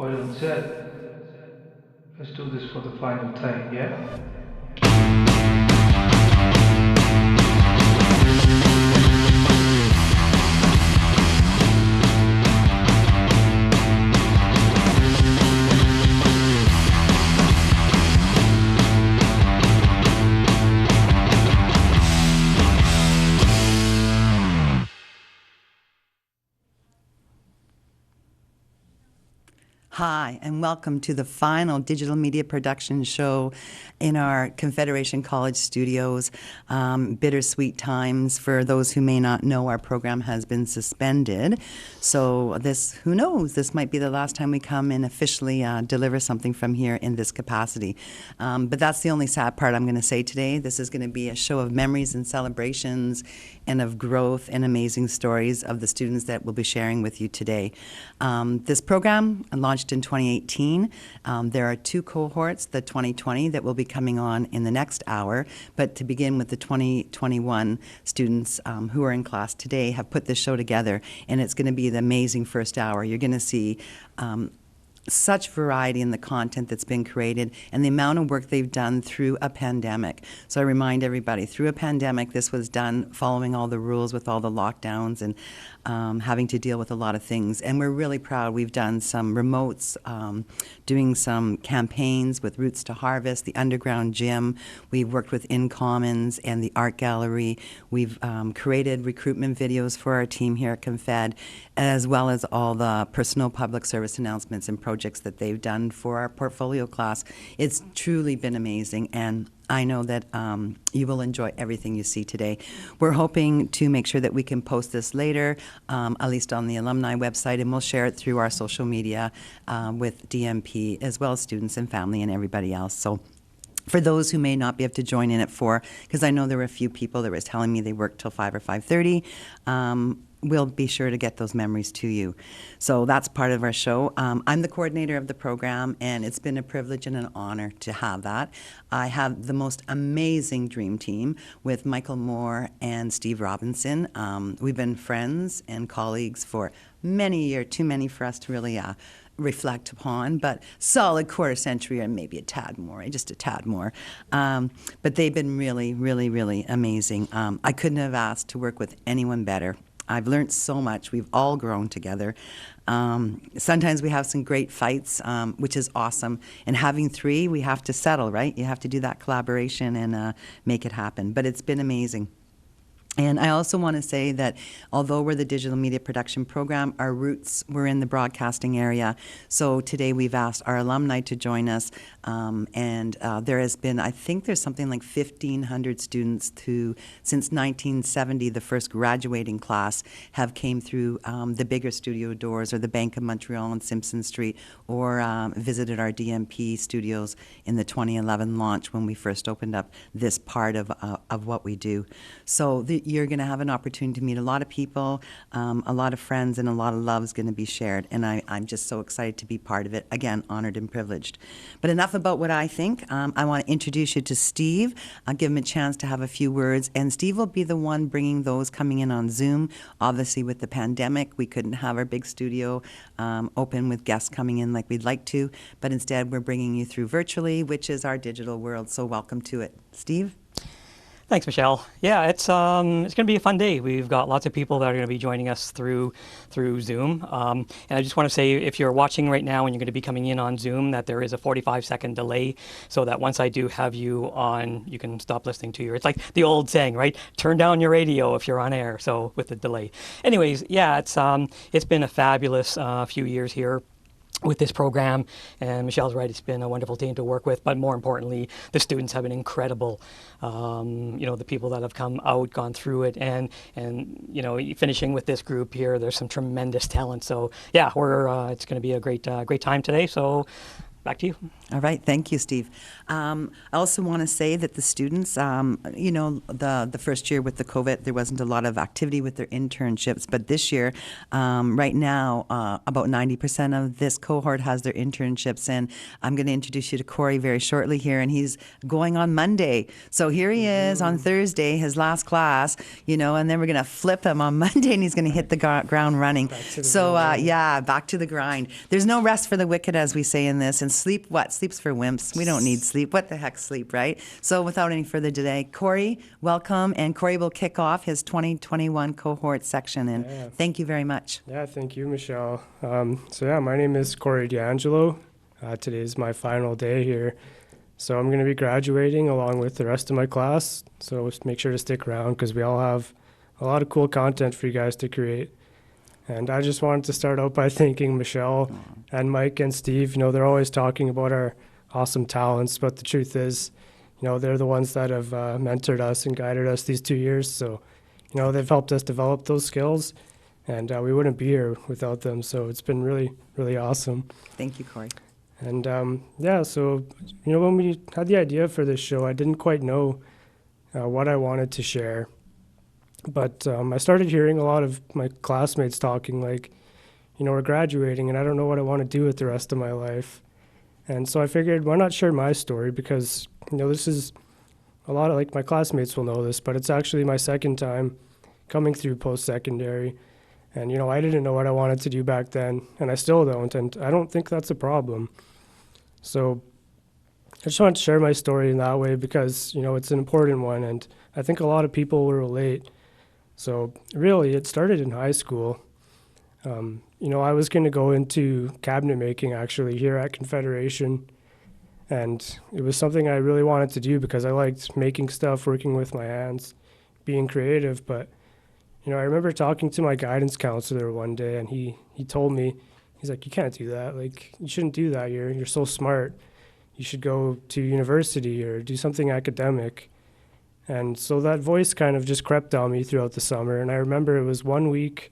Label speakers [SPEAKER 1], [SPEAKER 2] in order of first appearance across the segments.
[SPEAKER 1] Oil and set. Let's do this for the final time, yeah?
[SPEAKER 2] Hi, and welcome to the final digital media production show in our Confederation College studios. Bittersweet times. For those who may not know, our program has been suspended. So who knows, this might be the last time we come and officially deliver something from here in this capacity. But that's the only sad part I'm going to say today. This is going to be a show of memories and celebrations and of growth and amazing stories of the students that we'll be sharing with you today. This program launched in 2018. There are two cohorts, the 2020 that will be coming on in the next hour, but to begin with, the 2021 students who are in class today have put this show together, and it's going to be the amazing first hour. You're going to see such variety in the content that's been created and the amount of work they've done through a pandemic. So I remind everybody, through a pandemic, this was done following all the rules with all the lockdowns and having to deal with a lot of things. And we're really proud. We've done some remotes, doing some campaigns with Roots to Harvest, the Underground Gym. We've worked with In Commons and the Art Gallery. We've created recruitment videos for our team here at Confed, as well as all the personal public service announcements and projects that they've done for our portfolio class. It's truly been amazing, and I know that you will enjoy everything you see today. We're hoping to make sure that we can post this later, at least on the alumni website, and we'll share it through our social media with DMP, as well as students and family and everybody else. So for those who may not be able to join in at 4, because I know there were a few people that were telling me they worked till 5 or 5:30, we'll be sure to get those memories to you. So that's part of our show. I'm the coordinator of the program, and it's been a privilege and an honor to have that. I have the most amazing dream team with Michael Moore and Steve Robinson. We've been friends and colleagues for many years, too many for us to really reflect upon, but solid quarter century or maybe a tad more, just a tad more. But they've been really, really, really amazing. I couldn't have asked to work with anyone better. I've learned so much. We've all grown together. Sometimes we have some great fights, which is awesome. And having 3, we have to settle, right? You have to do that collaboration and make it happen. But it's been amazing. And I also want to say that although we're the digital media production program, our roots were in the broadcasting area. So today we've asked our alumni to join us, and there has been, I think there's something like 1,500 students who, since 1970, the first graduating class, have came through the bigger studio doors or the Bank of Montreal on Simpson Street, or visited our DMP studios in the 2011 launch when we first opened up this part of what we do. So you're going to have an opportunity to meet a lot of people, a lot of friends, and a lot of love is going to be shared. And I'm just so excited to be part of it. Again, honored and privileged. But enough about what I think. I want to introduce you to Steve. I'll give him a chance to have a few words. And Steve will be the one bringing those coming in on Zoom. Obviously, with the pandemic, we couldn't have our big studio open with guests coming in like we'd like to. But instead, we're bringing you through virtually, which is our digital world. So welcome to it. Steve?
[SPEAKER 3] Thanks, Michelle. Yeah, it's going to be a fun day. We've got lots of people that are going to be joining us through Zoom. And I just want to say, if you're watching right now and you're going to be coming in on Zoom, that there is a 45-second delay, so that once I do have you on, you can stop listening to your. It's like the old saying, right? Turn down your radio if you're on air. So with the delay. Anyways, yeah, it's been a fabulous few years here with this program, and Michelle's right, it's been a wonderful team to work with, but more importantly, the students have been incredible. The people that have come out, gone through it, and finishing with this group here, there's some tremendous talent. So yeah, it's going to be a great time today. So back to you.
[SPEAKER 2] All right, thank you, Steve. I also want to say that the students, the first year with the COVID, there wasn't a lot of activity with their internships, but this year, right now, about 90% of this cohort has their internships, and I'm going to introduce you to Corey very shortly here, and he's going on Monday. So here he is on Thursday, his last class, and then we're going to flip him on Monday, and he's going to hit the ground running. Back to the grind. There's no rest for the wicked, as we say in this, and sleep, Sleep's for wimps. We don't need sleep. What the heck, sleep, right? So without any further delay, Corey, welcome. And Corey will kick off his 2021 cohort section. And thank you very much.
[SPEAKER 4] Yeah, thank you, Michelle. My name is Corey D'Angelo. Today is my final day here. So I'm going to be graduating along with the rest of my class. So make sure to stick around because we all have a lot of cool content for you guys to create. And I just wanted to start out by thanking Michelle and Mike and Steve. They're always talking about our awesome talents, but the truth is, they're the ones that have mentored us and guided us these 2 years. So, they've helped us develop those skills, and we wouldn't be here without them. So it's been really, really awesome.
[SPEAKER 2] Thank you, Corey.
[SPEAKER 4] And when we had the idea for this show, I didn't quite know what I wanted to share. But I started hearing a lot of my classmates talking like, we're graduating and I don't know what I want to do with the rest of my life. And so I figured, why not share my story? Because, this is a lot of, my classmates will know this, but it's actually my second time coming through post-secondary. And, I didn't know what I wanted to do back then, and I still don't. And I don't think that's a problem. So I just wanted to share my story in that way because, it's an important one. And I think a lot of people will relate. So really, it started in high school. I was going to go into cabinet making actually here at Confederation. And it was something I really wanted to do because I liked making stuff, working with my hands, being creative. But, I remember talking to my guidance counselor one day and he told me, he's like, you can't do that. You shouldn't do that. You're so smart. You should go to university or do something academic. And so that voice kind of just crept on me throughout the summer. And I remember it was 1 week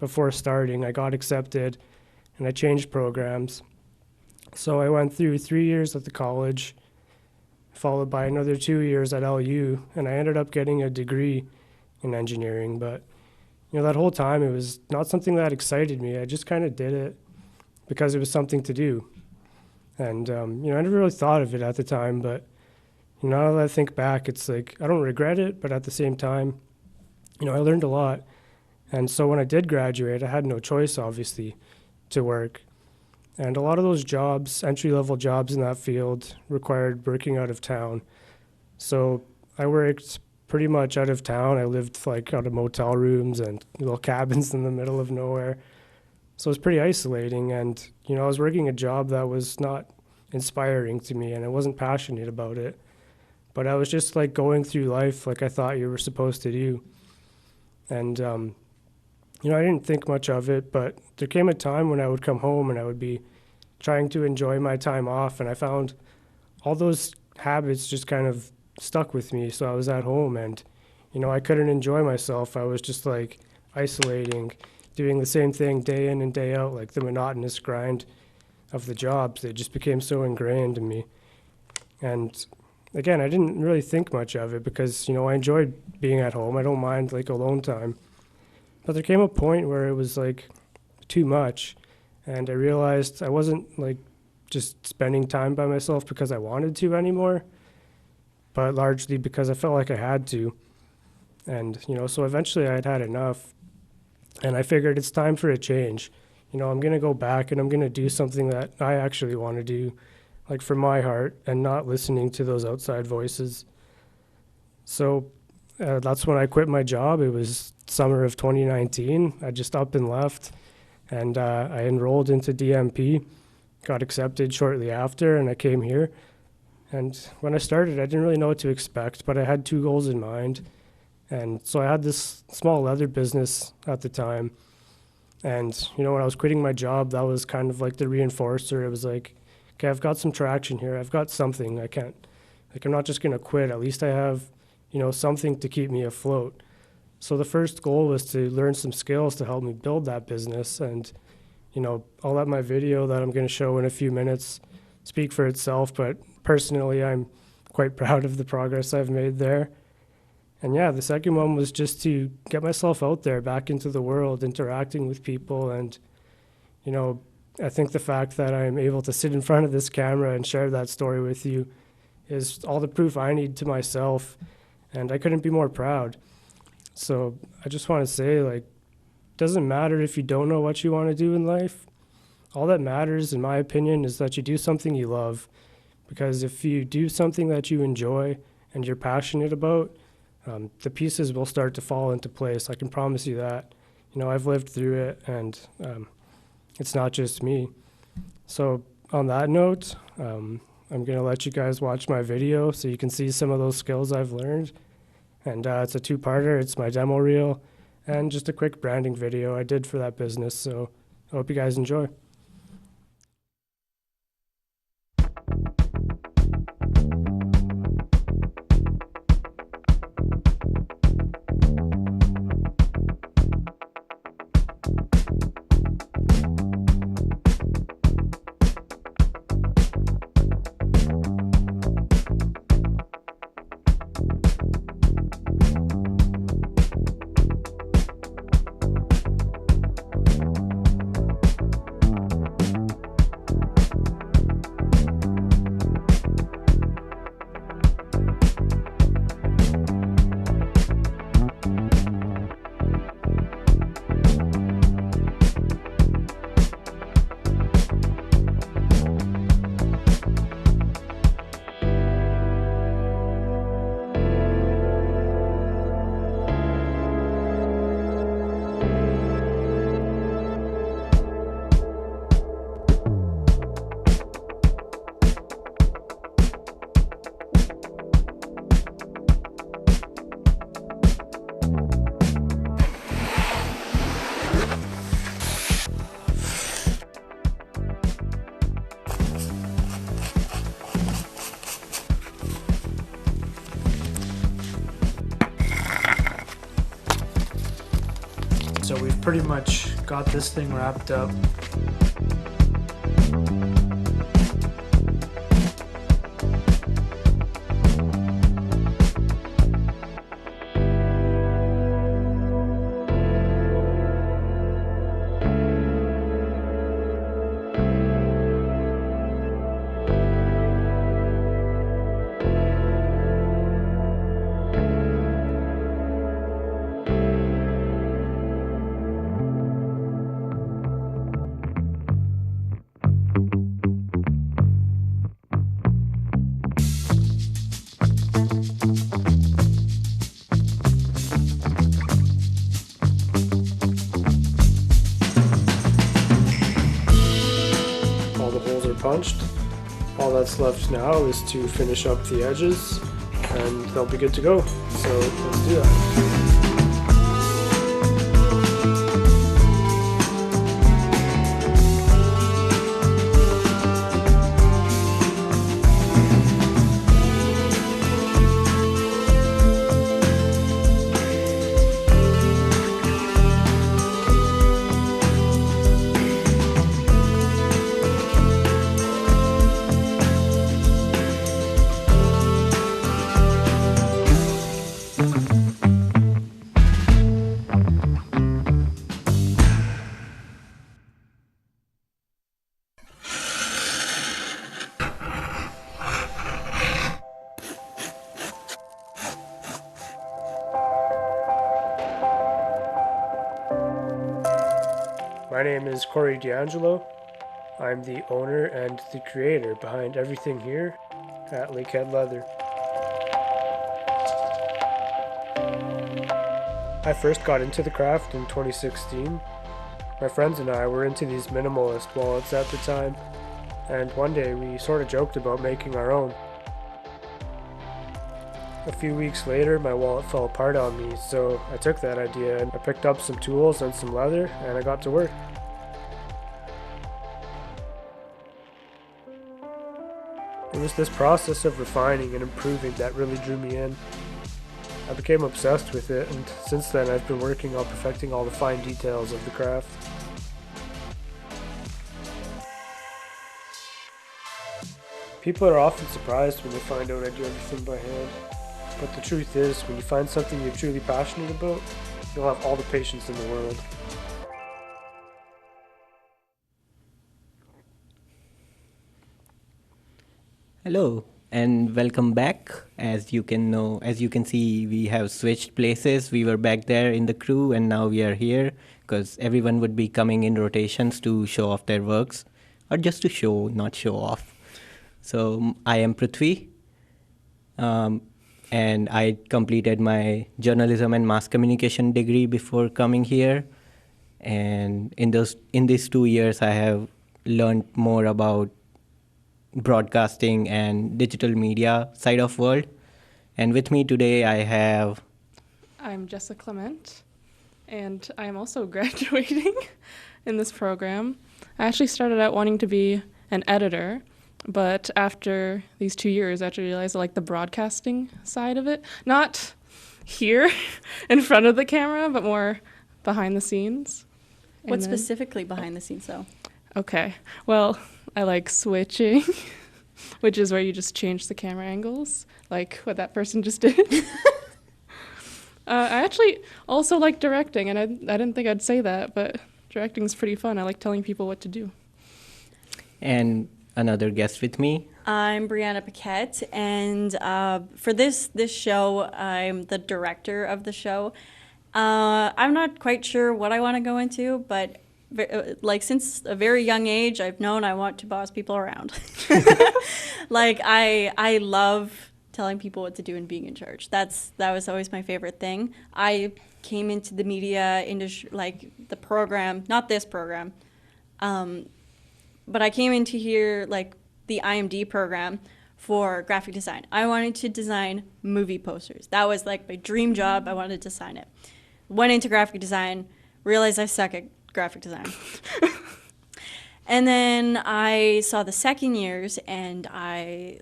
[SPEAKER 4] before starting, I got accepted and I changed programs. So I went through 3 years at the college, followed by another 2 years at LU, and I ended up getting a degree in engineering. But, that whole time it was not something that excited me. I just kind of did it because it was something to do. And, I never really thought of it at the time, but now that I think back, it's like I don't regret it, but at the same time, I learned a lot. And so when I did graduate, I had no choice, obviously, to work. And a lot of those jobs, entry-level jobs in that field, required working out of town. So I worked pretty much out of town. I lived out of motel rooms and little cabins in the middle of nowhere. So it was pretty isolating. And, I was working a job that was not inspiring to me, and I wasn't passionate about it. But I was just going through life like I thought you were supposed to do. And, I didn't think much of it, but there came a time when I would come home and I would be trying to enjoy my time off. And I found all those habits just kind of stuck with me. So I was at home and, I couldn't enjoy myself. I was just isolating, doing the same thing day in and day out, the monotonous grind of the jobs. They just became so ingrained in me. And again, I didn't really think much of it because, I enjoyed being at home. I don't mind alone time. But there came a point where it was too much. And I realized I wasn't just spending time by myself because I wanted to anymore, but largely because I felt like I had to. And, so eventually I had had enough. And I figured it's time for a change. I'm going to go back and I'm going to do something that I actually want to do, from my heart, and not listening to those outside voices. So that's when I quit my job. It was summer of 2019. I just up and left, and I enrolled into DMP, got accepted shortly after, and I came here. And when I started, I didn't really know what to expect, but I had 2 goals in mind. And so I had this small leather business at the time. And, when I was quitting my job, that was kind of the reinforcer. It was okay, I've got some traction here. I've got something. I can't, I'm not just going to quit. At least I have, something to keep me afloat. So the first goal was to learn some skills to help me build that business. And, I'll let my video that I'm going to show in a few minutes speak for itself, but personally, I'm quite proud of the progress I've made there. And yeah, the second one was just to get myself out there, back into the world, interacting with people. And, you know, I think the fact that I'm able to sit in front of this camera and share that story with you is all the proof I need to myself. And I couldn't be more proud. So I just want to say, like, it doesn't matter if you don't know what you want to do in life. All that matters, in my opinion, is that you do something you love. Because if you do something that you enjoy and you're passionate about, the pieces will start to fall into place. I can promise you that. You know, I've lived through it, and it's not just me. So on that note, I'm going to let you guys watch my video so you can see some of those skills I've learned. And it's a two-parter. It's my demo reel and just a quick branding video I did for that business. So I hope you guys enjoy. So we've pretty much got this thing wrapped up. Punched. All that's left now is to finish up the edges and they'll be good to go. So let's do that. My name is Corey D'Angelo. I'm the owner and the creator behind everything here at Lakehead Leather. I first got into the craft in 2016. My friends and I were into these minimalist wallets at the time, and one day we sort of joked about making our own. A few weeks later, my wallet fell apart on me, so I took that idea and I picked up some tools and some leather, and I got to work. It was this process of refining and improving that really drew me in. I became obsessed with it, and since then I've been working on perfecting all the fine details of the craft. People are often surprised when they find out I do everything by hand. But the truth is, when you find something you're truly passionate about, you'll have all the patience in the world.
[SPEAKER 5] Hello and welcome back. As you can see, we have switched places. We were back there in the crew and now we are here because everyone would be coming in rotations to show off their works or just to show, not show off. So I am Prithvi and I completed my journalism and mass communication degree before coming here. And in these 2 years, I have learned more about broadcasting and digital media side of world. And with me today I have
[SPEAKER 6] I'm Jessa Clement, and I am also graduating in this program. I actually started out wanting to be an editor, but after these 2 years, I actually realized I like the broadcasting side of it. Not here in front of the camera, but more behind the scenes.
[SPEAKER 7] What
[SPEAKER 6] And then-
[SPEAKER 7] specifically behind the scenes, though?
[SPEAKER 6] Okay, well, I like switching, which is where you just change the camera angles, like what that person just did. I actually also like directing, and I didn't think I'd say that, but directing's pretty fun. I like telling people what to do.
[SPEAKER 5] and another guest with me.
[SPEAKER 7] I'm Brianna Paquette, and for this show, I'm the director of the show. I'm not quite sure what I want to go into, but like since a very young age, I've known I want to boss people around. Like I love telling people what to do and being in charge. That was always my favorite thing. I came into the media industry, like the program, not this program, but I came into here like the IMD program for graphic design. I wanted to design movie posters. That was like my dream job. I wanted to design it. Went into graphic design, realized I suck at graphic design. And then I saw the second years, and I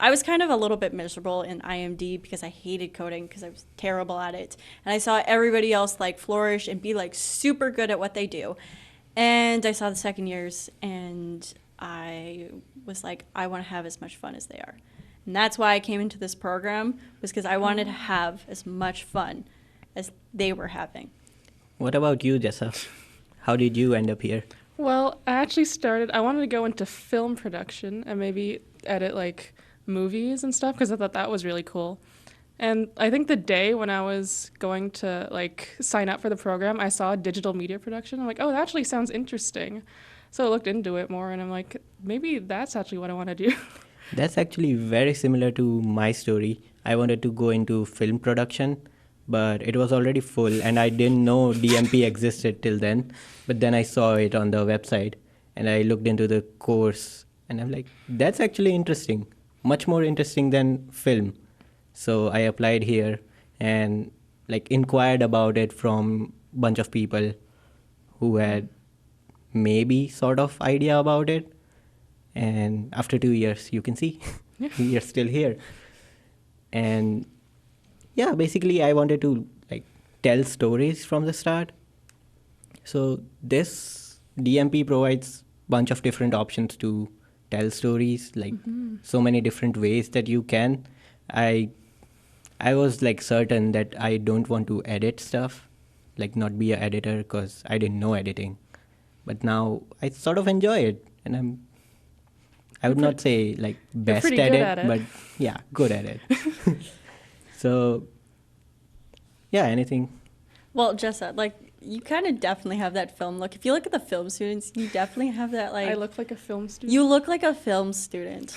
[SPEAKER 7] was kind of a little bit miserable in IMD because I hated coding because I was terrible at it. And I saw everybody else like flourish and be like super good at what they do. And I saw the second years, and I was like, I want to have as much fun as they are. And that's why I came into this program, was because I wanted to have as much fun as they were having.
[SPEAKER 5] What about you, Jessa? How did you end up here?
[SPEAKER 6] Well, I wanted to go into film production and maybe edit like movies and stuff because I thought that was really cool. And I think the day when I was going to like sign up for the program, I saw digital media production. I'm like, oh, that actually sounds interesting. So I looked into it more, and I'm like, maybe that's actually what I want to do.
[SPEAKER 5] That's actually very similar to my story. I wanted to go into film production, but it was already full and I didn't know DMP existed till then. But then I saw it on the website and I looked into the course and I'm like, that's actually interesting, much more interesting than film. So I applied here and like inquired about it from a bunch of people who had maybe sort of idea about it. And after 2 years, you can see we are still here. And yeah, basically I wanted to like tell stories from the start. So this DMP provides bunch of different options to tell stories, like so many different ways that you can. I was like certain that I don't want to edit stuff, like not be an editor, because I didn't know editing. But now I sort of enjoy it, and I would not say like best
[SPEAKER 6] pretty
[SPEAKER 5] at
[SPEAKER 6] good
[SPEAKER 5] it,
[SPEAKER 6] at it.
[SPEAKER 5] but yeah, good at it. So yeah, anything.
[SPEAKER 7] Well, Jessa, like, you kind of definitely have that film look. If you look at the film students, you definitely have that, like...
[SPEAKER 6] I look like a film student.
[SPEAKER 7] You look like a film student.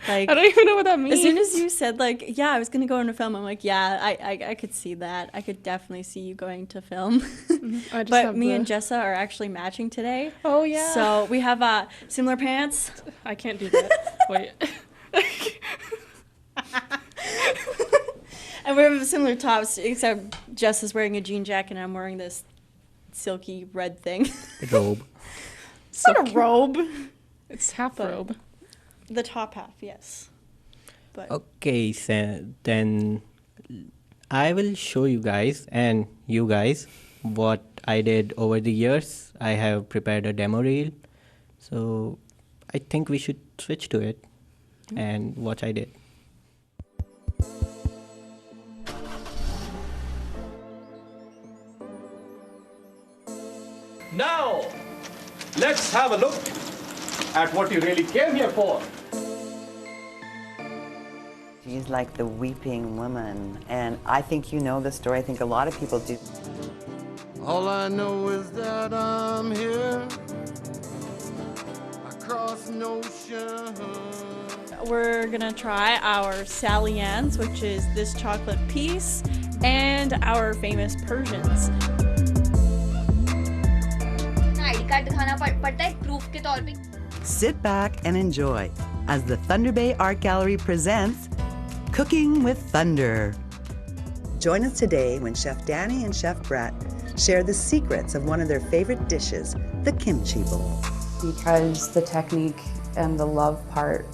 [SPEAKER 7] Like,
[SPEAKER 6] I don't even know what that means.
[SPEAKER 7] as soon as you said, like, yeah, I was going to go into film, I'm like, yeah, I could see that. I could definitely see you going to film.
[SPEAKER 6] I just
[SPEAKER 7] But
[SPEAKER 6] have
[SPEAKER 7] me and Jessa are actually matching today.
[SPEAKER 6] Oh, yeah.
[SPEAKER 7] So we have similar pants.
[SPEAKER 6] I can't do that. Wait.
[SPEAKER 7] And we have similar tops, except Jessa's wearing a jean jacket and I'm wearing this silky red thing.
[SPEAKER 5] Robe.
[SPEAKER 7] It's not a robe.
[SPEAKER 6] It's half
[SPEAKER 7] But-
[SPEAKER 6] robe.
[SPEAKER 7] The top half, yes. But
[SPEAKER 5] Okay, so then I will show you guys and you guys what I did over the years. I have prepared a demo reel, so I think we should switch to it. and watch I did.
[SPEAKER 8] Now, let's have a look at what you really came here for.
[SPEAKER 2] She's like the weeping woman, and I think you know the story. I think a lot of people do.
[SPEAKER 9] All I know is that I'm here across an ocean.
[SPEAKER 7] We're gonna try our Sally Ann's, which is this chocolate piece, and our famous Persians.
[SPEAKER 10] ID card दिखाना पड़ता है proof के तौर पे.
[SPEAKER 2] Sit back and enjoy as the Thunder Bay Art Gallery presents Cooking with Thunder. Join us today when Chef Danny and Chef Brett share the secrets of one of their favorite dishes, the kimchi bowl.
[SPEAKER 11] Because the technique and the love part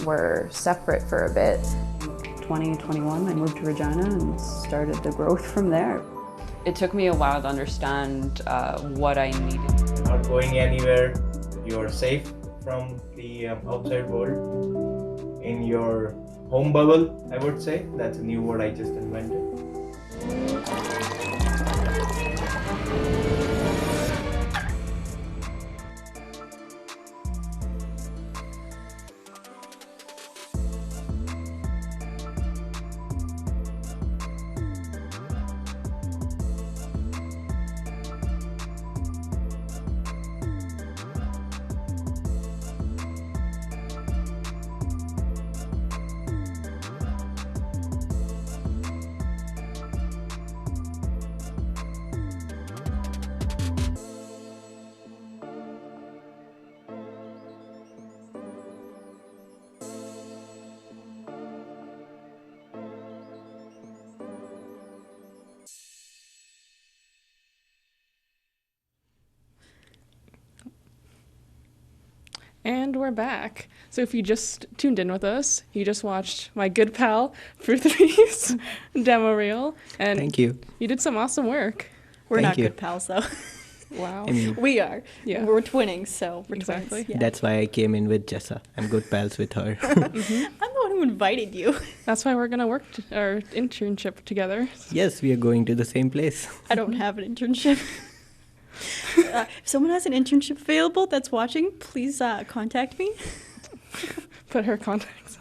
[SPEAKER 11] were separate for a bit. 2021, I moved to Regina and started the growth from there.
[SPEAKER 12] It took me a while to understand what I needed.
[SPEAKER 5] You're not going anywhere. You're safe from the outside world. In your home bubble, I would say. That's a new word I just invented.
[SPEAKER 6] And we're back. So if you just tuned in with us, you just watched my good pal for three's demo reel. And
[SPEAKER 5] Thank you.
[SPEAKER 6] you did some awesome work.
[SPEAKER 7] We're
[SPEAKER 5] Thank
[SPEAKER 7] not
[SPEAKER 5] you.
[SPEAKER 7] good pals, though.
[SPEAKER 6] Wow.
[SPEAKER 5] I mean,
[SPEAKER 7] We are.
[SPEAKER 6] Yeah.
[SPEAKER 7] We're twinning, so we're
[SPEAKER 6] Exactly.
[SPEAKER 7] twins. Yeah.
[SPEAKER 5] that's why I came in with Jessa. I'm good pals with her.
[SPEAKER 7] I'm the one who invited you.
[SPEAKER 6] That's why we're going to work our internship together.
[SPEAKER 5] Yes, we are going to the same place.
[SPEAKER 7] I don't have an internship. If someone has an internship available that's watching, please contact me.
[SPEAKER 6] Put her contacts.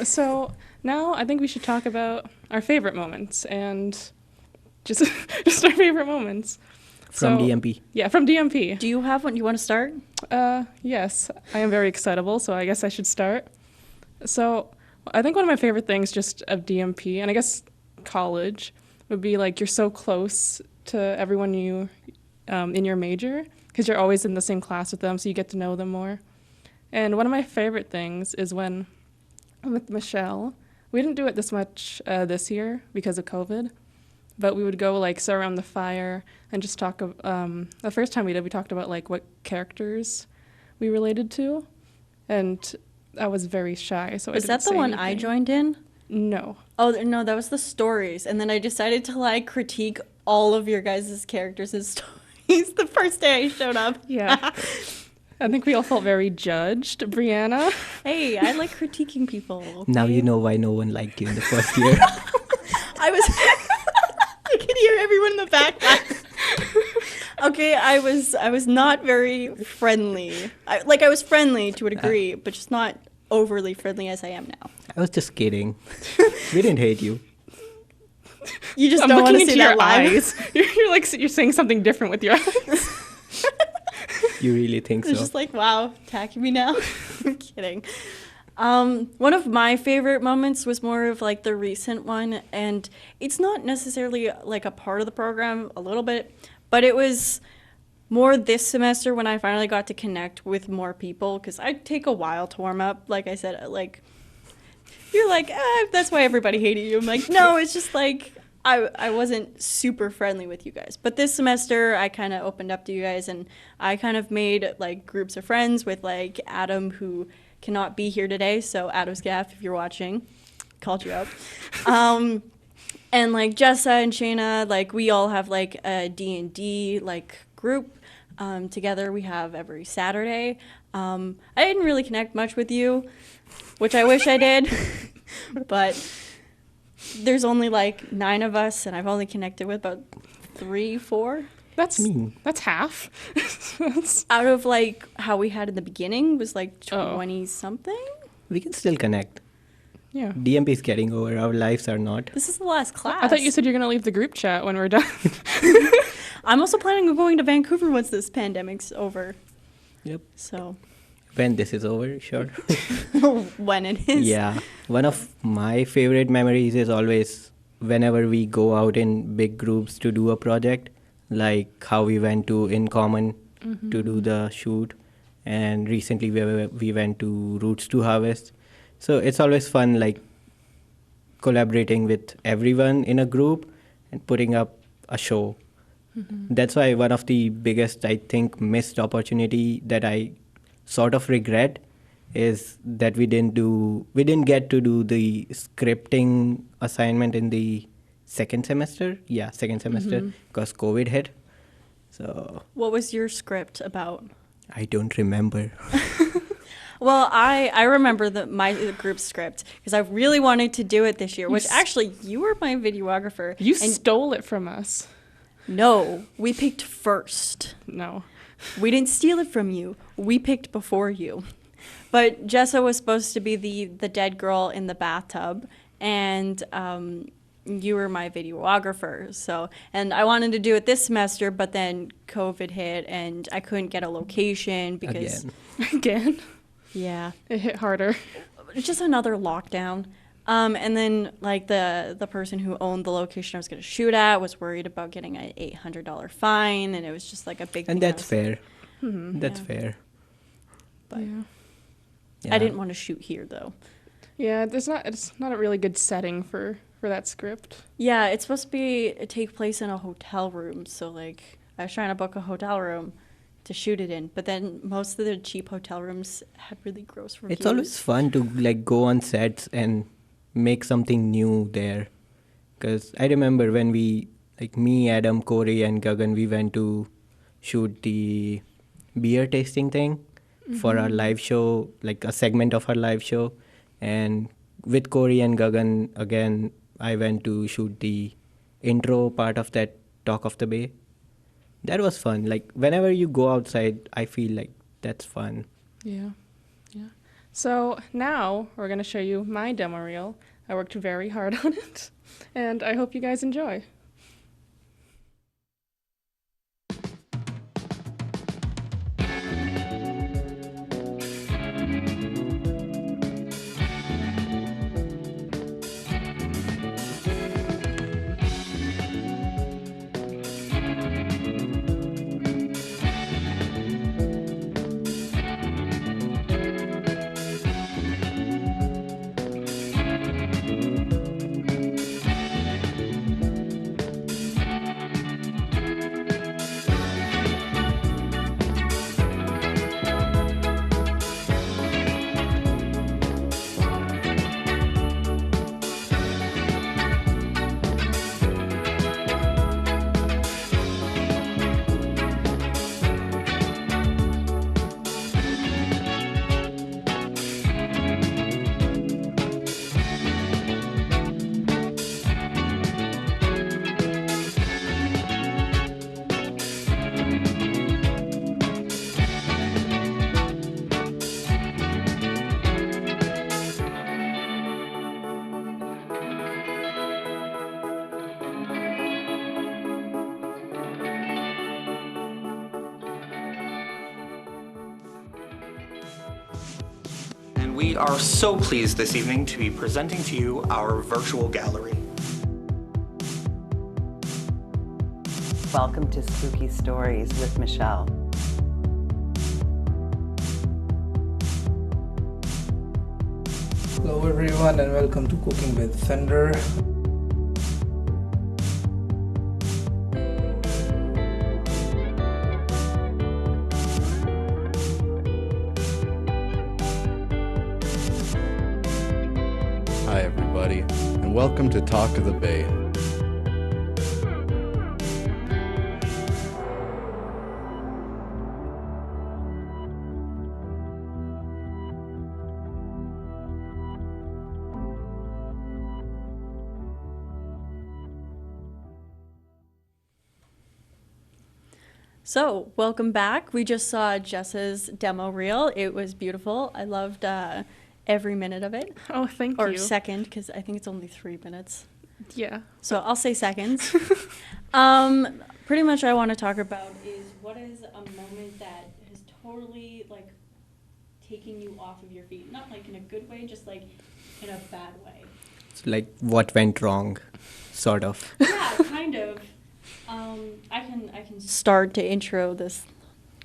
[SPEAKER 6] So now I think we should talk about our favorite moments and just just our favorite moments.
[SPEAKER 5] From
[SPEAKER 6] So-
[SPEAKER 5] DMP.
[SPEAKER 6] Yeah, from DMP.
[SPEAKER 7] Do you have one? You want to start?
[SPEAKER 6] Yes, I am very excitable, so I guess I should start. So I think one of my favorite things just of DMP, and I guess college, would be like you're so close to everyone you in your major because you're always in the same class with them, so you get to know them more. And one of my favorite things is when I'm with Michelle. We didn't do it this much this year because of COVID, but we would go like sit around the fire and just talk. The first time we did, we talked about like what characters we related to, and I was very shy, so
[SPEAKER 7] Was
[SPEAKER 6] I didn't
[SPEAKER 7] that the
[SPEAKER 6] say
[SPEAKER 7] one I
[SPEAKER 6] anything.
[SPEAKER 7] joined in?
[SPEAKER 6] No.
[SPEAKER 7] Oh, no, that was the stories. And then I decided to like critique all of your guys' characters' stories the first day I showed up.
[SPEAKER 6] Yeah. I think we all felt very judged. Brianna.
[SPEAKER 7] Hey, I like critiquing people.
[SPEAKER 5] Now
[SPEAKER 7] okay?
[SPEAKER 5] you know why no one liked you in the first year.
[SPEAKER 7] I was. I could hear everyone in the back. Okay, I was not very friendly. I was friendly to a degree, but just not overly friendly as I am now.
[SPEAKER 5] I was just kidding. We didn't hate you.
[SPEAKER 7] You just
[SPEAKER 6] I'm
[SPEAKER 7] don't want
[SPEAKER 6] looking
[SPEAKER 7] to
[SPEAKER 6] into
[SPEAKER 7] see
[SPEAKER 6] your
[SPEAKER 7] that live.
[SPEAKER 6] eyes. You're like you're saying something different with your eyes.
[SPEAKER 5] You really think
[SPEAKER 7] It's
[SPEAKER 5] so?
[SPEAKER 7] just like, wow, attacking me now. I'm kidding. One of my favorite moments was more of like the recent one, and it's not necessarily like a part of the program, a little bit, but it was more this semester when I finally got to connect with more people, because I take a while to warm up. Like I said, like, you're like, that's why everybody hated you. I'm like, no, it's just like, I wasn't super friendly with you guys. But this semester, I kind of opened up to you guys, and I kind of made like groups of friends with like Adam, who cannot be here today. So Adam's Gaff, if you're watching, called you out. And like Jessa and Shayna, like we all have like a D&D like group together. We have every Saturday. I didn't really connect much with you, which I wish I did, but there's only like 9 of us, and I've only connected with about 3, 4.
[SPEAKER 6] That's half.
[SPEAKER 7] Out of like how we had in the beginning was like 20 something.
[SPEAKER 5] We can still connect.
[SPEAKER 6] Yeah.
[SPEAKER 5] DMP is getting over. Our lives are not.
[SPEAKER 7] This is the last class.
[SPEAKER 6] I thought you said you're going to leave the group chat when we're done.
[SPEAKER 7] I'm also planning on going to Vancouver once this pandemic's over.
[SPEAKER 5] Yep.
[SPEAKER 7] So.
[SPEAKER 5] When this is over, sure.
[SPEAKER 7] When it is.
[SPEAKER 5] Yeah. One of my favorite memories is always whenever we go out in big groups to do a project, like how we went to In Common to do the shoot, and recently we went to Roots to Harvest. So it's always fun, like collaborating with everyone in a group and putting up a show. That's why one of the biggest, I think, missed opportunity that I sort of regret is that we didn't get to do the scripting assignment in the second semester, because COVID hit. So
[SPEAKER 7] what was your script about?
[SPEAKER 5] I don't remember.
[SPEAKER 7] Well, I remember my group script because I really wanted to do it this year, which actually you were my videographer.
[SPEAKER 6] You stole it from us.
[SPEAKER 7] No, we picked first.
[SPEAKER 6] No.
[SPEAKER 7] We didn't steal it from you. We picked before you. But Jessa was supposed to be the dead girl in the bathtub, and you were my videographer. So, and I wanted to do it this semester, but then COVID hit, and I couldn't get a location because
[SPEAKER 6] again.
[SPEAKER 7] Yeah,
[SPEAKER 6] it hit harder.
[SPEAKER 7] It's just another lockdown. And then like the person who owned the location I was going to shoot at was worried about getting an $800 fine, and it was just like a big.
[SPEAKER 5] And that's fair.
[SPEAKER 7] That's
[SPEAKER 5] fair.
[SPEAKER 7] But I didn't want to shoot here though.
[SPEAKER 6] Yeah, it's not a really good setting for that script.
[SPEAKER 7] Yeah, it's supposed to take place in a hotel room. So like I was trying to book a hotel room to shoot it in, but then most of the cheap hotel rooms had really gross reviews.
[SPEAKER 5] It's always fun to like go on sets and make something new there, because I remember when me, Adam, Corey, and Gagan, we went to shoot the beer tasting thing for our live show, like a segment of our live show, and with Corey and Gagan again, I went to shoot the intro part of that Talk of the Bay. That was fun. Like whenever you go outside, I feel like that's fun.
[SPEAKER 6] Yeah. So now we're going to show you my demo reel. I worked very hard on it, and I hope you guys enjoy.
[SPEAKER 13] We are so pleased this evening to be presenting to you our virtual gallery.
[SPEAKER 2] Welcome to Spooky Stories with Michelle.
[SPEAKER 1] Hello everyone and welcome to Cooking with Fender.
[SPEAKER 9] Hi everybody, and welcome to Talk of the Bay.
[SPEAKER 7] So, welcome back. We just saw Jessa's demo reel. It was beautiful. I loved every minute of it.
[SPEAKER 6] Oh, thank you.
[SPEAKER 7] Or second, because I think it's only 3 minutes.
[SPEAKER 6] Yeah.
[SPEAKER 7] So I'll say seconds. Pretty much I want to talk about is what is a moment that has totally, like, taken you off of your feet? Not, like, in a good way, just, like, in a bad way.
[SPEAKER 5] It's like what went wrong, sort of.
[SPEAKER 7] Yeah, kind of. I can start to intro this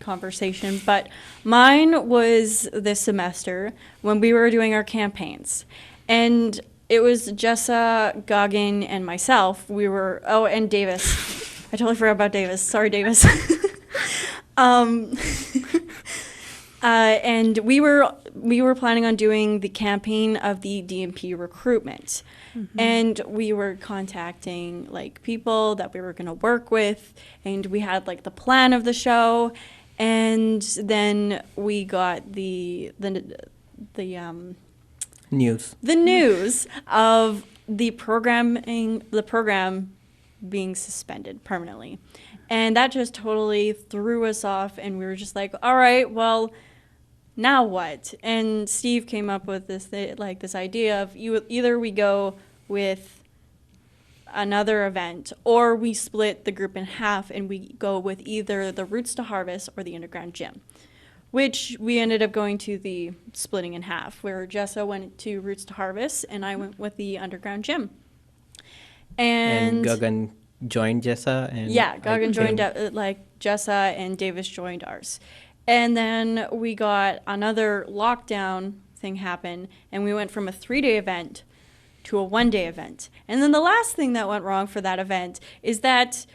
[SPEAKER 7] conversation, but mine was this semester when we were doing our campaigns, and it was Jessa, Goggin, and myself. We were and Davis. I totally forgot about Davis. Sorry, Davis. And we were planning on doing the campaign of the DMP recruitment. Mm-hmm. And we were contacting like people that we were going to work with, and we had like the plan of the show, and then we got the news of the program being suspended permanently. And that just totally threw us off, and we were just like, all right, well, now what? And Steve came up with this idea of either we go with another event, or we split the group in half and we go with either the Roots to Harvest or the Underground Gym, which we ended up going to the splitting in half, where Jessa went to Roots to Harvest and I went with the Underground Gym. And
[SPEAKER 5] Gagan joined Jessa. And
[SPEAKER 7] yeah, Gagan joined Jessa, and Davis joined ours. And then we got another lockdown thing happen, and we went from a 3-day event to a 1-day event. And then the last thing that went wrong for that event is that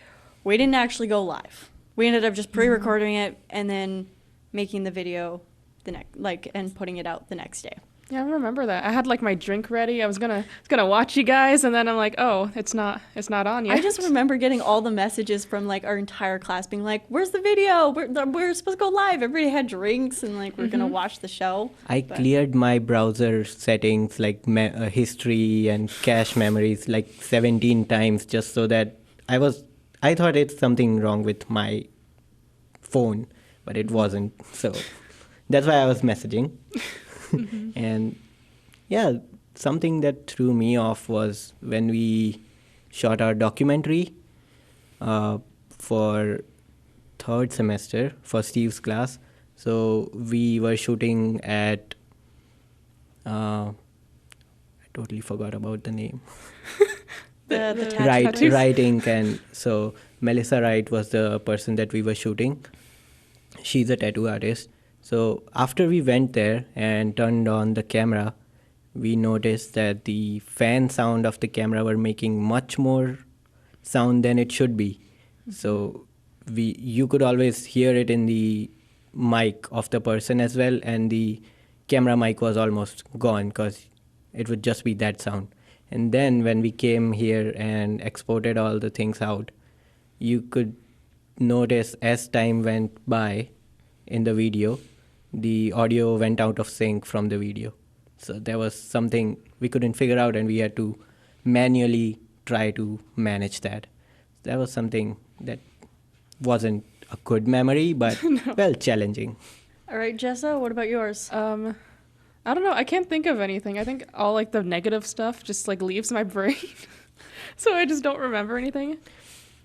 [SPEAKER 7] we didn't actually go live. We ended up just pre-recording it and then making the video and putting it out the next day.
[SPEAKER 6] Yeah, I remember that. I had like my drink ready. I was gonna watch you guys, and then I'm like, oh, it's not on yet.
[SPEAKER 7] I just remember getting all the messages from like our entire class being like, "Where's the video? We're supposed to go live." Everybody had drinks and like we're gonna watch the show.
[SPEAKER 5] I cleared my browser settings like history and cache memories like 17 times just so that I thought it's something wrong with my phone, but it wasn't. So that's why I was messaging. And yeah, something that threw me off was when we shot our documentary for 3rd semester for Steve's class. So we were shooting at I totally forgot about the name.
[SPEAKER 7] the
[SPEAKER 5] Wright Inc. And so Melissa Wright was the person that we were shooting. She's a tattoo artist. So after we went there and turned on the camera, we noticed that the fan sound of the camera were making much more sound than it should be. So you could always hear it in the mic of the person as well, and the camera mic was almost gone because it would just be that sound. And then when we came here and exported all the things out, you could notice as time went by in the video, the audio went out of sync from the video. So there was something we couldn't figure out, and we had to manually try to manage that. That was something that wasn't a good memory, but well, challenging.
[SPEAKER 7] All right, Jessa, what about yours?
[SPEAKER 6] I don't know. I can't think of anything. I think all like the negative stuff just like leaves my brain. So I just don't remember anything.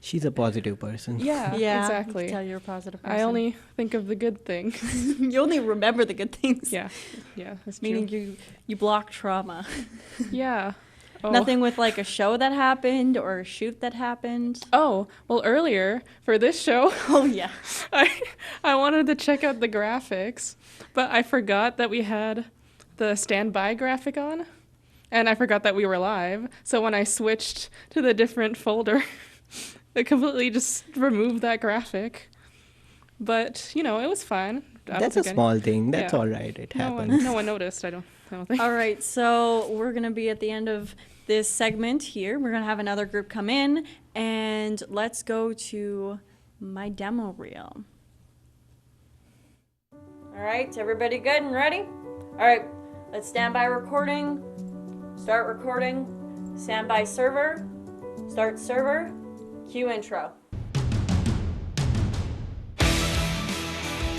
[SPEAKER 5] She's a positive person.
[SPEAKER 6] Yeah, exactly.
[SPEAKER 7] I can tell you're a positive person.
[SPEAKER 6] I only think of the good things.
[SPEAKER 7] You only remember the good things.
[SPEAKER 6] Yeah, that's true.
[SPEAKER 7] Meaning you block trauma.
[SPEAKER 6] Yeah. Oh.
[SPEAKER 7] Nothing with like a show that happened or a shoot that happened.
[SPEAKER 6] Oh, well, earlier for this show.
[SPEAKER 7] Oh yeah.
[SPEAKER 6] I wanted to check out the graphics, but I forgot that we had the standby graphic on, and I forgot that we were live. So when I switched to the different folder, it completely just removed that graphic. But, it was fine.
[SPEAKER 5] That's a small thing. That's all right. It happens.
[SPEAKER 6] No one noticed, I don't think.
[SPEAKER 7] All right, so we're going to be at the end of this segment here. We're going to have another group come in, and let's go to my demo reel. All right, everybody good and ready? All right, let's stand by recording, start recording, stand by server, start server, cue intro.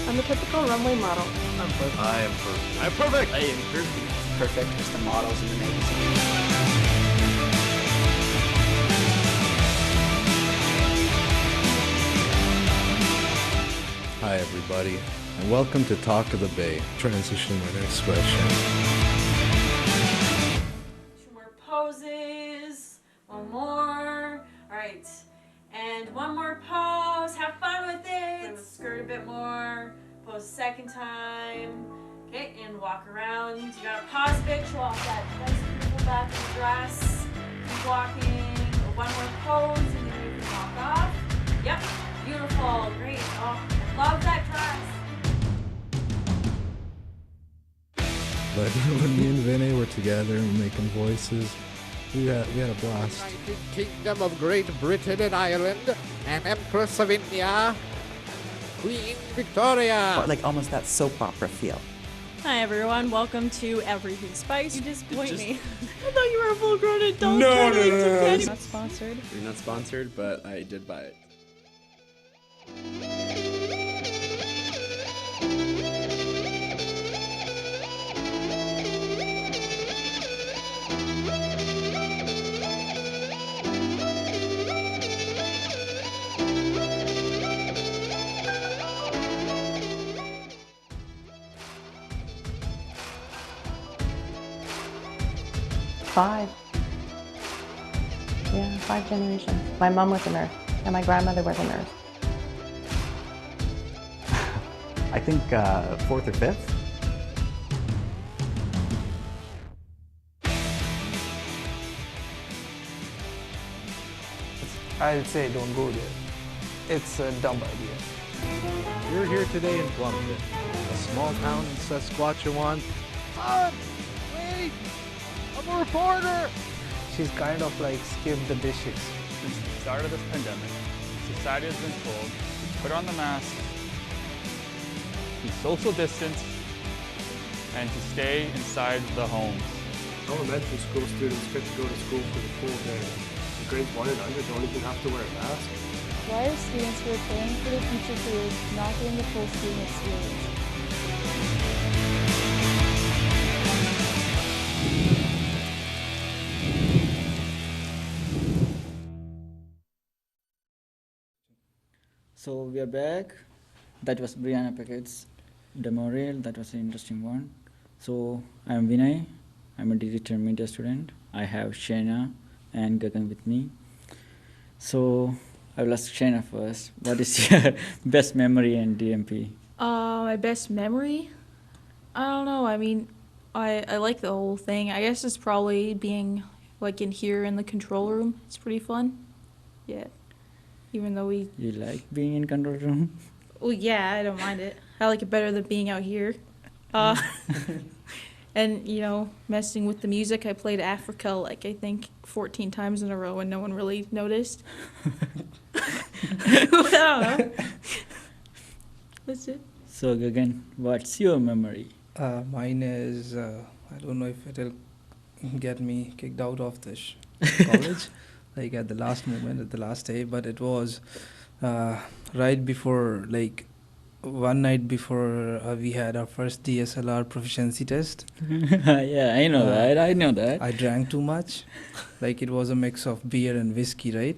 [SPEAKER 6] I'm the typical runway model.
[SPEAKER 14] I'm perfect.
[SPEAKER 9] I am perfect. I'm perfect.
[SPEAKER 14] I am perfect. Perfect as the models in the magazine.
[SPEAKER 9] Hi, everybody, and welcome to Talk of the Bay.
[SPEAKER 1] Transition my next question.
[SPEAKER 7] 2 more poses. 1 more. All right. And 1 more pose. Have fun with it. Skirt a bit more. Pose a second time. Okay, and walk around. You gotta pause a bit. Show off that nice beautiful back of the dress. Keep walking. 1 more pose, and then you can walk off. Yep. Beautiful. Great. Oh, I love that dress.
[SPEAKER 9] But when me and Vinay were together and making voices, we had a blast.
[SPEAKER 15] Kingdom of Great Britain and Ireland, and Empress of India, Queen Victoria.
[SPEAKER 2] Like almost that soap opera feel.
[SPEAKER 7] Hi everyone, welcome to Everything Spice. You disappoint me. I thought you were a full-grown adult.
[SPEAKER 15] No.
[SPEAKER 7] Not sponsored.
[SPEAKER 16] You're not sponsored, but I did buy it.
[SPEAKER 11] Five. Yeah, 5 generations. My mom was a nurse, and my grandmother was a nurse.
[SPEAKER 17] I think 4th or 5th.
[SPEAKER 18] I'd say don't go there. It's a dumb idea.
[SPEAKER 15] You're here today in Plumpton, a small town in Saskatchewan. Wait! I'm a reporter!
[SPEAKER 18] She's kind of like skipped the dishes.
[SPEAKER 19] Since the start of this pandemic, society has been told to put on the mask, to social distance, and to stay inside the homes.
[SPEAKER 4] Elementary school students get to go to school for the full day. The grades 1 and under don't even have to wear a mask.
[SPEAKER 20] Why are students who are planning for their future careers not getting the full student experience?
[SPEAKER 14] So we are back. That was Brianna Pickett's demo reel. That was an interesting one. So I'm Vinay. I'm a digital media student. I have Shana and Gagan with me. So I will ask Shana first. What is your best memory in DMP?
[SPEAKER 20] My best memory? I don't know. I mean, I like the whole thing. I guess it's probably being like in here in the control room. It's pretty fun. Yeah. Even though we...
[SPEAKER 14] You like being in control room?
[SPEAKER 20] Well, yeah, I don't mind it. I like it better than being out here. And, you know, messing with the music. I played Africa, like, I think 14 times in a row and no one really noticed. I don't know. That's it.
[SPEAKER 14] So, Gagan, what's your memory?
[SPEAKER 18] Mine is, I don't know if it'll get me kicked out of this college, like at the last moment, at the last day, but it was right before, like, one night before we had our first DSLR proficiency test.
[SPEAKER 14] Yeah, I know that. I know that.
[SPEAKER 18] I drank too much. Like it was a mix of beer and whiskey, right?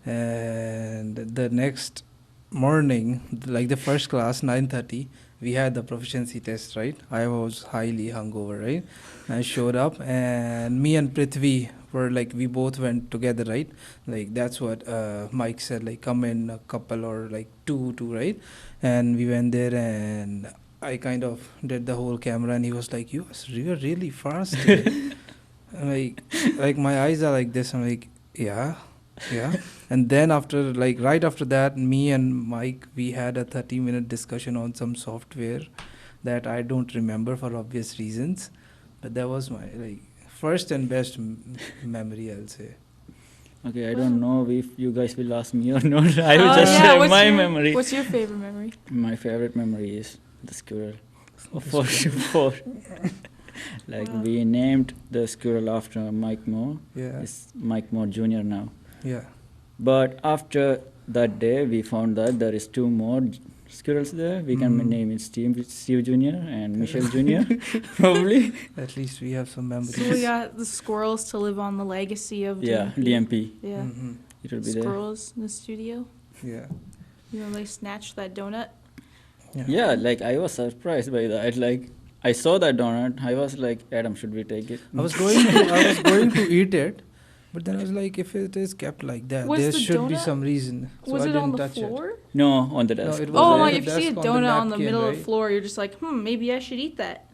[SPEAKER 18] And the next morning, like the first class, 9:30, we had the proficiency test, right? I was highly hungover, right? I showed up and me and Prithvi were like, we both went together, right? Like that's what Mike said, like come in a couple or like two, right? And we went there and I kind of did the whole camera and he was like, you're really fast. I'm like my eyes are like this. I'm like, yeah. And then after, like right after that, me and Mike, we had a 30-minute discussion on some software that I don't remember for obvious reasons. But that was my like first and best memory, I'll say.
[SPEAKER 14] Okay, I don't know if you guys will ask me or not. I will just say my memory.
[SPEAKER 20] What's your favorite memory?
[SPEAKER 14] My favorite memory is the squirrel. For sure. Like we named the squirrel after Mike Moore.
[SPEAKER 18] Yeah.
[SPEAKER 14] It's Mike Moore Jr. now.
[SPEAKER 18] Yeah.
[SPEAKER 14] But after that day, we found that there is two more squirrels there. We can name it Steve Jr. and Michelle Jr. probably.
[SPEAKER 18] At least we have some memories.
[SPEAKER 20] So we got the squirrels to live on the legacy of
[SPEAKER 14] Yeah,
[SPEAKER 20] DMP.
[SPEAKER 14] DMP.
[SPEAKER 20] Yeah.
[SPEAKER 14] It will be there.
[SPEAKER 20] Squirrels in the studio.
[SPEAKER 18] Yeah.
[SPEAKER 20] You know, they snatched that donut.
[SPEAKER 14] Yeah, like I was surprised by that. Like I saw that donut, I was like, Adam, should we take it?
[SPEAKER 18] I was going to eat it, but then I was like, if it is kept like that,
[SPEAKER 20] Was
[SPEAKER 18] there
[SPEAKER 20] the
[SPEAKER 18] should be
[SPEAKER 20] donut-
[SPEAKER 18] some reason. So
[SPEAKER 20] Was
[SPEAKER 18] I
[SPEAKER 20] it
[SPEAKER 18] didn't
[SPEAKER 20] on the
[SPEAKER 18] touch
[SPEAKER 20] floor?
[SPEAKER 18] it.
[SPEAKER 14] No, on the desk.
[SPEAKER 18] No, it was
[SPEAKER 20] Oh,
[SPEAKER 18] on
[SPEAKER 20] like
[SPEAKER 18] the
[SPEAKER 20] if you see a
[SPEAKER 18] desk,
[SPEAKER 20] donut on the
[SPEAKER 18] napkin,
[SPEAKER 20] middle of
[SPEAKER 18] right?
[SPEAKER 20] the floor, you're just like, maybe I should eat that.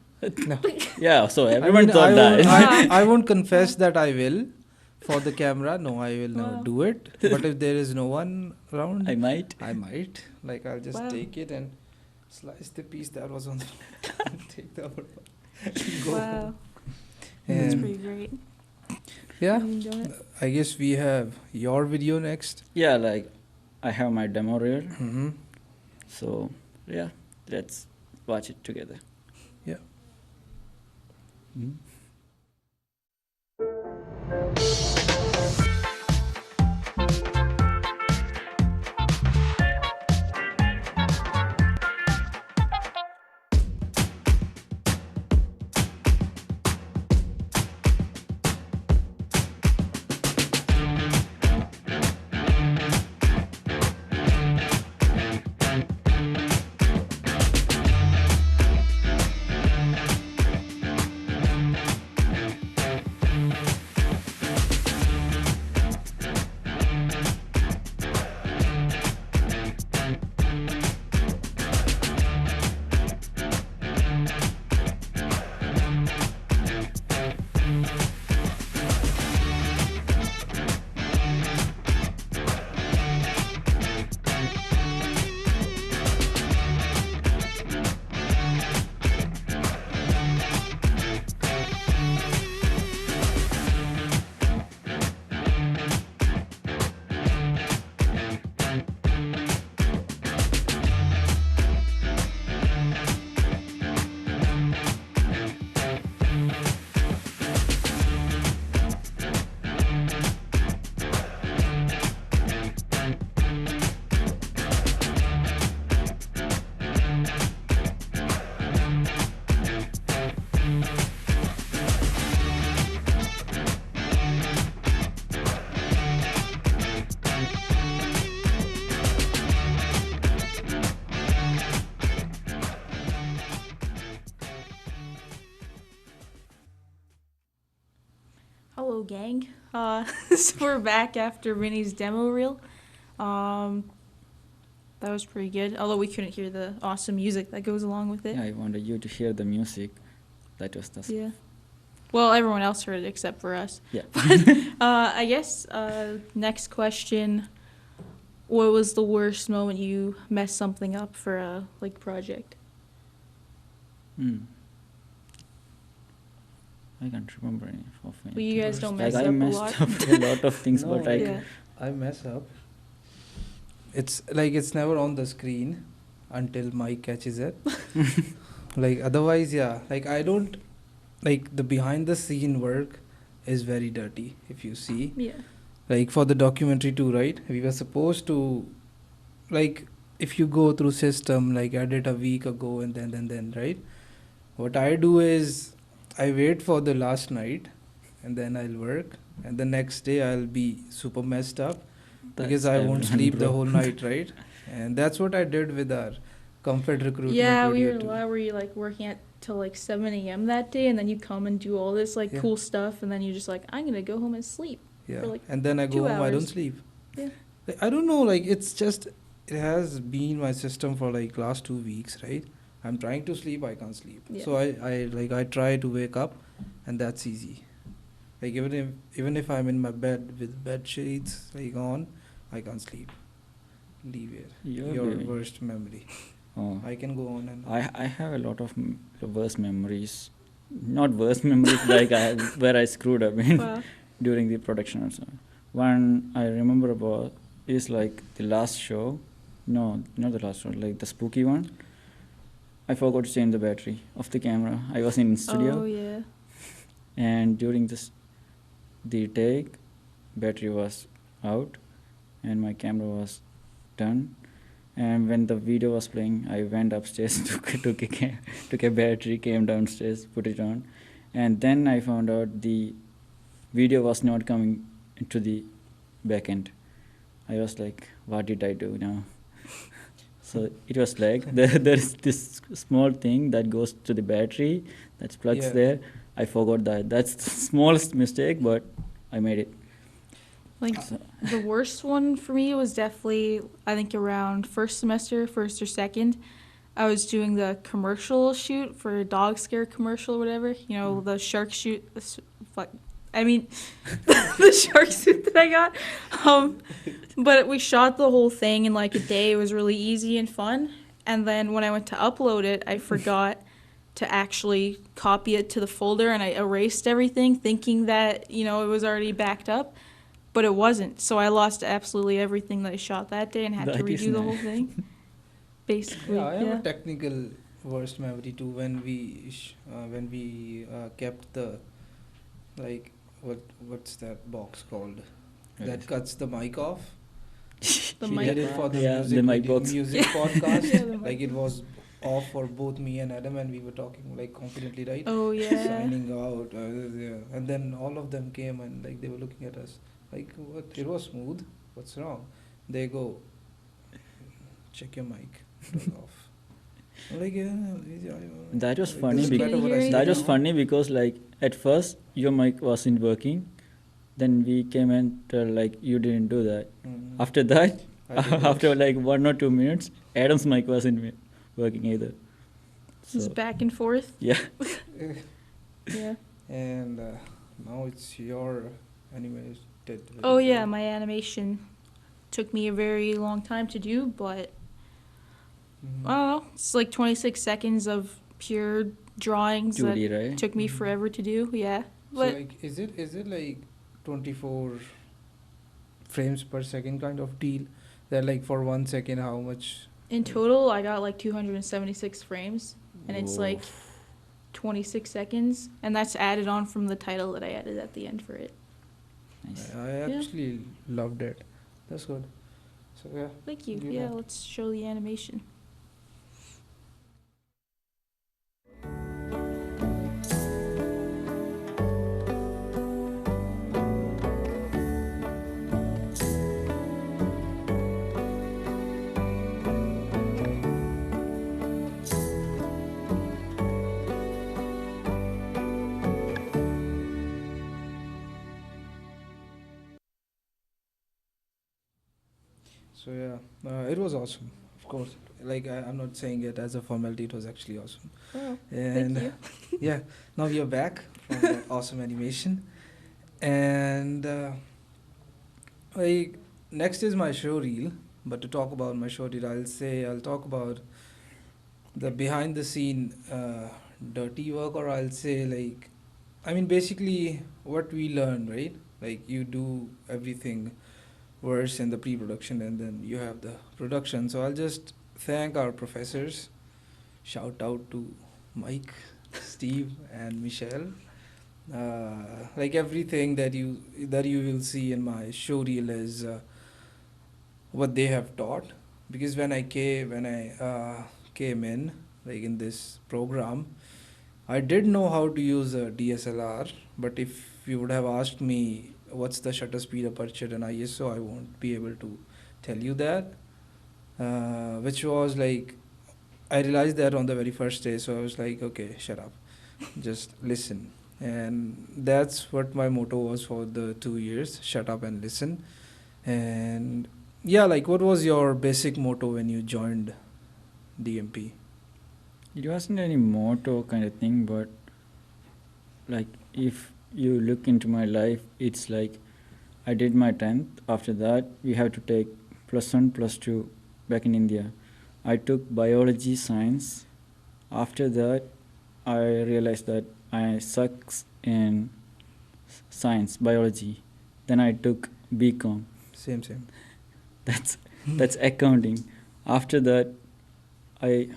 [SPEAKER 18] No.
[SPEAKER 14] Yeah, so
[SPEAKER 18] I
[SPEAKER 14] everyone
[SPEAKER 18] mean,
[SPEAKER 14] thought that.
[SPEAKER 18] I won't confess that I will for the camera. No, I will never do it. But if there is no one around,
[SPEAKER 14] I might.
[SPEAKER 18] Like, I'll just
[SPEAKER 20] Wow.
[SPEAKER 18] take it and slice the piece that was on the take the other one. Go
[SPEAKER 20] Wow.
[SPEAKER 18] home.
[SPEAKER 20] That's
[SPEAKER 18] And
[SPEAKER 20] pretty great.
[SPEAKER 18] yeah,
[SPEAKER 20] Eating donut.
[SPEAKER 18] I guess we have your video next.
[SPEAKER 14] Yeah, like I have my demo reel.
[SPEAKER 18] Mm-hmm.
[SPEAKER 14] So yeah, let's watch it together.
[SPEAKER 18] Yeah.
[SPEAKER 20] Hello, gang. So we're back after Vinny's demo reel. That was pretty good, although we couldn't hear the awesome music that goes along with it.
[SPEAKER 14] Yeah, I wanted you to hear the music. That was the
[SPEAKER 20] Yeah. Well, everyone else heard it except for us.
[SPEAKER 14] Yeah.
[SPEAKER 20] I guess next question: what was the worst moment you messed something up for a project?
[SPEAKER 14] I can't remember any of
[SPEAKER 20] Well, you guys don't mess
[SPEAKER 14] like
[SPEAKER 20] up
[SPEAKER 14] I messed
[SPEAKER 20] a lot.
[SPEAKER 14] up a lot of things,
[SPEAKER 18] No,
[SPEAKER 14] but I
[SPEAKER 20] Yeah.
[SPEAKER 18] I mess up. It's like it's never on the screen until Mike catches it. Like otherwise, yeah. Like I don't like the behind the scene work is very dirty if you see.
[SPEAKER 20] Yeah.
[SPEAKER 18] Like for the documentary too, right? We were supposed to like if you go through system like I did a week ago and then right? What I do is I wait for the last night and then I'll work and the next day I'll be super messed up because I won't
[SPEAKER 14] everyone,
[SPEAKER 18] sleep the
[SPEAKER 14] bro.
[SPEAKER 18] whole night, right? And that's what I did with our Comfort recruitment
[SPEAKER 20] Yeah, we
[SPEAKER 18] video
[SPEAKER 20] were.
[SPEAKER 18] too.
[SPEAKER 20] Why were you like working at till like 7 a.m. that day, and then you come and do all this like
[SPEAKER 18] Yeah.
[SPEAKER 20] cool stuff, and then you're just like, I'm gonna go home and sleep.
[SPEAKER 18] Yeah,
[SPEAKER 20] For, like,
[SPEAKER 18] and then I
[SPEAKER 20] 2
[SPEAKER 18] go home, I don't
[SPEAKER 20] hours.
[SPEAKER 18] sleep.
[SPEAKER 20] Yeah.
[SPEAKER 18] Like, I don't know, like it's just, it has been my system for like last 2 weeks, right? I'm trying to sleep, I can't sleep.
[SPEAKER 20] Yeah.
[SPEAKER 18] So I try to wake up and that's easy. Like even if I'm in my bed with bed sheets like on, I can't sleep. Leave it.
[SPEAKER 14] You're
[SPEAKER 18] Your
[SPEAKER 14] very-
[SPEAKER 18] worst memory.
[SPEAKER 14] Oh.
[SPEAKER 18] I can go on and
[SPEAKER 14] I have a lot of worst memories. Not worst memories like where I screwed up in
[SPEAKER 20] Wow.
[SPEAKER 14] during the production also. One I remember about is like the last show. No, not the last show, like the spooky one. I forgot to change the battery of the camera. I was in studio.
[SPEAKER 20] Oh yeah.
[SPEAKER 14] And during the take, battery was out and my camera was done. And when the video was playing, I went upstairs, took a battery, came downstairs, put it on, and then I found out the video was not coming into the backend. I was like, what did I do now? So it was like there's this small thing that goes to the battery that plugs there. I forgot that. That's the smallest mistake, but I made it.
[SPEAKER 20] Like the worst one for me was definitely, I think, around first semester, first or second. I was doing the commercial shoot for a dog scare commercial or whatever. You know, the shark shoot. The shark suit that I got. But we shot the whole thing in like a day. It was really easy and fun. And then when I went to upload it, I forgot to actually copy it to the folder, and I erased everything thinking that, you know, it was already backed up. But it wasn't, so I lost absolutely everything that I shot that day and had to redo the whole thing. Basically,
[SPEAKER 18] I have a technical worst memory too. When we kept the, like, what's that box called? That cuts the mic off.
[SPEAKER 20] The
[SPEAKER 18] we
[SPEAKER 20] mic
[SPEAKER 18] did it for the
[SPEAKER 14] Yeah,
[SPEAKER 18] music,
[SPEAKER 14] the mic box.
[SPEAKER 18] music podcast.
[SPEAKER 20] Yeah, the mic
[SPEAKER 18] Like it was off for both me and Adam, and we were talking like confidently, right?
[SPEAKER 20] Oh yeah.
[SPEAKER 18] Signing out, and then all of them came and like they were looking at us. Like, what? It was smooth. What's wrong? They go, check your mic. It was off. I'm like,
[SPEAKER 14] That was
[SPEAKER 18] it
[SPEAKER 14] funny.
[SPEAKER 18] doesn't matter what I say
[SPEAKER 14] That was
[SPEAKER 18] now.
[SPEAKER 14] funny because like at first your mic wasn't working, then we came and like you didn't do that. After that, after like 1 or 2 minutes, Adam's mic wasn't working either.
[SPEAKER 20] It was back and forth.
[SPEAKER 14] Yeah.
[SPEAKER 20] Yeah.
[SPEAKER 18] And now it's your animated.
[SPEAKER 20] Oh yeah, my animation took me a very long time to do, but I don't know. It's like 26 seconds of pure drawings
[SPEAKER 14] 2D,
[SPEAKER 20] that
[SPEAKER 14] right?
[SPEAKER 20] took me forever to do. Yeah,
[SPEAKER 18] So
[SPEAKER 20] but
[SPEAKER 18] like, is it like 24 frames per second kind of deal? That like for 1 second, how much?
[SPEAKER 20] in total, I got like 276 frames, and it's
[SPEAKER 18] Whoa.
[SPEAKER 20] like 26 seconds, and that's added on from the title that I added at the end for it.
[SPEAKER 18] I actually loved it. That's good. So yeah.
[SPEAKER 20] Thank you.
[SPEAKER 18] You
[SPEAKER 20] Yeah,
[SPEAKER 18] know.
[SPEAKER 20] let's show the animation.
[SPEAKER 18] So yeah, it was awesome. Of course, like I'm not saying it as a formality. It was actually awesome.
[SPEAKER 20] Oh,
[SPEAKER 18] And
[SPEAKER 20] thank you.
[SPEAKER 18] yeah, now we are back from the awesome animation, and like next is my show reel. But to talk about my show reel, I'll talk about the behind the scene dirty work, or I'll say like, I mean basically what we learn, right? Like you do everything worse in the pre-production, and then you have the production. So I'll just thank our professors. Shout out to Mike, Steve, and Michelle. Like everything that you will see in my show reel is what they have taught. Because when I came in, like in this program, I did know how to use a DSLR, but if you would have asked me what's the shutter speed, aperture, and ISO, I won't be able to tell you that. Which was like, I realized that on the very first day, so I was like, okay, shut up, just listen. And that's what my motto was for the 2 years: shut up and listen. And yeah, like, what was your basic motto when you joined DMP?
[SPEAKER 14] It wasn't any motto kind of thing, but like if you look into my life, it's like I did my 10th. After that, we have to take +1, +2 back in India. I took biology, science. After that, I realized that I sucks in science, biology. Then I took BCom.
[SPEAKER 18] Same.
[SPEAKER 14] That's accounting. After that, I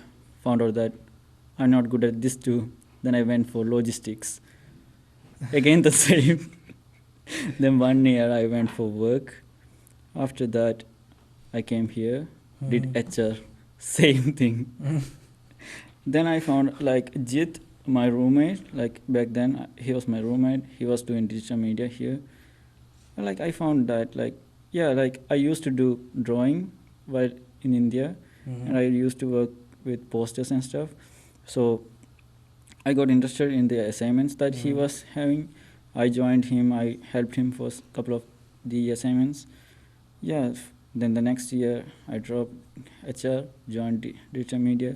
[SPEAKER 14] found out that I'm not good at this too. Then I went for logistics. Again the same. Then 1 year I went for work. After that, I came here. did HR, same thing. Then I found like Jit, my roommate, like back then he was my roommate. He was doing digital media here. Like I found that like I used to do drawing while in India, and I used to work with posters and stuff. So I got interested in the assignments that he was having. I joined him. I helped him for a couple of the assignments. Yeah. Then the next year I dropped HR, joined digital media.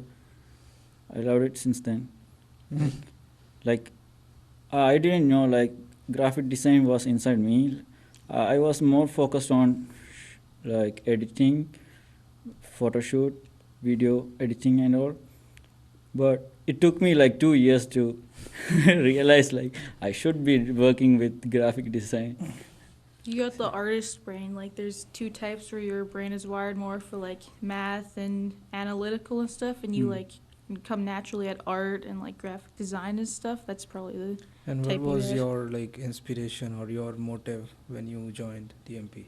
[SPEAKER 14] I loved it since then. Like I didn't know like graphic design was inside me. I was more focused on like editing, photo shoot, video editing and all. But it took me like 2 years to realize like I should be working with graphic design.
[SPEAKER 20] You got the artist brain. Like, there's two types where your brain is wired more for like math and analytical and stuff, and you like come naturally at art and like graphic design and stuff. That's probably the
[SPEAKER 18] And
[SPEAKER 20] type
[SPEAKER 18] what
[SPEAKER 20] you
[SPEAKER 18] was
[SPEAKER 20] have.
[SPEAKER 18] your like inspiration or your motive when you joined DMP?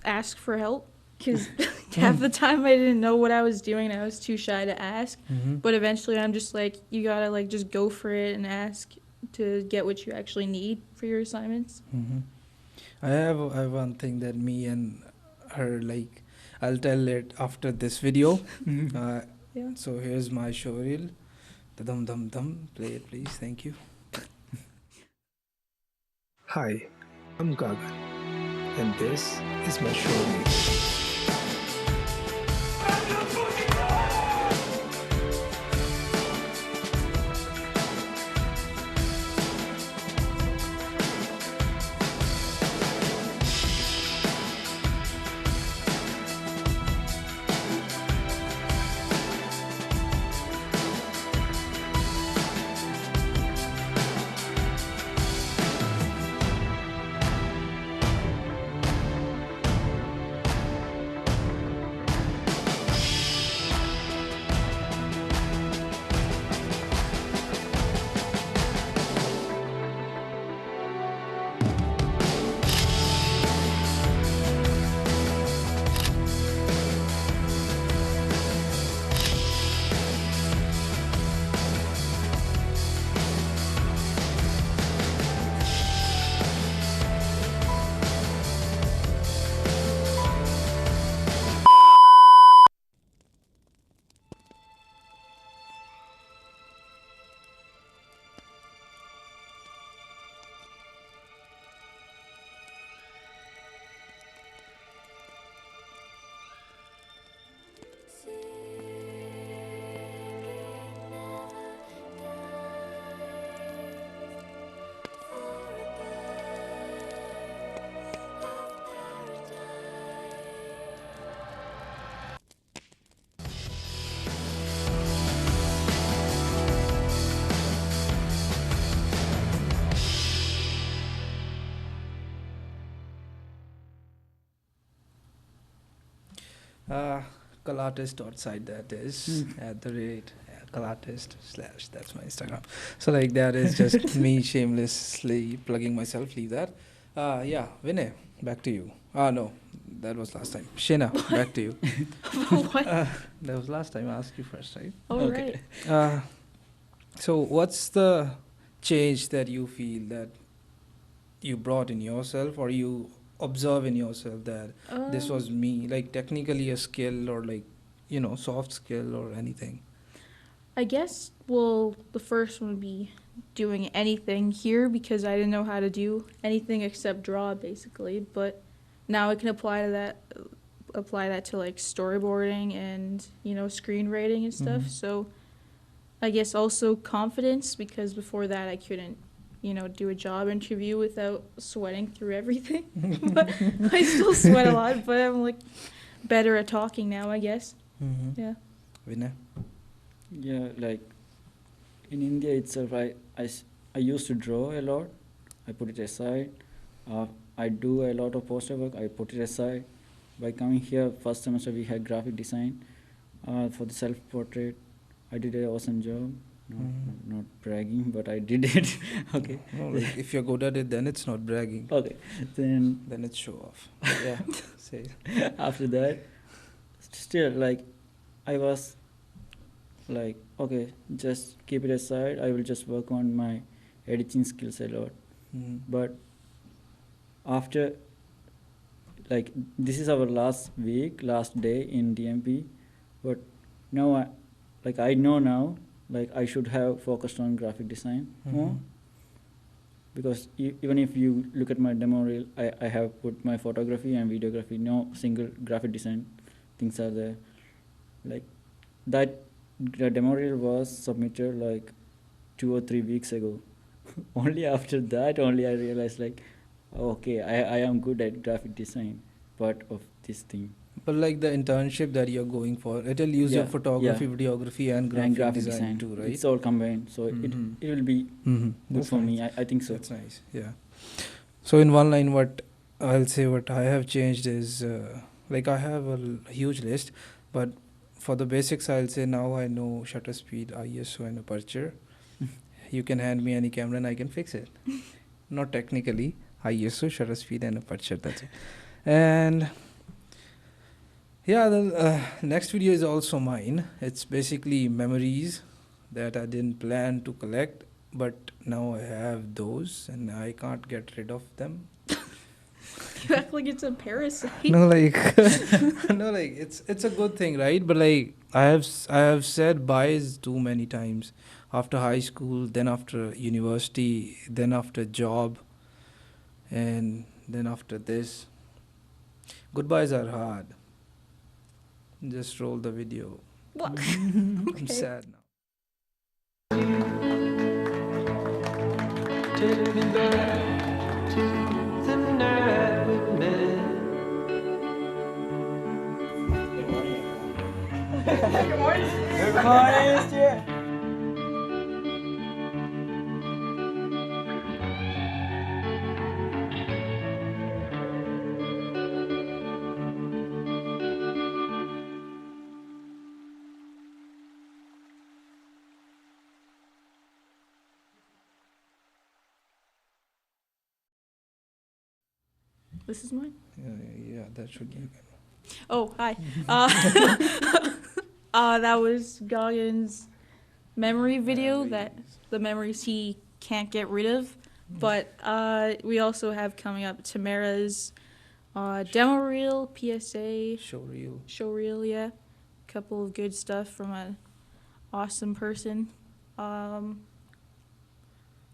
[SPEAKER 20] Ask for help, because half the time I didn't know what I was doing and I was too shy to ask. But eventually I'm just like, you gotta like just go for it and ask to get what you actually need for your assignments.
[SPEAKER 18] I have one thing that me and her like. I'll tell it after this video.
[SPEAKER 20] Yeah.
[SPEAKER 18] So here's my show reel. The dum dum dum. Play it, please. Thank you. Hi, I'm Gagan, and this is my show reel. Kalatist.site, that is at the rate Kalatist / that's my Instagram. So like that is just me shamelessly plugging myself. Leave that. Yeah, Vinay, back to you. No, that was last time. Shena, back to you.
[SPEAKER 20] What?
[SPEAKER 18] That was last time. I asked you first, right?
[SPEAKER 20] Oh,
[SPEAKER 18] Okay. So what's the change that you feel that you brought in yourself, or you observe in yourself that this was me, like technically a skill, or like, soft skill or anything?
[SPEAKER 20] I guess, well, the first one would be doing anything here, because I didn't know how to do anything except draw, basically. But now I can apply that to like storyboarding and, screenwriting and stuff. So I guess also confidence, because before that I couldn't, do a job interview without sweating through everything. But I still sweat a lot, but I'm like better at talking now, I guess. Yeah.
[SPEAKER 18] Vinay?
[SPEAKER 14] Yeah, like in India itself, I used to draw a lot. I put it aside. I do a lot of poster work. I put it aside. By coming here, first semester we had graphic design for the self-portrait. I did an awesome job. Not bragging, but I did it. Okay.
[SPEAKER 18] No, like if you're good at it, then it's not bragging.
[SPEAKER 14] Okay. Then
[SPEAKER 18] it's show off. Yeah. Say.
[SPEAKER 14] After that, still, like, I was like, okay, just keep it aside. I will just work on my editing skills a lot.
[SPEAKER 18] Mhm.
[SPEAKER 14] But after, like, this is our last week, last day in DMP, but now I know now, like, I should have focused on graphic design more.
[SPEAKER 18] Mhm.
[SPEAKER 14] Because even if you look at my demo reel, I have put my photography and videography. No single graphic design things are there. Like that, the demo reel was submitted like 2 or 3 weeks ago. Only after that, only I realized like, okay, I am good at graphic design, part of this thing.
[SPEAKER 18] But like the internship that you're going for, it'll use your photography, videography, and graphic design too, right?
[SPEAKER 14] It's all combined, so it will be good
[SPEAKER 18] That's
[SPEAKER 14] for
[SPEAKER 18] nice.
[SPEAKER 14] me. I think so.
[SPEAKER 18] That's nice. Yeah. So in one line, what I'll say, what I have changed is like I have a huge list, but for the basics, I'll say now I know shutter speed, ISO, and aperture. You can hand me any camera and I can fix it. Not technically, ISO, shutter speed, and aperture. That's it. And yeah, the next video is also mine. It's basically memories that I didn't plan to collect, but now I have those and I can't get rid of them.
[SPEAKER 20] You act like it's a parasite.
[SPEAKER 18] No, like no, like it's a good thing, right? But like I have said buys too many times. After high school, then after university, then after job, and then after this. Goodbyes are hard. Just roll the video.
[SPEAKER 20] What?
[SPEAKER 18] I'm sad now.
[SPEAKER 21] Take me back to the night we met.
[SPEAKER 14] Good morning. Good morning, dear.
[SPEAKER 20] This is mine.
[SPEAKER 18] Yeah, that should be.
[SPEAKER 20] Oh, hi. That was Goggins' memory video, that the memories he can't get rid of. But we also have coming up Tamara's demo reel, PSA.
[SPEAKER 18] Show
[SPEAKER 20] reel, yeah. Couple of good stuff from an awesome person.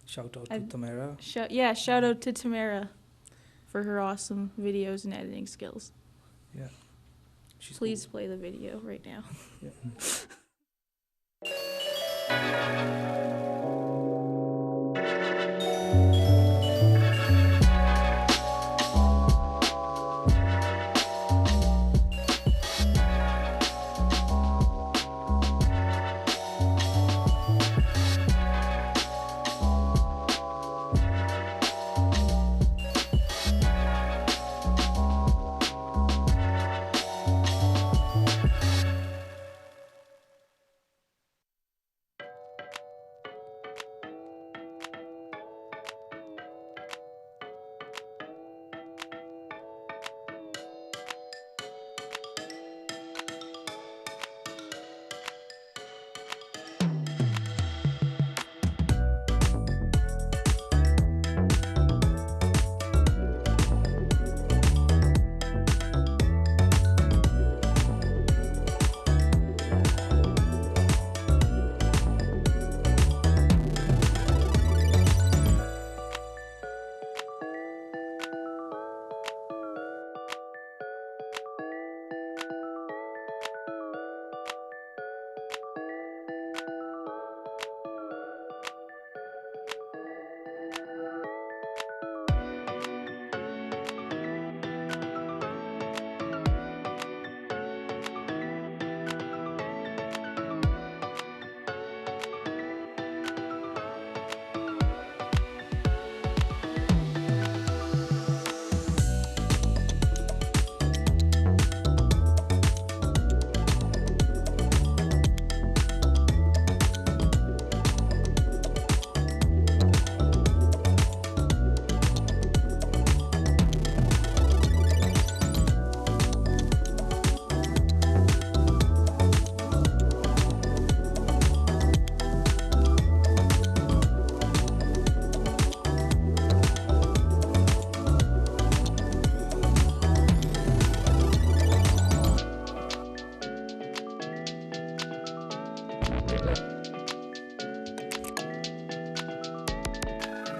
[SPEAKER 18] Shout out to Tamara.
[SPEAKER 20] Shout out to Tamara for her awesome videos and editing skills.
[SPEAKER 18] Yeah.
[SPEAKER 20] Please play the video right now.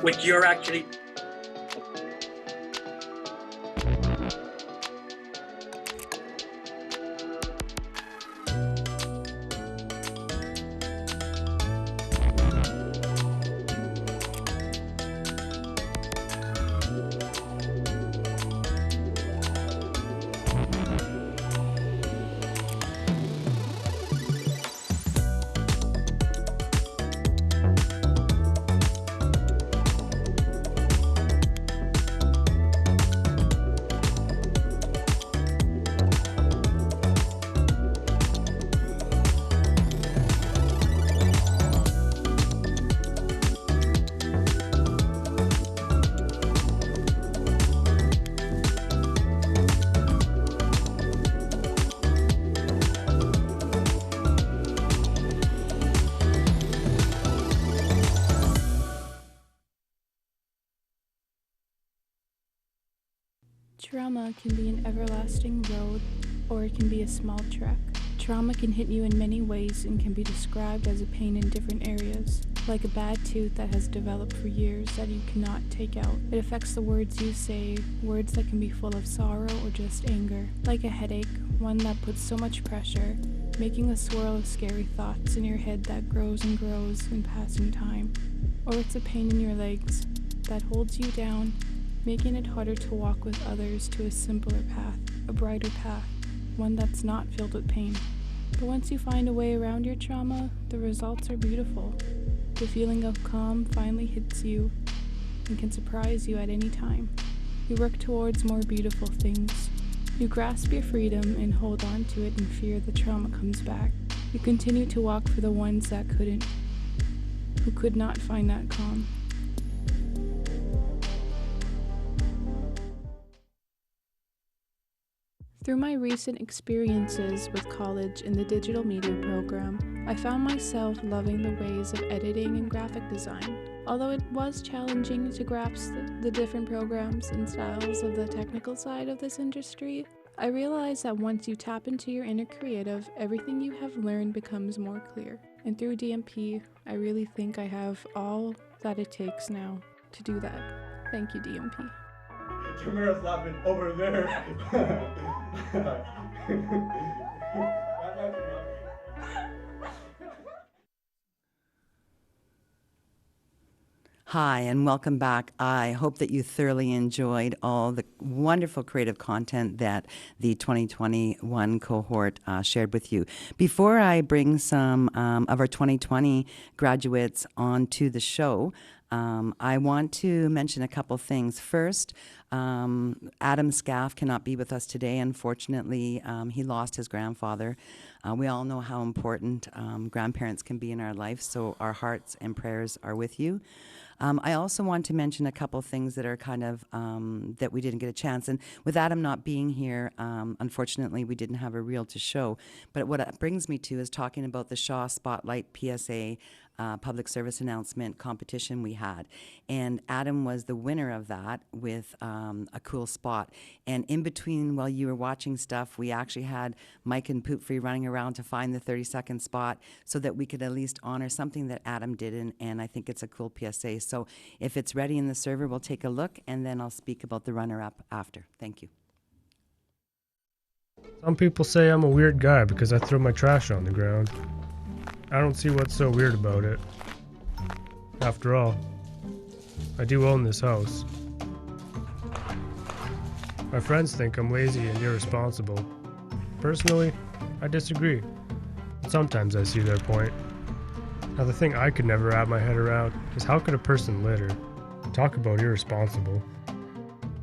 [SPEAKER 3] which you're actually
[SPEAKER 22] Trauma can be an everlasting road, or it can be a small trek. Trauma can hit you in many ways and can be described as a pain in different areas, like a bad tooth that has developed for years that you cannot take out. It affects the words you say, words that can be full of sorrow or just anger. Like a headache, one that puts so much pressure, making a swirl of scary thoughts in your head that grows and grows in passing time. Or it's a pain in your legs that holds you down, making it harder to walk with others to a simpler path, a brighter path, one that's not filled with pain. But once you find a way around your trauma, the results are beautiful. The feeling of calm finally hits you and can surprise you at any time. You work towards more beautiful things. You grasp your freedom and hold on to it in fear the trauma comes back. You continue to walk for the ones that couldn't, who could not find that calm. Through my recent experiences with college in the digital media program, I found myself loving the ways of editing and graphic design. Although it was challenging to grasp the different programs and styles of the technical side of this industry, I realized that once you tap into your inner creative, everything you have learned becomes more clear. And through DMP, I really think I have all that it takes now to do that. Thank you, DMP.
[SPEAKER 23] Jamira's laughing over there.
[SPEAKER 2] Hi, and welcome back. I hope that you thoroughly enjoyed all the wonderful creative content that the 2021 cohort shared with you. Before I bring some of our 2020 graduates onto the show, I want to mention a couple things. First, Adam Scaff cannot be with us today. Unfortunately, he lost his grandfather. We all know how important grandparents can be in our life, so our hearts and prayers are with you. I also want to mention a couple things that are kind of, that we didn't get a chance. And with Adam not being here, unfortunately, we didn't have a reel to show. But what it brings me to is talking about the Shaw Spotlight PSA public service announcement competition we had. And Adam was the winner of that with a cool spot. And in between, while you were watching stuff, we actually had Mike and Poopfree running around to find the 30-second spot so that we could at least honor something that Adam did. And I think it's a cool PSA. So if it's ready in the server, we'll take a look, and then I'll speak about the runner-up after. Thank you.
[SPEAKER 4] Some people say I'm a weird guy because I throw my trash on the ground. I don't see what's so weird about it. After all, I do own this house. My friends think I'm lazy and irresponsible. Personally, I disagree. But sometimes I see their point. Now the thing I could never wrap my head around is how could a person litter? Talk about irresponsible.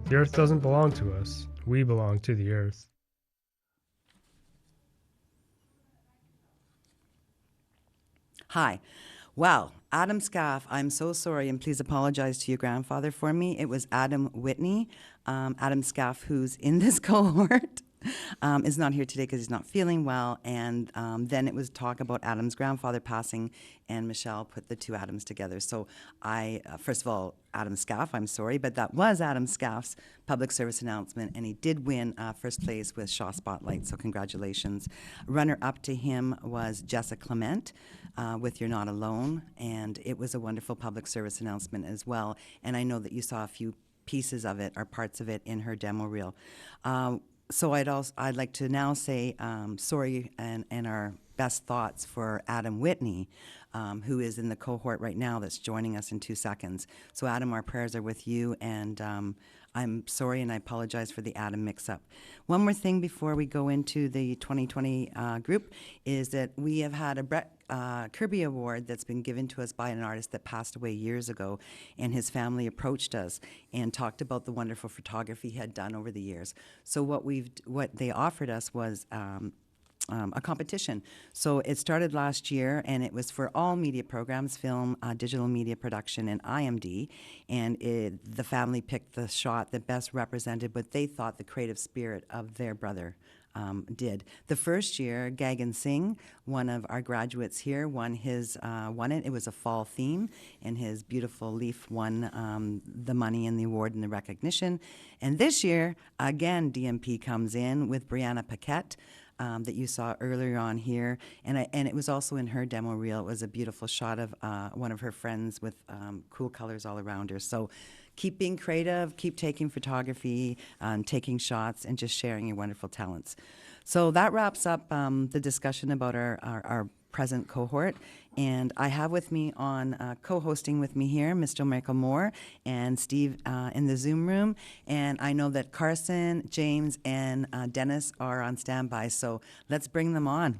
[SPEAKER 4] The earth doesn't belong to us. We belong to the earth.
[SPEAKER 2] Hi. Well, Adam Scaff, I'm so sorry, and please apologize to your grandfather for me. It was Adam Whitney, Adam Scaff, who's in this cohort. is not here today because he's not feeling well. And then it was talk about Adam's grandfather passing, and Michelle put the two Adams together. So I, first of all, Adam Scaff, I'm sorry, but that was Adam Scaff's public service announcement, and he did win first place with Shaw Spotlight, so congratulations. Runner-up to him was Jessa Clement with You're Not Alone, and it was a wonderful public service announcement as well, and I know that you saw a few pieces of it or parts of it in her demo reel. So I'd like to now say sorry and our best thoughts for Adam Whitney, who is in the cohort right now that's joining us in 2 seconds. So Adam, our prayers are with you, and I'm sorry and I apologize for the Adam mix-up. One more thing before we go into the 2020 group is that we have had a Brett Kirby Award that's been given to us by an artist that passed away years ago, and his family approached us and talked about the wonderful photography he had done over the years. So what they offered us was a competition. So it started last year, and it was for all media programs, film, digital media production, and IMD. And the family picked the shot that best represented what they thought the creative spirit of their brother did. The first year, Gagan Singh, one of our graduates here, won it. It was a fall theme, and his beautiful leaf won the money and the award and the recognition. And this year, again, DMP comes in with Brianna Paquette, that you saw earlier on here, and it was also in her demo reel. It was a beautiful shot of one of her friends with cool colors all around her. So keep being creative, keep taking photography, taking shots, and just sharing your wonderful talents. So that wraps up the discussion about our present cohort. And I have with me on co-hosting with me here, Mr. Michael Moore and Steve in the Zoom room. And I know that Carson, James, and Dennis are on standby. So let's bring them on.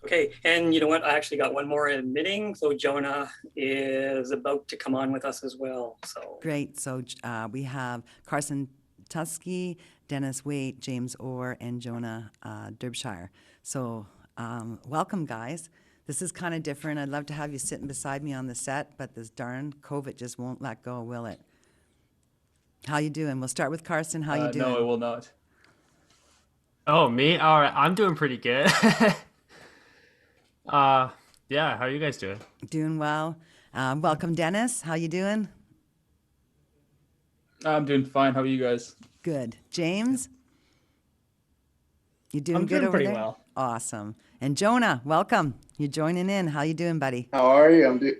[SPEAKER 3] Okay, and you know what? I actually got one more admitting. So Jonah is about to come on with us as well. So
[SPEAKER 2] great. So we have Carson Tusky, Dennis Waite, James Orr, and Jonah Derbyshire. So welcome, guys. This is kind of different. I'd love to have you sitting beside me on the set, but this darn COVID just won't let go, will it? How you doing? We'll start with Carson. How you doing?
[SPEAKER 8] No, it will not. Oh, me? All right, I'm doing pretty good. Yeah, how are you guys doing?
[SPEAKER 2] Doing well. Welcome, Dennis. How you doing?
[SPEAKER 8] I'm doing fine. How are you guys?
[SPEAKER 2] Good. James? You doing
[SPEAKER 10] I'm
[SPEAKER 2] good
[SPEAKER 10] doing
[SPEAKER 2] over
[SPEAKER 10] pretty
[SPEAKER 2] there?
[SPEAKER 10] well.
[SPEAKER 2] Awesome. And Jonah, welcome. You're joining in. How you doing, buddy?
[SPEAKER 24] How are you? I'm good.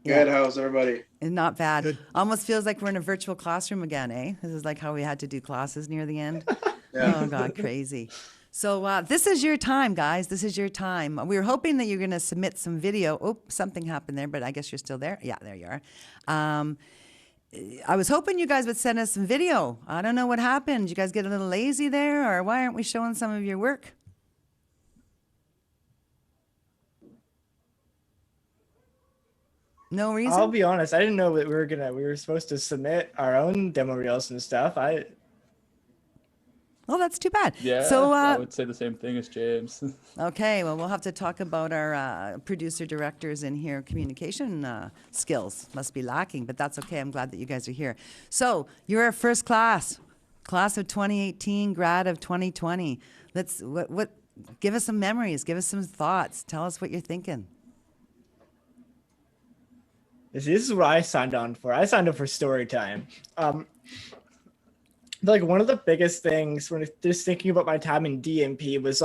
[SPEAKER 2] Yeah.
[SPEAKER 24] How's everybody?
[SPEAKER 2] Not bad. Almost feels like we're in a virtual classroom again, eh? This is like how we had to do classes near the end.
[SPEAKER 24] Yeah.
[SPEAKER 2] Oh, God, crazy. So this is your time, guys. This is your time. We were hoping that you're going to submit some video. Oh, something happened there, but I guess you're still there. Yeah, there you are. I was hoping you guys would send us some video. I don't know what happened. Did you guys get a little lazy there, or why aren't we showing some of your work? No reason?
[SPEAKER 10] I'll be honest. I didn't know that we were supposed to submit our own demo reels and stuff.
[SPEAKER 2] Well, that's too bad.
[SPEAKER 8] Yeah,
[SPEAKER 2] So,
[SPEAKER 8] I would say the same thing as James.
[SPEAKER 2] okay, well, we'll have to talk about our producer directors in here. Communication skills must be lacking, but that's okay. I'm glad that you guys are here. So, you're our first class of 2018, grad of 2020. Give us some memories, give us some thoughts. Tell us what you're thinking.
[SPEAKER 10] This is what I signed on for. I signed up for story time. Like one of the biggest things when just thinking about my time in DMP was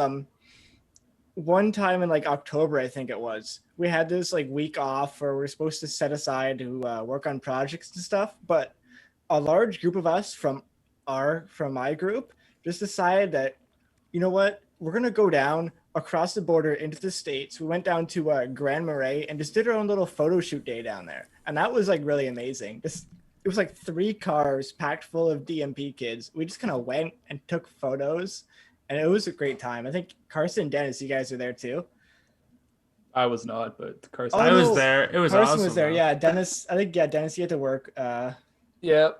[SPEAKER 10] one time in like October, I think it was, we had this like week off where we're supposed to set aside to work on projects and stuff. But a large group of us from my group just decided that, you know what, we're going to go down across the border into the States. We went down to Grand Marais and just did our own little photo shoot day down there. And that was like really amazing. It was like 3 cars packed full of DMP kids. We just kind of went and took photos, and it was a great time. I think Carson and Dennis, you guys are there too.
[SPEAKER 8] I was not, but Carson.
[SPEAKER 10] Oh,
[SPEAKER 8] I was there. It was
[SPEAKER 10] Carson
[SPEAKER 8] awesome.
[SPEAKER 10] was there.
[SPEAKER 8] Though.
[SPEAKER 10] Yeah, Dennis. I think Dennis, you had to work.
[SPEAKER 8] Yeah,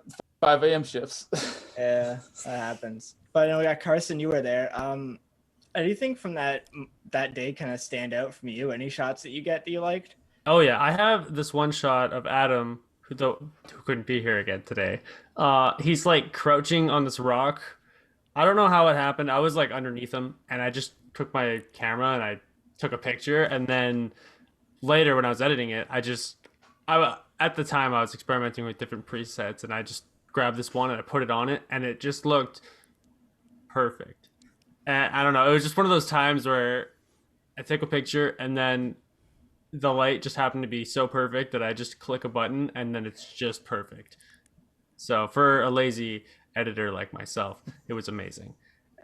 [SPEAKER 8] 5 a.m. shifts.
[SPEAKER 10] Yeah, that happens. But no, yeah, Carson, you were there. Anything from that day kind of stand out from you? Any shots that you liked?
[SPEAKER 8] Oh yeah, I have this one shot of Adam who couldn't be here again today. He's like crouching on this rock. I don't know how it happened. I was like underneath him, and I just took my camera and I took a picture. And then later, when I was editing it, I at the time I was experimenting with different presets, and I just grabbed this one and I put it on it, and it just looked perfect. And I don't know, it was just one of those times where I take a picture and then the light just happened to be so perfect that I just click a button and then it's just perfect. So for a lazy editor like myself, it was amazing.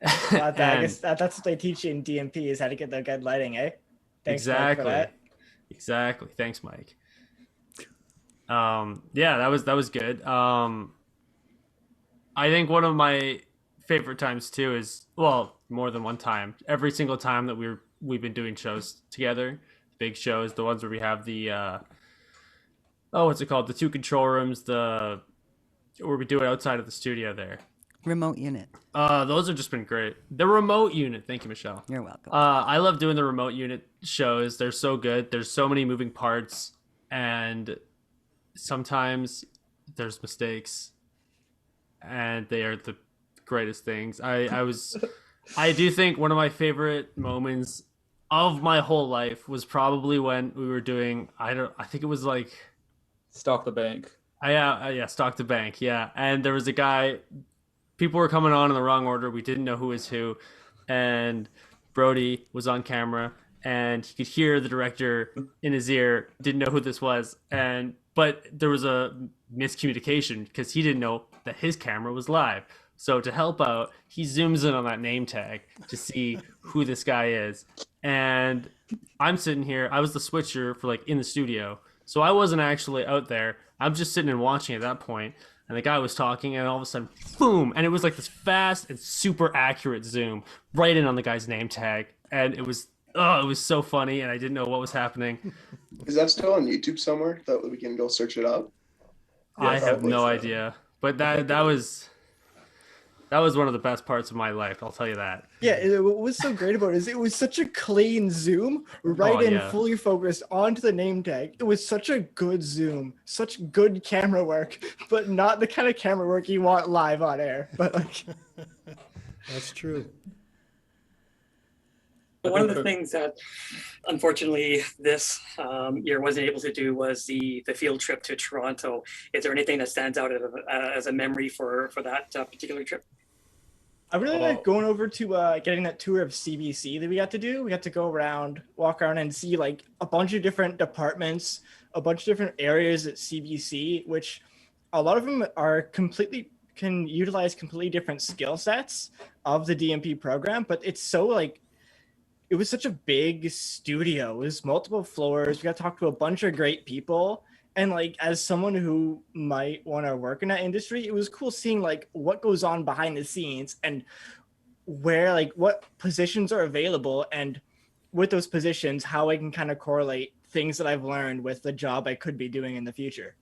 [SPEAKER 10] I guess that's what they teach you in DMP is how to get the good lighting, eh? Thanks, Mike, for that.
[SPEAKER 8] Exactly. Thanks, Mike. Yeah, that was good. I think one of my favorite times too is, well, more than one time. Every single time that we've been doing shows together, big shows, the ones where we have the what's it called? The two control rooms, the where we do it outside of the studio there.
[SPEAKER 2] Remote unit.
[SPEAKER 8] Those have just been great. The remote unit. Thank you, Michelle.
[SPEAKER 2] You're welcome.
[SPEAKER 8] I love doing the remote unit shows. They're so good. There's so many moving parts, and sometimes there's mistakes, and they are the greatest things. I do think one of my favorite moments of my whole life was probably when we were doing, I think it was like
[SPEAKER 19] Stock the Bank.
[SPEAKER 8] Yeah, Stock the Bank. Yeah. And there was a guy, people were coming on in the wrong order. We didn't know who was who. And Brody was on camera and he could hear the director in his ear, didn't know who this was. But there was a miscommunication because he didn't know that his camera was live. So to help out, he zooms in on that name tag to see who this guy is. And I'm sitting here, I was the switcher for like in the studio. So I wasn't actually out there. I'm just sitting and watching at that point, and the guy was talking, and all of a sudden, boom! And it was like this fast and super accurate zoom right in on the guy's name tag, and it was so funny, and I didn't know what was happening.
[SPEAKER 16] Is that still on YouTube somewhere that we can go search it up?
[SPEAKER 8] I have no idea, but that was one of the best parts of my life. I'll tell you that.
[SPEAKER 10] Yeah, what was so great about it is it was such a clean zoom, fully focused onto the name tag. It was such a good zoom, such good camera work, but not the kind of camera work you want live on air. But like,
[SPEAKER 5] that's true.
[SPEAKER 3] One of the things that unfortunately this year wasn't able to do was the field trip to Toronto. Is there anything that stands out as a memory for that particular trip?
[SPEAKER 10] I really like going over to getting that tour of CBC that we got to do. We got to go around, walk around and see like a bunch of different departments, a bunch of different areas at CBC, which a lot of them are can utilize completely different skill sets of the DMP program. But it's so like, it was such a big studio. It was multiple floors. We got to talk to a bunch of great people. And like, as someone who might want to work in that industry, it was cool seeing like what goes on behind the scenes and where like what positions are available, and with those positions, how I can kind of correlate things that I've learned with the job I could be doing in the future.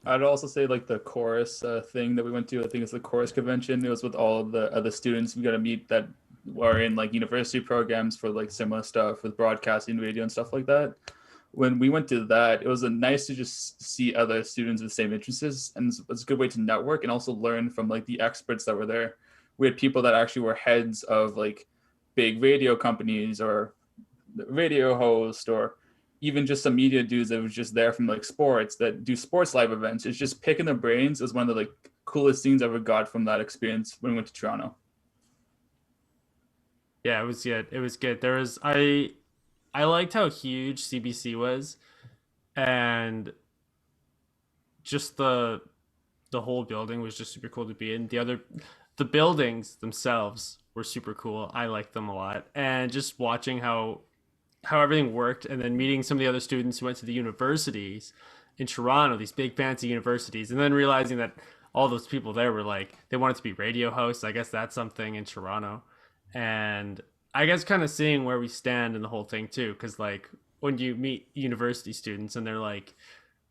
[SPEAKER 19] I'd also say like the chorus thing that we went to, I think it's the chorus convention. It was with all of the other students we got to meet that were in like university programs for like similar stuff with broadcasting, radio and stuff like that. When we went to that, it was nice to just see other students with the same interests, and it's a good way to network and also learn from like the experts that were there. We had people that actually were heads of like big radio companies or radio host, or even just some media dudes that was just there from like sports that do sports live events. It's just picking their brains is one of the like coolest things I ever got from that experience when we went to Toronto.
[SPEAKER 8] Yeah, it was good. It was good. I liked how huge CBC was, and just the whole building was just super cool to be in. The buildings themselves were super cool. I liked them a lot, and just watching how everything worked, and then meeting some of the other students who went to the universities in Toronto, these big fancy universities, and then realizing that all those people there were like, they wanted to be radio hosts. I guess that's something in Toronto. And I guess kind of seeing where we stand in the whole thing too, because like when you meet university students and they're like,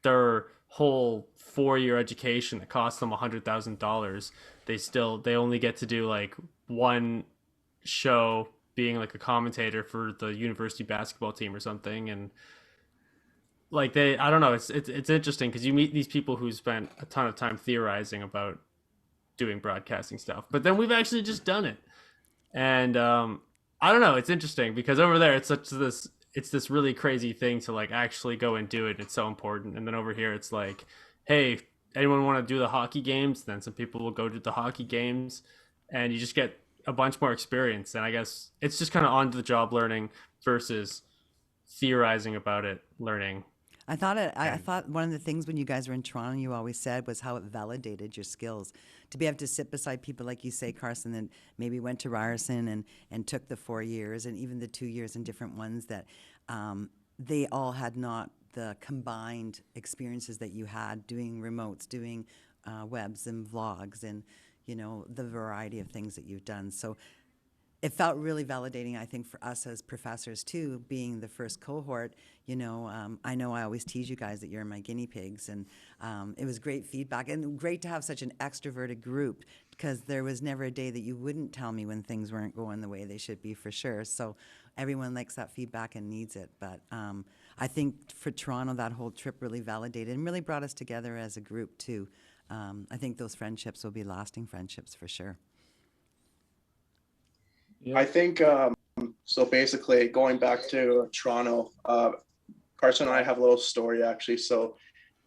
[SPEAKER 8] their whole 4-year education that costs them $100,000, they only get to do like one show being like a commentator for the university basketball team or something, and like they, I don't know, it's interesting because you meet these people who spent a ton of time theorizing about doing broadcasting stuff, but then we've actually just done it. And I don't know, it's interesting because over there it's this really crazy thing to like actually go and do it. It's so important. And then over here it's like, hey, anyone want to do the hockey games? Then some people will go to the hockey games, and you just get a bunch more experience. And I guess it's just kind of on the job learning versus theorizing about it learning.
[SPEAKER 2] I thought one of the things when you guys were in Toronto, you always said was how it validated your skills. To be able to sit beside people like you say, Carson, that maybe went to Ryerson and took the 4 years and even the 2 years in different ones, that they all had not the combined experiences that you had doing remotes, doing webs and vlogs, and the variety of things that you've done. So it felt really validating, I think, for us as professors too, being the first cohort. I know I always tease you guys that you're my guinea pigs, and it was great feedback and great to have such an extroverted group, because there was never a day that you wouldn't tell me when things weren't going the way they should be, for sure. So everyone likes that feedback and needs it. But I think for Toronto, that whole trip really validated and really brought us together as a group too. I think those friendships will be lasting friendships for sure.
[SPEAKER 16] I think so. Basically, going back to Toronto, Carson and I have a little story actually. So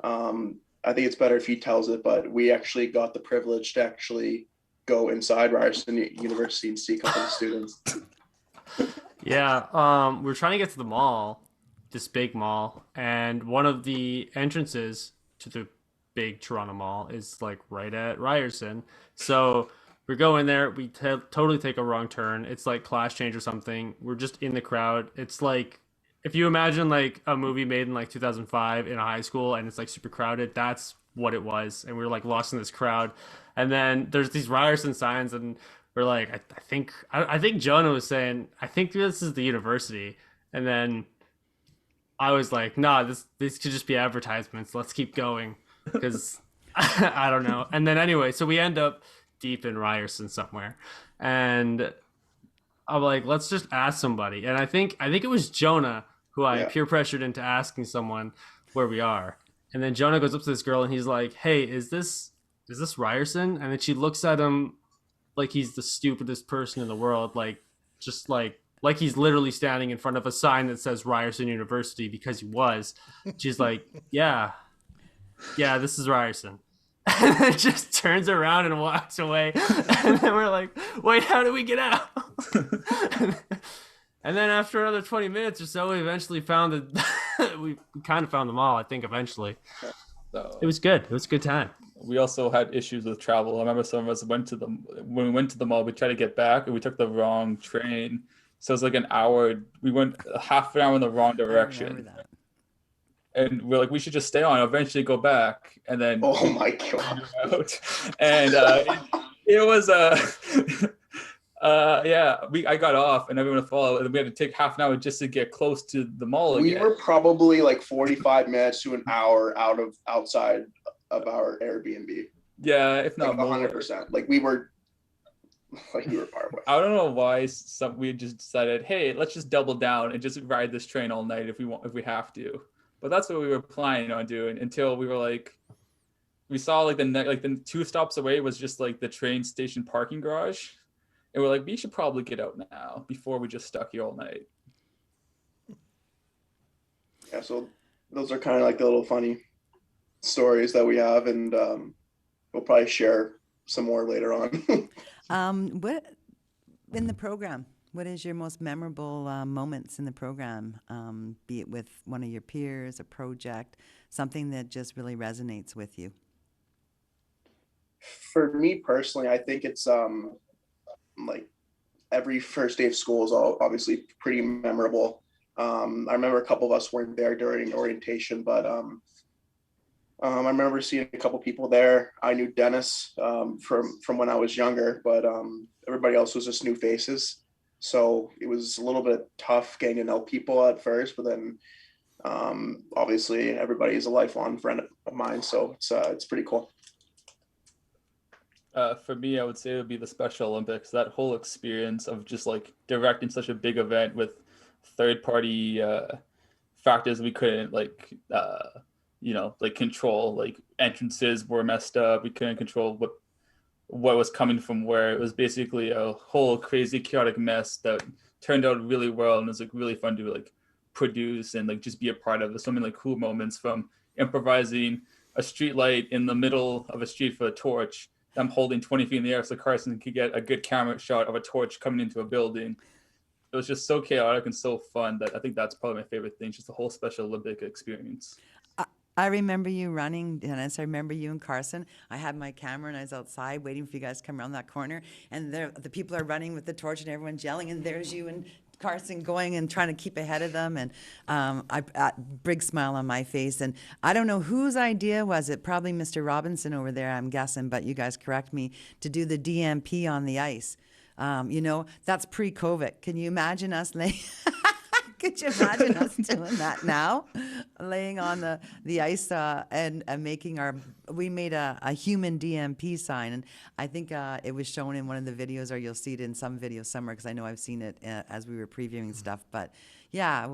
[SPEAKER 16] I think it's better if he tells it, but we actually got the privilege to actually go inside Ryerson University and see a couple of students.
[SPEAKER 8] Yeah, we're trying to get to the mall, this big mall, and one of the entrances to the big Toronto mall is like right at Ryerson. So we're going there. We totally take a wrong turn. It's like Class Change or something. We're just in the crowd. It's like if you imagine like a movie made in like 2005 in a high school and it's like super crowded. That's what it was, and we were like lost in this crowd. And then there's these Ryerson signs, and we're like, I think Jonah was saying, I think this is the university, and then I was like, nah, this could just be advertisements. Let's keep going, because I don't know. And then anyway, so we end up deep in Ryerson somewhere, and I'm like, let's just ask somebody. And I think it was Jonah who I peer pressured into asking someone where we are. And then Jonah goes up to this girl and he's like, hey, is this Ryerson? And then she looks at him like he's the stupidest person in the world, like just like he's literally standing in front of a sign that says Ryerson University, because he was. She's like, yeah, this is Ryerson. And then just turns around and walks away. And then we're like, wait, how do we get out? And then after another 20 minutes or so, we eventually found we kind of found them all, I think, eventually.
[SPEAKER 19] So
[SPEAKER 8] it was good. It was a good time.
[SPEAKER 19] We also had issues with travel. I remember some of us when we went to the mall, we tried to get back and we took the wrong train. So it's like an hour. We went half an hour in the wrong direction. And we're like, we should just stay on, eventually go back. And then,
[SPEAKER 16] oh my God.
[SPEAKER 19] And it was, I got off and everyone followed, and we had to take half an hour just to get close to the mall again.
[SPEAKER 16] We were probably like 45 minutes to an hour outside of our Airbnb.
[SPEAKER 19] Yeah, if not
[SPEAKER 16] like
[SPEAKER 19] more.
[SPEAKER 16] 100%. Like we were far away.
[SPEAKER 19] I don't know why we just decided, hey, let's just double down and just ride this train all night if we have to. But that's what we were planning on doing until we were like, we saw like the 2 stops away was just like the train station parking garage. And we're like, we should probably get out now before we just stuck here all night.
[SPEAKER 16] Yeah, so those are kind of like the little funny stories that we have, and we'll probably share some more later on.
[SPEAKER 2] What in the program? What is your most memorable moments in the program? Be it with one of your peers, a project, something that just really resonates with you.
[SPEAKER 16] For me personally, I think it's like every first day of school is obviously pretty memorable. I remember a couple of us weren't there during orientation, but I remember seeing a couple people there. I knew Dennis from when I was younger, but everybody else was just new faces. So it was a little bit tough getting to know people at first, but then obviously everybody is a lifelong friend of mine, so it's pretty cool.
[SPEAKER 19] For me, I would say it would be the Special Olympics. That whole experience of just like directing such a big event with third-party factors we couldn't like like control. Like entrances were messed up. We couldn't control what was coming from where. It was basically a whole crazy chaotic mess that turned out really well, and it was like really fun to like produce and like just be a part of. There's so many like cool moments, from improvising a street light in the middle of a street for a torch. I'm holding 20 feet in the air so Carson could get a good camera shot of a torch coming into a building. It was just so chaotic and so fun that I think that's probably my favorite thing, just the whole Special Olympic experience.
[SPEAKER 2] I remember you running, Dennis. I remember you and Carson. I had my camera and I was outside waiting for you guys to come around that corner. And the people are running with the torch and everyone's yelling. And there's you and Carson going and trying to keep ahead of them. And big smile on my face. And I don't know whose idea was it. Probably Mr. Robinson over there, I'm guessing. But you guys correct me, to do the DMP on the ice. That's pre-COVID. Can you imagine us laying... Could you imagine us doing that now? Laying on the ice and making we made a human DMP sign. And I think it was shown in one of the videos, or you'll see it in some video somewhere, because I know I've seen it as we were previewing stuff. But yeah,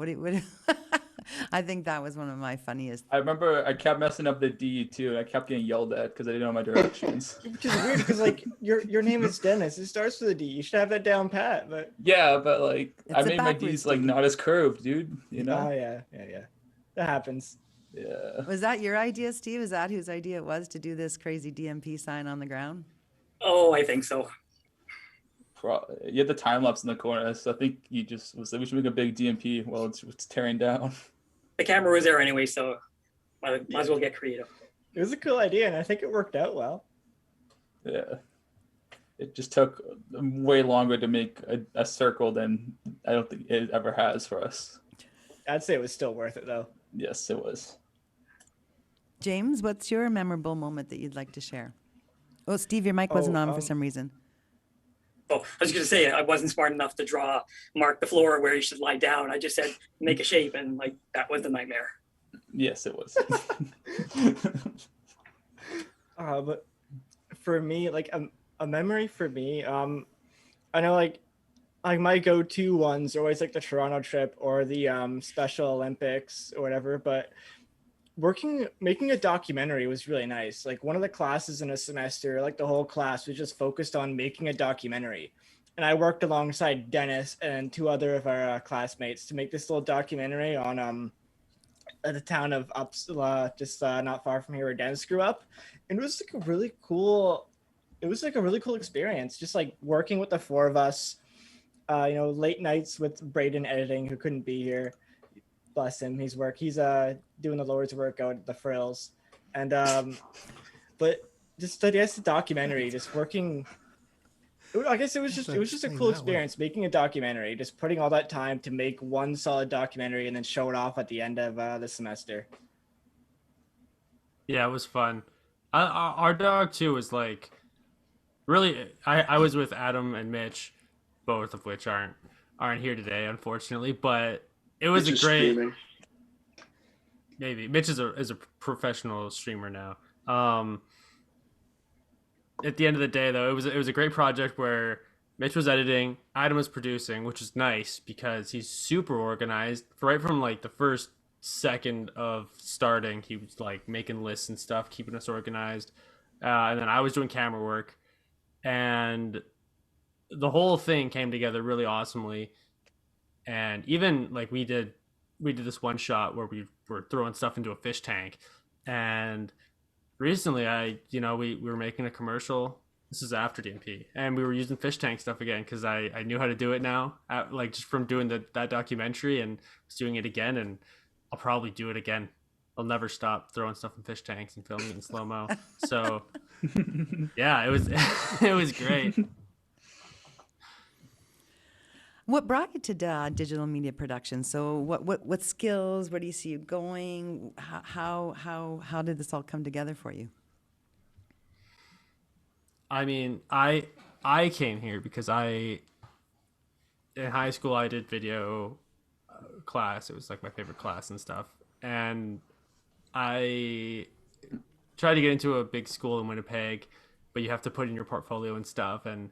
[SPEAKER 2] I think that was one of my funniest.
[SPEAKER 19] I remember I kept messing up the D too, and I kept getting yelled at because I didn't know my directions.
[SPEAKER 10] Which is weird because like your name is Dennis. It starts with a D. You should have that down pat. But
[SPEAKER 19] yeah, but like I
[SPEAKER 2] It's a
[SPEAKER 19] made my D's like not as curved, dude. You know?
[SPEAKER 10] Oh yeah. That happens.
[SPEAKER 19] Yeah.
[SPEAKER 2] Was that your idea, Steve? Is that whose idea it was to do this crazy DMP sign on the ground?
[SPEAKER 3] Oh, I think so.
[SPEAKER 19] You had the time lapse in the corner, so I think you just was like, we should make a big DMP while it's tearing down.
[SPEAKER 3] The camera was there anyway, so might as well get creative.
[SPEAKER 10] It was a cool idea, and I think it worked out well.
[SPEAKER 19] Yeah. It just took way longer to make a circle than I don't think it ever has for us.
[SPEAKER 10] I'd say it was still worth it, though.
[SPEAKER 19] Yes, it was.
[SPEAKER 2] James, what's your memorable moment that you'd like to share? Oh, Steve, your mic wasn't on for some reason.
[SPEAKER 3] Oh, I was going to say, I wasn't smart enough to mark the floor where you should lie down. I just said, make a shape, and like that was the nightmare.
[SPEAKER 19] Yes, it was.
[SPEAKER 10] But for me, like a memory for me, I know like my go-to ones are always like the Toronto trip or the Special Olympics or whatever, but making a documentary was really nice. Like one of the classes in a semester, like the whole class was just focused on making a documentary. And I worked alongside Dennis and two other of our classmates to make this little documentary on the town of Uppsala, just not far from here where Dennis grew up. And it was like a really cool experience, just like working with the four of us, late nights with Braden editing, who couldn't be here. Bless him. He's doing the Lord's work out at the Frills. And but just the documentary, just working. I guess it was just a cool experience making a documentary, just putting all that time to make one solid documentary and then show it off at the end of the semester.
[SPEAKER 8] Yeah, it was fun. Our dog too was like really. I was with Adam and Mitch, both of which aren't here today, unfortunately. But it was
[SPEAKER 16] Mitch
[SPEAKER 8] a great.
[SPEAKER 16] Streaming.
[SPEAKER 8] Maybe Mitch is a professional streamer now. At the end of the day, though, it was a great project where Mitch was editing, Adam was producing, which is nice because he's super organized. Right from like the first second of starting, he was like making lists and stuff, keeping us organized. And then I was doing camera work, and the whole thing came together really awesomely. And even like we did this one shot where we were throwing stuff into a fish tank. And recently we were making a commercial. This is after DMP, and we were using fish tank stuff again because I knew how to do it now, like just from doing that documentary, and was doing it again, and I'll probably do it again. I'll never stop throwing stuff in fish tanks and filming it in slow-mo. So yeah, it was it was great.
[SPEAKER 2] What brought you to digital media production? So what skills? Where do you see you going? How did this all come together for you?
[SPEAKER 8] I mean, I came here because in high school I did video class. It was like my favorite class and stuff. And I tried to get into a big school in Winnipeg, but you have to put in your portfolio and stuff. And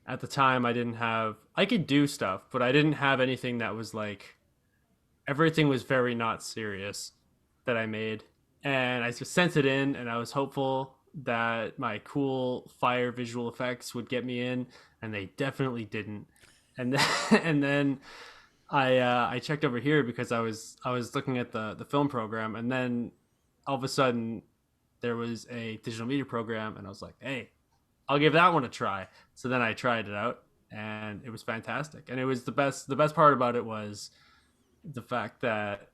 [SPEAKER 8] at the time I could do stuff, but I didn't have anything that was like everything was very not serious that I made. And I just sent it in, and I was hopeful that my cool fire visual effects would get me in, and they definitely didn't. And then, and then I checked over here because I was looking at the film program, and then all of a sudden there was a digital media program, and I was like, hey, I'll give that one a try. So then I tried it out, and it was fantastic. And it was the best. The best part about it was the fact that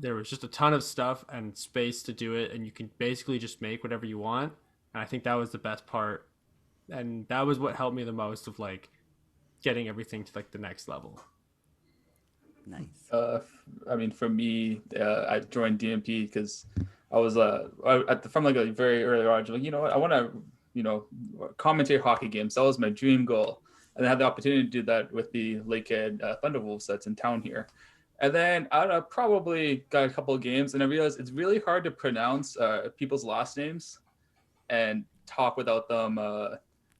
[SPEAKER 8] there was just a ton of stuff and space to do it, and you can basically just make whatever you want. And I think that was the best part, and that was what helped me the most of like getting everything to like the next level.
[SPEAKER 2] Nice.
[SPEAKER 19] I mean, for me, I joined DMP because I was from like a very early age, like, you know what, I want to, you know, commentate hockey games. That was my dream goal, and I had the opportunity to do that with the Lakehead Thunderwolves that's in town here. And then I probably got a couple of games, and I realized it's really hard to pronounce people's last names and talk without them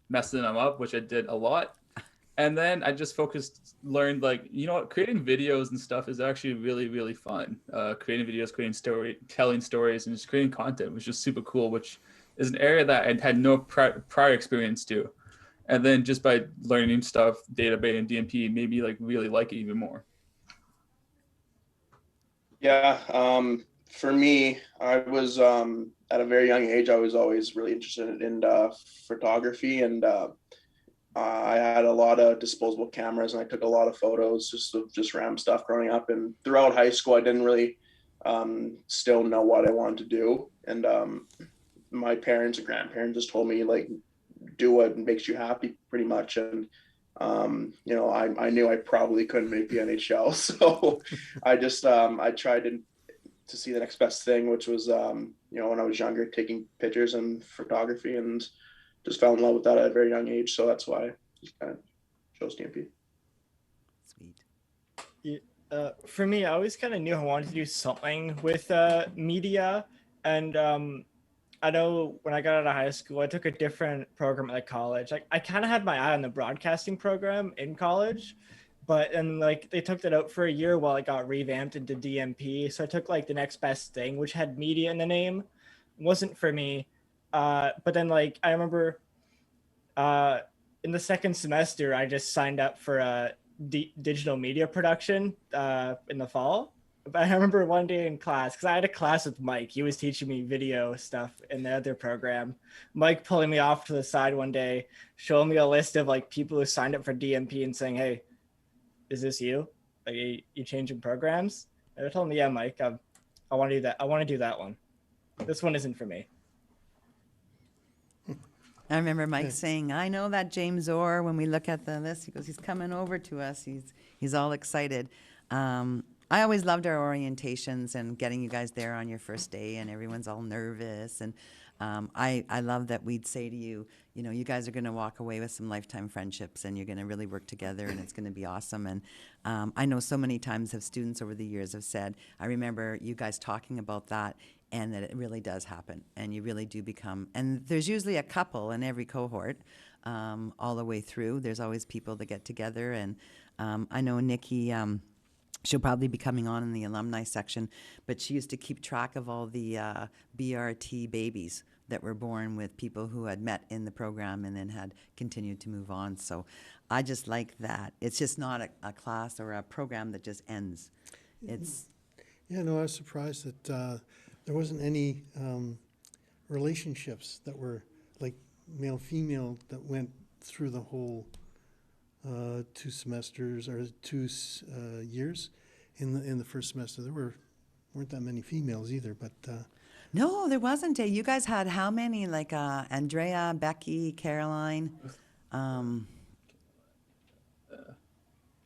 [SPEAKER 19] messing them up, which I did a lot. And then I just learned like, you know what, creating videos and stuff is actually really, really fun. Creating videos, telling stories, and just creating content was just super cool, which is an area that I had no prior experience to. And then just by learning stuff, database and DMP made me like really like it even more.
[SPEAKER 16] Yeah, for me, I was at a very young age, I was always really interested in photography, and I had a lot of disposable cameras, and I took a lot of photos just of just random stuff growing up. And throughout high school, I didn't really still know what I wanted to do. And my parents and grandparents just told me, like, do what makes you happy, pretty much. And you know, I knew I probably couldn't make the NHL, so I just I tried to see the next best thing, which was you know, when I was younger, taking pictures and photography, and just fell in love with that at a very young age. So that's why I just kind of chose DMP.
[SPEAKER 2] Sweet.
[SPEAKER 10] For me, I always kind of knew I wanted to do something with media, and I know when I got out of high school, I took a different program at college. Like, I kind of had my eye on the broadcasting program in college, but and like they took that out for a year while it got revamped into DMP. So I took like the next best thing, which had media in the name. It wasn't for me. But then like I remember in the second semester, I just signed up for a digital media production in the fall. But I remember one day in class, because I had a class with Mike. He was teaching me video stuff in the other program. Mike pulling me off to the side one day, showing me a list of like people who signed up for DMP and saying, "Hey, is this you? Like, you changing programs?" And I told him, "Yeah, Mike, I want to do that. I want to do that one. This one isn't for me."
[SPEAKER 2] I remember Mike saying, "I know that James Orr." When we look at the list, he goes, "He's coming over to us. He's all excited." I always loved our orientations and getting you guys there on your first day, and everyone's all nervous. And I love that we'd say to you, you know, you guys are going to walk away with some lifetime friendships, and you're going to really work together, and it's going to be awesome. And I know so many times have students over the years have said, I remember you guys talking about that, and that it really does happen, and you really do become, and there's usually a couple in every cohort all the way through. There's always people that get together, and I know Nikki, she'll probably be coming on in the alumni section, but she used to keep track of all the BRT babies that were born with people who had met in the program and then had continued to move on. So I just like that. It's just not a class or a program that just ends. It's
[SPEAKER 5] Yeah, no, I was surprised that there wasn't any relationships that were like male-female that went through the whole 2 semesters or 2 years. In the first semester, there weren't that many females either, but
[SPEAKER 2] no, there wasn't. You guys had how many? Like Andrea, Becky, Caroline.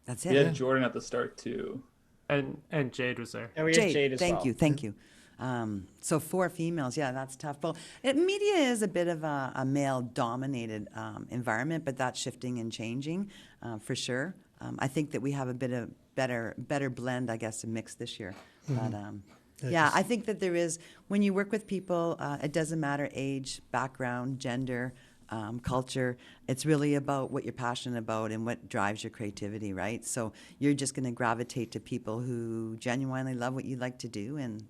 [SPEAKER 2] That's it.
[SPEAKER 19] We had Jordan at the start too,
[SPEAKER 8] and Jade was there.
[SPEAKER 10] And we had Jade as
[SPEAKER 2] thank
[SPEAKER 10] well.
[SPEAKER 2] you, thank you. So 4 females, yeah, that's tough. Well, media is a bit of a male-dominated environment, but that's shifting and changing for sure. I think that we have a bit of better blend, I guess, a mix this year.
[SPEAKER 5] Mm-hmm.
[SPEAKER 2] But yeah, I think that there is, when you work with people, it doesn't matter age, background, gender. culture. It's really about what you're passionate about and what drives your creativity, right? So you're just going to gravitate to people who genuinely love what you like to do and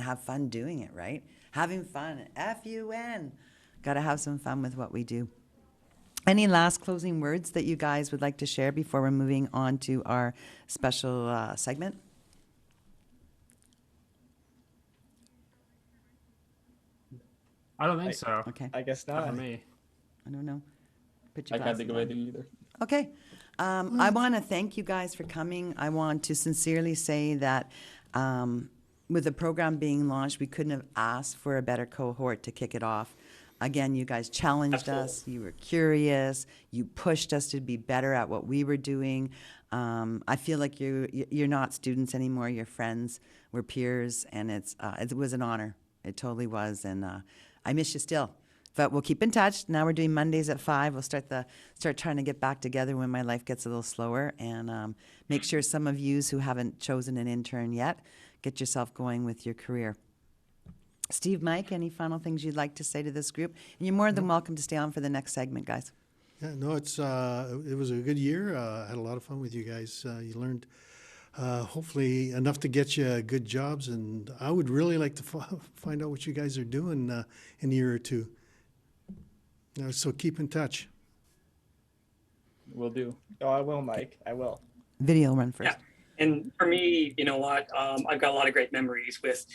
[SPEAKER 2] have fun doing it, right? Having fun, F-U-N. Got to have some fun with what we do. Any last closing words that you guys would like to share before we're moving on to our special segment?
[SPEAKER 8] I don't think so.
[SPEAKER 2] Okay.
[SPEAKER 10] I guess
[SPEAKER 8] Not
[SPEAKER 10] not.
[SPEAKER 8] for me.
[SPEAKER 2] I don't know. Put your
[SPEAKER 19] I can't
[SPEAKER 2] glasses
[SPEAKER 19] think of
[SPEAKER 2] on.
[SPEAKER 19] anything either.
[SPEAKER 2] Okay. I want to thank you guys for coming. I want to sincerely say that with the program being launched, we couldn't have asked for a better cohort to kick it off. Again, you guys challenged us. You were curious. You pushed us to be better at what we were doing. I feel like you're not students anymore. You're friends. We're peers, and it was an honor. It totally was, and I miss you still. But we'll keep in touch. Now we're doing Mondays at 5. We'll start trying to get back together when my life gets a little slower, and make sure some of yous who haven't chosen an intern yet, get yourself going with your career. Steve, Mike, any final things you'd like to say to this group? And you're more than welcome to stay on for the next segment, guys.
[SPEAKER 5] Yeah, no, it was a good year. I had a lot of fun with you guys. You learned hopefully enough to get you good jobs, and I would really like to find out what you guys are doing in a year or two. So keep in touch.
[SPEAKER 19] Will do.
[SPEAKER 10] Oh, I will, Mike. I will.
[SPEAKER 2] Video run first.
[SPEAKER 3] Yeah. And for me, you know what, I've got a lot of great memories with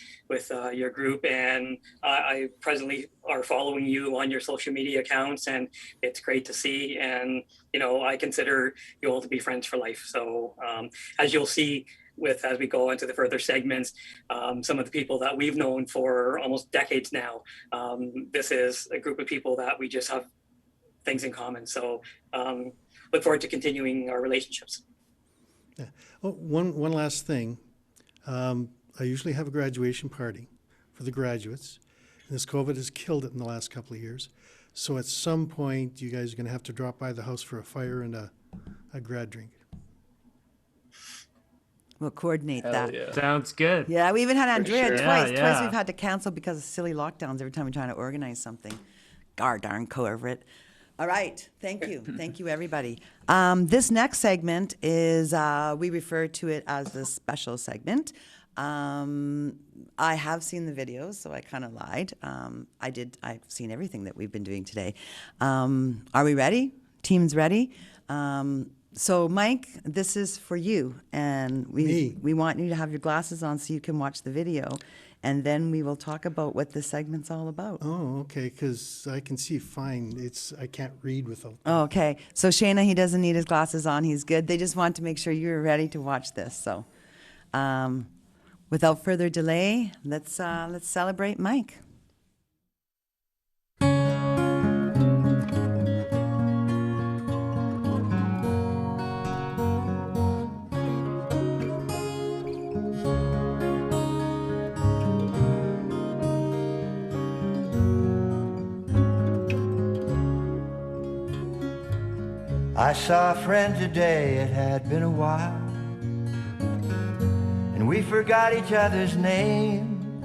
[SPEAKER 3] your group, and I presently are following you on your social media accounts, and it's great to see. And, you know, I consider you all to be friends for life. So as you'll see as we go into the further segments, some of the people that we've known for almost decades now, this is a group of people that we just have things in common. So look forward to continuing our relationships.
[SPEAKER 5] Yeah. Oh, one last thing. I usually have a graduation party for the graduates. And this COVID has killed it in the last couple of years. So at some point, you guys are going to have to drop by the house for a fire and a grad drink.
[SPEAKER 2] We'll coordinate that.
[SPEAKER 19] Yeah.
[SPEAKER 8] Sounds good.
[SPEAKER 2] Yeah, we even had Andrea
[SPEAKER 19] sure.
[SPEAKER 2] twice.
[SPEAKER 8] Yeah,
[SPEAKER 2] Twice
[SPEAKER 8] yeah.
[SPEAKER 2] we've had to cancel because of silly lockdowns every time we're trying to organize something. Darn COVID. All right. Thank you. Thank you, everybody. This next segment is, we refer to it as the special segment. I have seen the videos, so I kind of lied. I've seen everything that we've been doing today. Are we ready? Team's ready? So, Mike, this is for you, and we want you to have your glasses on so you can watch the video, and then we will talk about what this segment's all about.
[SPEAKER 5] Oh, okay, because I can see fine. I can't read without them.
[SPEAKER 2] Oh, okay. So, Shayna, he doesn't need his glasses on. He's good. They just want to make sure you're ready to watch this. So, without further delay, let's celebrate Mike.
[SPEAKER 6] I saw a friend today, it had been a while, and we forgot each other's names.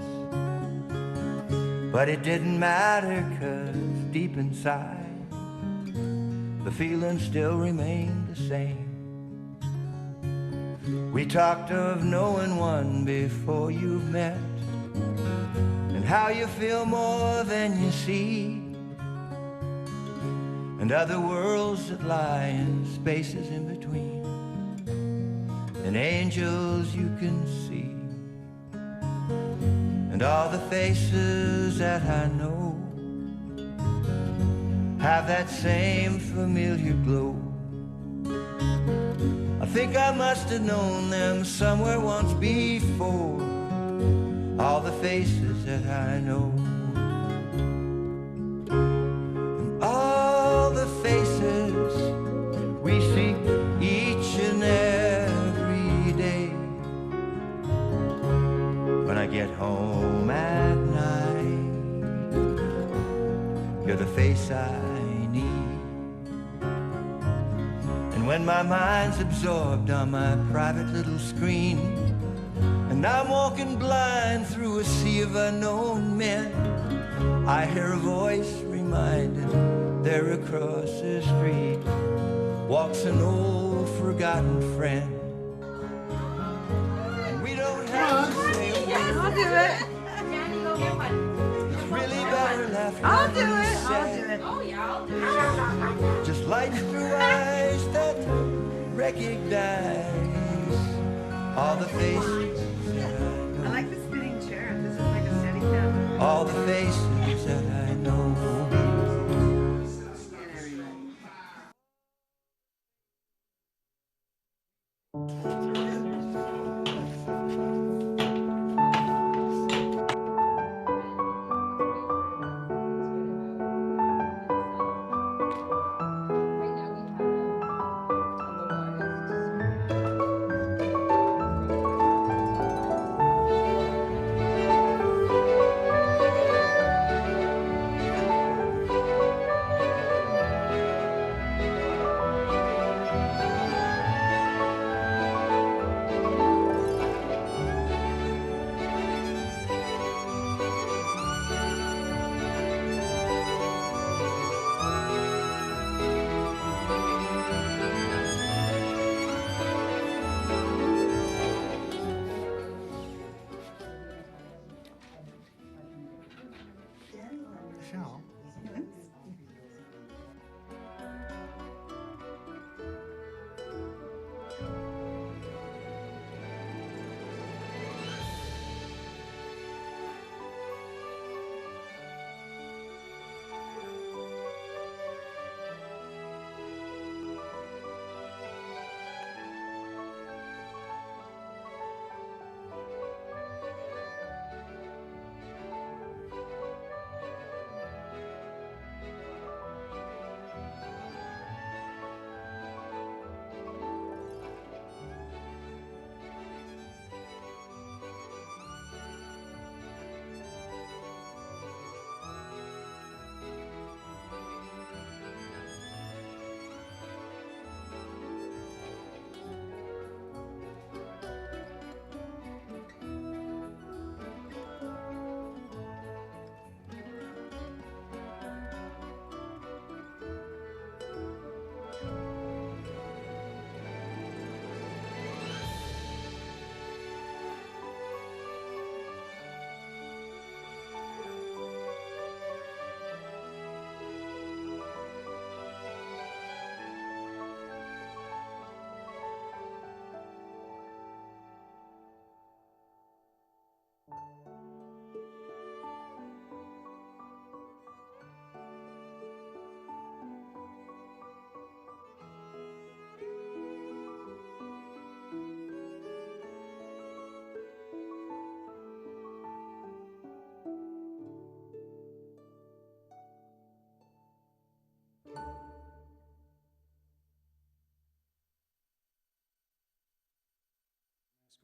[SPEAKER 6] But it didn't matter, 'cause deep inside, the feeling still remained the same. We talked of knowing one before you've met, and how you feel more than you see, and other worlds that lie in spaces in between, and angels you can see, and all the faces that I know have that same familiar glow. I think I must have known them somewhere once before, all the faces that I know. All the faces we see each and every day. When I get home at night, you're the face I need. And when my mind's absorbed on my private little screen, and I'm walking blind through a sea of unknown men, I hear a voice reminding they're a walks an old forgotten friend. And we don't have to say a word.
[SPEAKER 1] I'll do it.
[SPEAKER 6] It's really better laughing.
[SPEAKER 1] I'll do it. I'll do it. Oh yeah, I'll do it.
[SPEAKER 6] Just lights through eyes that recognize all the faces that I know.
[SPEAKER 1] I like the spinning chair. This is like a steady cam.
[SPEAKER 6] All the faces that I know.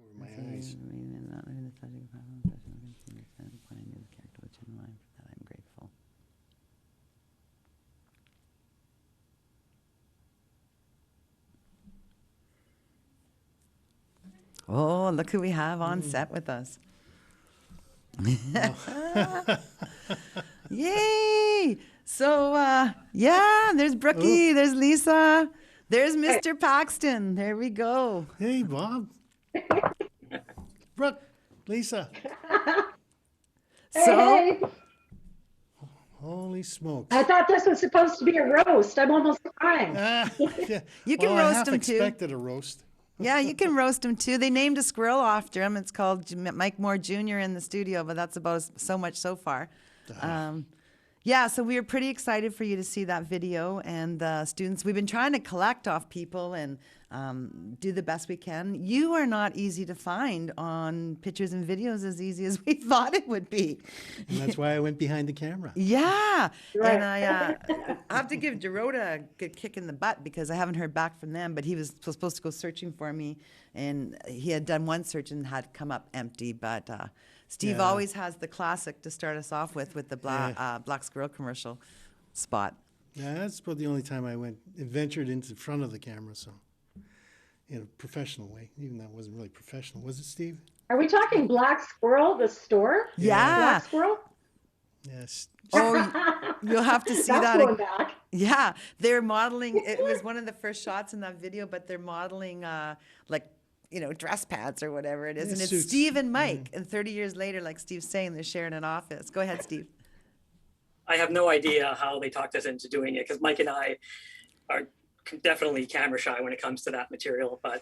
[SPEAKER 5] Over my eyes.
[SPEAKER 2] I'm grateful. Oh, look who we have on set with us. Yay! So, yeah, there's Brookie, there's Lisa, there's Mr. Paxton. There we go.
[SPEAKER 5] Hey, Bob. Brooke, Lisa.
[SPEAKER 2] So,
[SPEAKER 5] holy smokes.
[SPEAKER 12] I thought this was supposed to be a roast. I'm almost crying.
[SPEAKER 5] Yeah.
[SPEAKER 2] You can
[SPEAKER 5] Well, I
[SPEAKER 2] roast
[SPEAKER 5] half
[SPEAKER 2] them too.
[SPEAKER 5] expected a roast.
[SPEAKER 2] Yeah, you can roast him too. They named a squirrel after him. It's called Mike Moore Jr. in the studio, but that's about so much so far. Yeah, so we were pretty excited for you to see that video. And students, we've been trying to collect off people and do the best we can. You are not easy to find on pictures and videos as easy as we thought it would be.
[SPEAKER 5] And that's why I went behind the camera.
[SPEAKER 2] Yeah,
[SPEAKER 12] Right.
[SPEAKER 2] and I have to give Dorota a good kick in the butt because I haven't heard back from them, but he was supposed to go searching for me, and he had done one search and had come up empty, but Steve
[SPEAKER 5] Yeah.
[SPEAKER 2] always has the classic to start us off with the Black Squirrel commercial spot.
[SPEAKER 5] Yeah, that's about the only time I ventured into front of the camera, so in a professional way. Even that wasn't really professional, was it, Steve?
[SPEAKER 12] Are we talking Black Squirrel, the store?
[SPEAKER 2] Yeah.
[SPEAKER 12] Black Squirrel?
[SPEAKER 5] Yes.
[SPEAKER 2] Oh, you'll have to see
[SPEAKER 12] That's
[SPEAKER 2] that.
[SPEAKER 12] going back.
[SPEAKER 2] Yeah, they're modeling. It was one of the first shots in that video, but they're modeling like, dress pads or whatever it is.
[SPEAKER 5] Yeah,
[SPEAKER 2] And it's
[SPEAKER 5] suits.
[SPEAKER 2] Steve and Mike. And 30 years later, like Steve's saying, they're sharing an office. Go ahead, Steve.
[SPEAKER 3] I have no idea how they talked us into doing it because Mike and I are definitely camera shy when it comes to that material. But,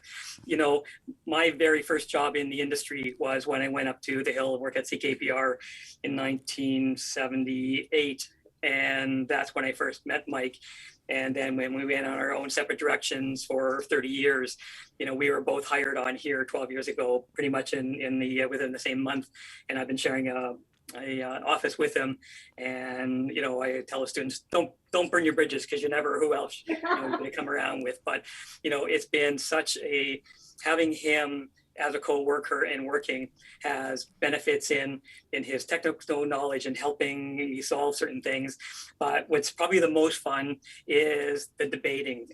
[SPEAKER 3] my very first job in the industry was when I went up to the Hill and worked at CKPR in 1978. And that's when I first met Mike. And then when we went on our own separate directions for 30 years, we were both hired on here 12 years ago, pretty much in the within the same month. And I've been sharing an office with him, and I tell the students, don't burn your bridges because you never who else you're going to come around with. But it's been such a having him as a co-worker and working has benefits in his technical knowledge and helping me solve certain things. But what's probably the most fun is the debating.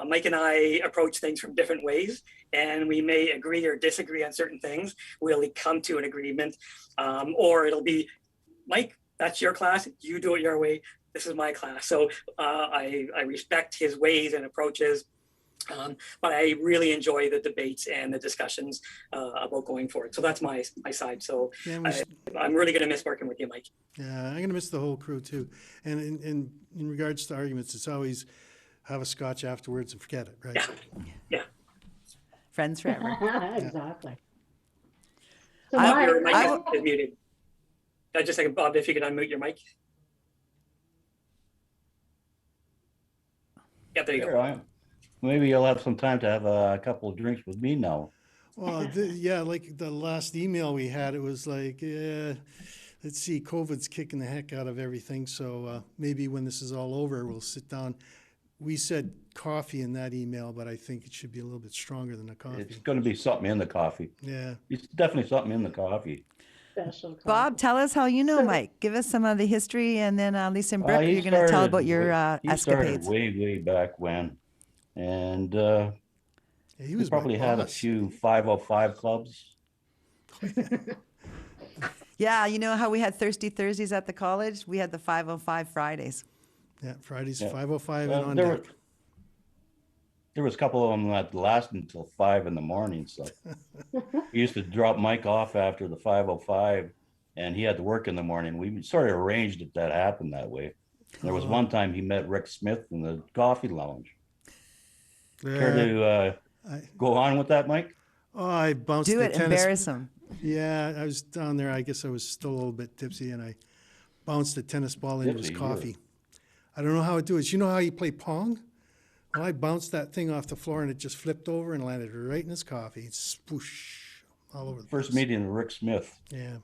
[SPEAKER 3] Mike and I approach things from different ways, and we may agree or disagree on certain things. We'll come to an agreement, or it'll be, Mike, that's your class, you do it your way, this is my class. So I respect his ways and approaches. But I really enjoy the debates and the discussions about going forward. So that's my side. So
[SPEAKER 5] Yeah,
[SPEAKER 3] I'm really going to miss working with you, Mike.
[SPEAKER 5] Yeah, I'm going to miss the whole crew too. And in regards to arguments, it's always have a scotch afterwards and forget it, right?
[SPEAKER 3] Yeah.
[SPEAKER 2] Friends forever.
[SPEAKER 12] Exactly. So
[SPEAKER 3] Bob, your mic is muted. Just a second, Bob, if you could unmute your mic. Yeah, there you go.
[SPEAKER 7] Maybe you'll have some time to have a couple of drinks with me now.
[SPEAKER 5] Well, yeah, like the last email we had, it was like, let's see, COVID's kicking the heck out of everything. So maybe when this is all over, we'll sit down. We said coffee in that email, but I think it should be a little bit stronger than a coffee.
[SPEAKER 7] It's going to be something in the coffee.
[SPEAKER 5] Yeah.
[SPEAKER 7] It's definitely something in the coffee.
[SPEAKER 12] Special coffee.
[SPEAKER 2] Bob, tell us how you know Mike. Give us some of the history, and then Lisa and Brooke,
[SPEAKER 7] He
[SPEAKER 2] you're going to tell about your
[SPEAKER 7] He
[SPEAKER 2] escapades.
[SPEAKER 7] started way back when. And
[SPEAKER 5] he was
[SPEAKER 7] probably had a few 505 clubs.
[SPEAKER 2] Yeah, you know how we had Thirsty Thursdays at the college? We had the 505 Fridays.
[SPEAKER 5] Yeah, Fridays,
[SPEAKER 7] Yeah.
[SPEAKER 5] 505 and on deck.
[SPEAKER 7] There was a couple of them that lasted until 5 in the morning. So we used to drop Mike off after the 505, and he had to work in the morning. We sort of arranged it that happened that way. There was one time he met Rick Smith in the coffee lounge. Care to go on with that, Mike?
[SPEAKER 5] Oh, I bounced
[SPEAKER 2] Do
[SPEAKER 5] the
[SPEAKER 2] it,
[SPEAKER 5] tennis.
[SPEAKER 2] embarrass him.
[SPEAKER 5] Yeah, I was down there. I guess I was still a little bit tipsy, and I bounced a tennis ball into his
[SPEAKER 7] Tipsy,
[SPEAKER 5] coffee. I don't know how it do it. You know how you play Pong? Well, I bounced that thing off the floor, and it just flipped over and landed right in his coffee. It's swoosh all over the
[SPEAKER 7] First
[SPEAKER 5] place.
[SPEAKER 7] meeting of Rick Smith.
[SPEAKER 5] Yeah.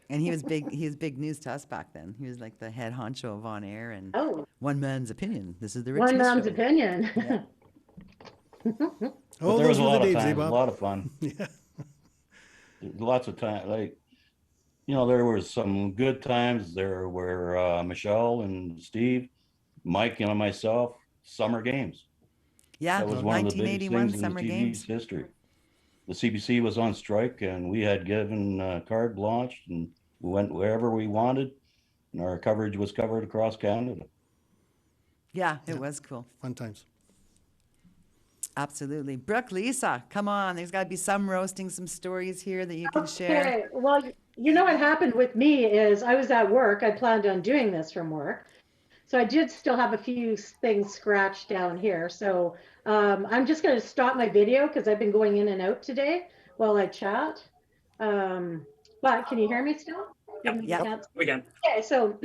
[SPEAKER 2] And he was big. He was big news to us back then. He was like the head honcho of On Air and One Man's Opinion. This is the Rick
[SPEAKER 12] One
[SPEAKER 2] Smith
[SPEAKER 12] man's
[SPEAKER 2] show.
[SPEAKER 12] opinion.
[SPEAKER 2] Yeah.
[SPEAKER 7] But there was a lot of
[SPEAKER 5] days,
[SPEAKER 7] time, a lot of fun.
[SPEAKER 5] Yeah.
[SPEAKER 7] Lots of time. There was some good times. There were Michelle and Steve, Mike, and myself. Summer games.
[SPEAKER 2] Yeah,
[SPEAKER 7] that was one of the biggest
[SPEAKER 2] 1981
[SPEAKER 7] things in
[SPEAKER 2] summer
[SPEAKER 7] the TV's
[SPEAKER 2] games.
[SPEAKER 7] history. The CBC was on strike, and we had given carte blanche, and we went wherever we wanted, and our coverage was covered across Canada.
[SPEAKER 2] Yeah, it was cool.
[SPEAKER 5] Fun times.
[SPEAKER 2] Absolutely. Brooke, Lisa, come on. There's got to be some roasting, some stories here that you can share.
[SPEAKER 12] Okay, well, you know what happened with me is I was at work. I planned on doing this from work. So I did still have a few things scratched down here. So I'm just going to stop my video because I've been going in and out today while I chat. But can you hear me still?
[SPEAKER 3] Yep. We can.
[SPEAKER 12] Okay, so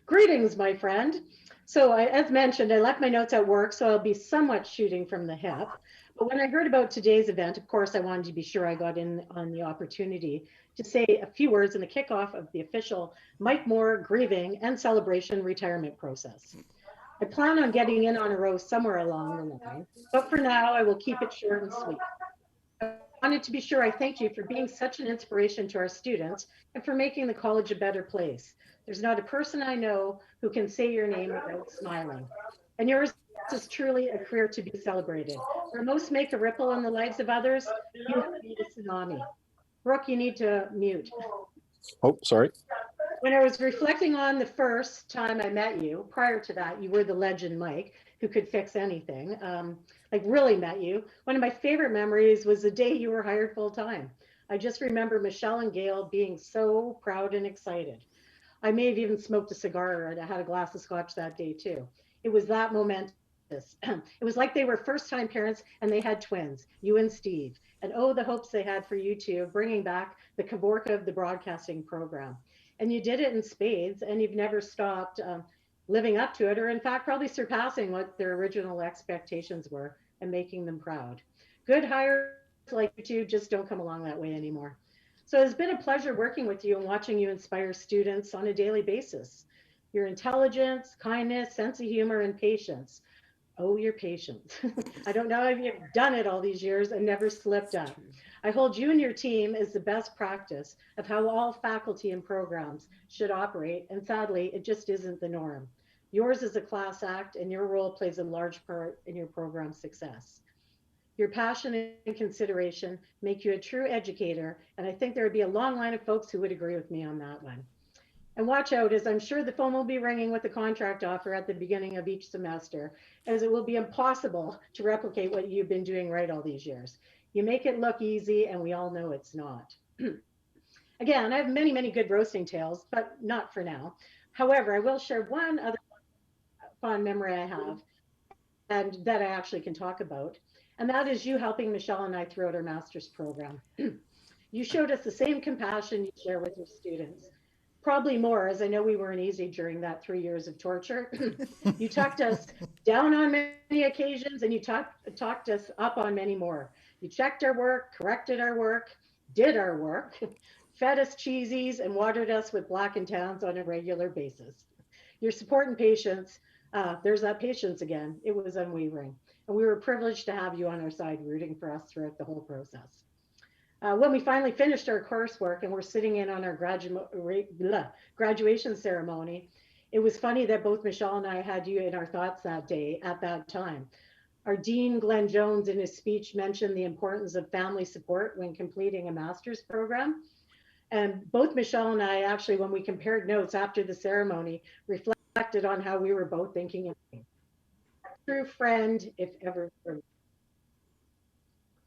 [SPEAKER 12] greetings, my friend. So as mentioned, I left my notes at work, so I'll be somewhat shooting from the hip. But when I heard about today's event, of course, I wanted to be sure I got in on the opportunity to say a few words in the kickoff of the official Mike Moore grieving and celebration retirement process. I plan on getting in on a row somewhere along the line, but for now, I will keep it short and sweet. I wanted to be sure I thanked you for being such an inspiration to our students and for making the college a better place. There's not a person I know who can say your name without smiling. And yours is truly a career to be celebrated. Where most make a ripple in the lives of others, you have made a tsunami. Brooke, you need to mute.
[SPEAKER 9] Oh, sorry.
[SPEAKER 12] When I was reflecting on the first time I met you, prior to that, you were the legend Mike, who could fix anything. Like really met you. One of my favorite memories was the day you were hired full time. I just remember Michelle and Gail being so proud and excited. I may have even smoked a cigar and I had a glass of scotch that day too. It was that momentous. It was like they were first time parents and they had twins, you and Steve. And oh, the hopes they had for you two of bringing back the Kavorka of the broadcasting program. And you did it in spades and you've never stopped living up to it, or in fact, probably surpassing what their original expectations were and making them proud. Good hires like you two just don't come along that way anymore. So it's been a pleasure working with you and watching you inspire students on a daily basis. Your intelligence, kindness, sense of humor, and patience. Oh, your patience. I don't know if you've done it all these years and never slipped up. I hold you and your team as the best practice of how all faculty and programs should operate, and sadly, it just isn't the norm. Yours is a class act, and your role plays a large part in your program's success. Your passion and consideration make you a true educator, and I think there would be a long line of folks who would agree with me on that one. And watch out, as I'm sure the phone will be ringing with a contract offer at the beginning of each semester, as it will be impossible to replicate what you've been doing right all these years. You make it look easy, and we all know it's not. Again, I have many, many good roasting tales, but not for now. However, I will share one other fond memory I have and that I actually can talk about. And that is you helping Michelle and I throughout our master's program. You showed us the same compassion you share with your students. Probably more, as I know we weren't easy during that 3 years of torture. You talked us down on many occasions and you talked us up on many more. You checked our work, corrected our work, did our work, fed us cheesies, and watered us with black and tans on a regular basis. Your support and patience, there's that patience again. It was unwavering. And we were privileged to have you on our side rooting for us throughout the whole process. When we finally finished our coursework and we're sitting in on our graduation ceremony, it was funny that both Michelle and I had you in our thoughts that day at that time. Our Dean, Glenn Jones, in his speech mentioned the importance of family support when completing a master's program. And both Michelle and I actually, when we compared notes after the ceremony, reflected on how we were both thinking of a true friend, if ever. So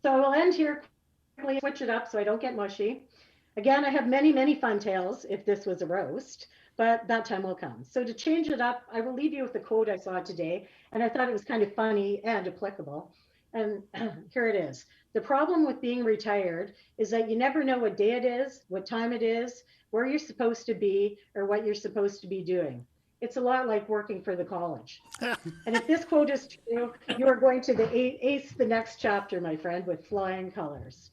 [SPEAKER 12] we'll end here, quickly switch it up so I don't get mushy. Again, I have many, many fun tales if this was a roast, but that time will come. So to change it up, I will leave you with a quote I saw today, and I thought it was kind of funny and applicable. And here it is. The problem with being retired is that you never know what day it is, what time it is, where you're supposed to be, or what you're supposed to be doing. It's a lot like working for the college. And if this quote is true, you are going to ace the next chapter, my friend, with flying colors.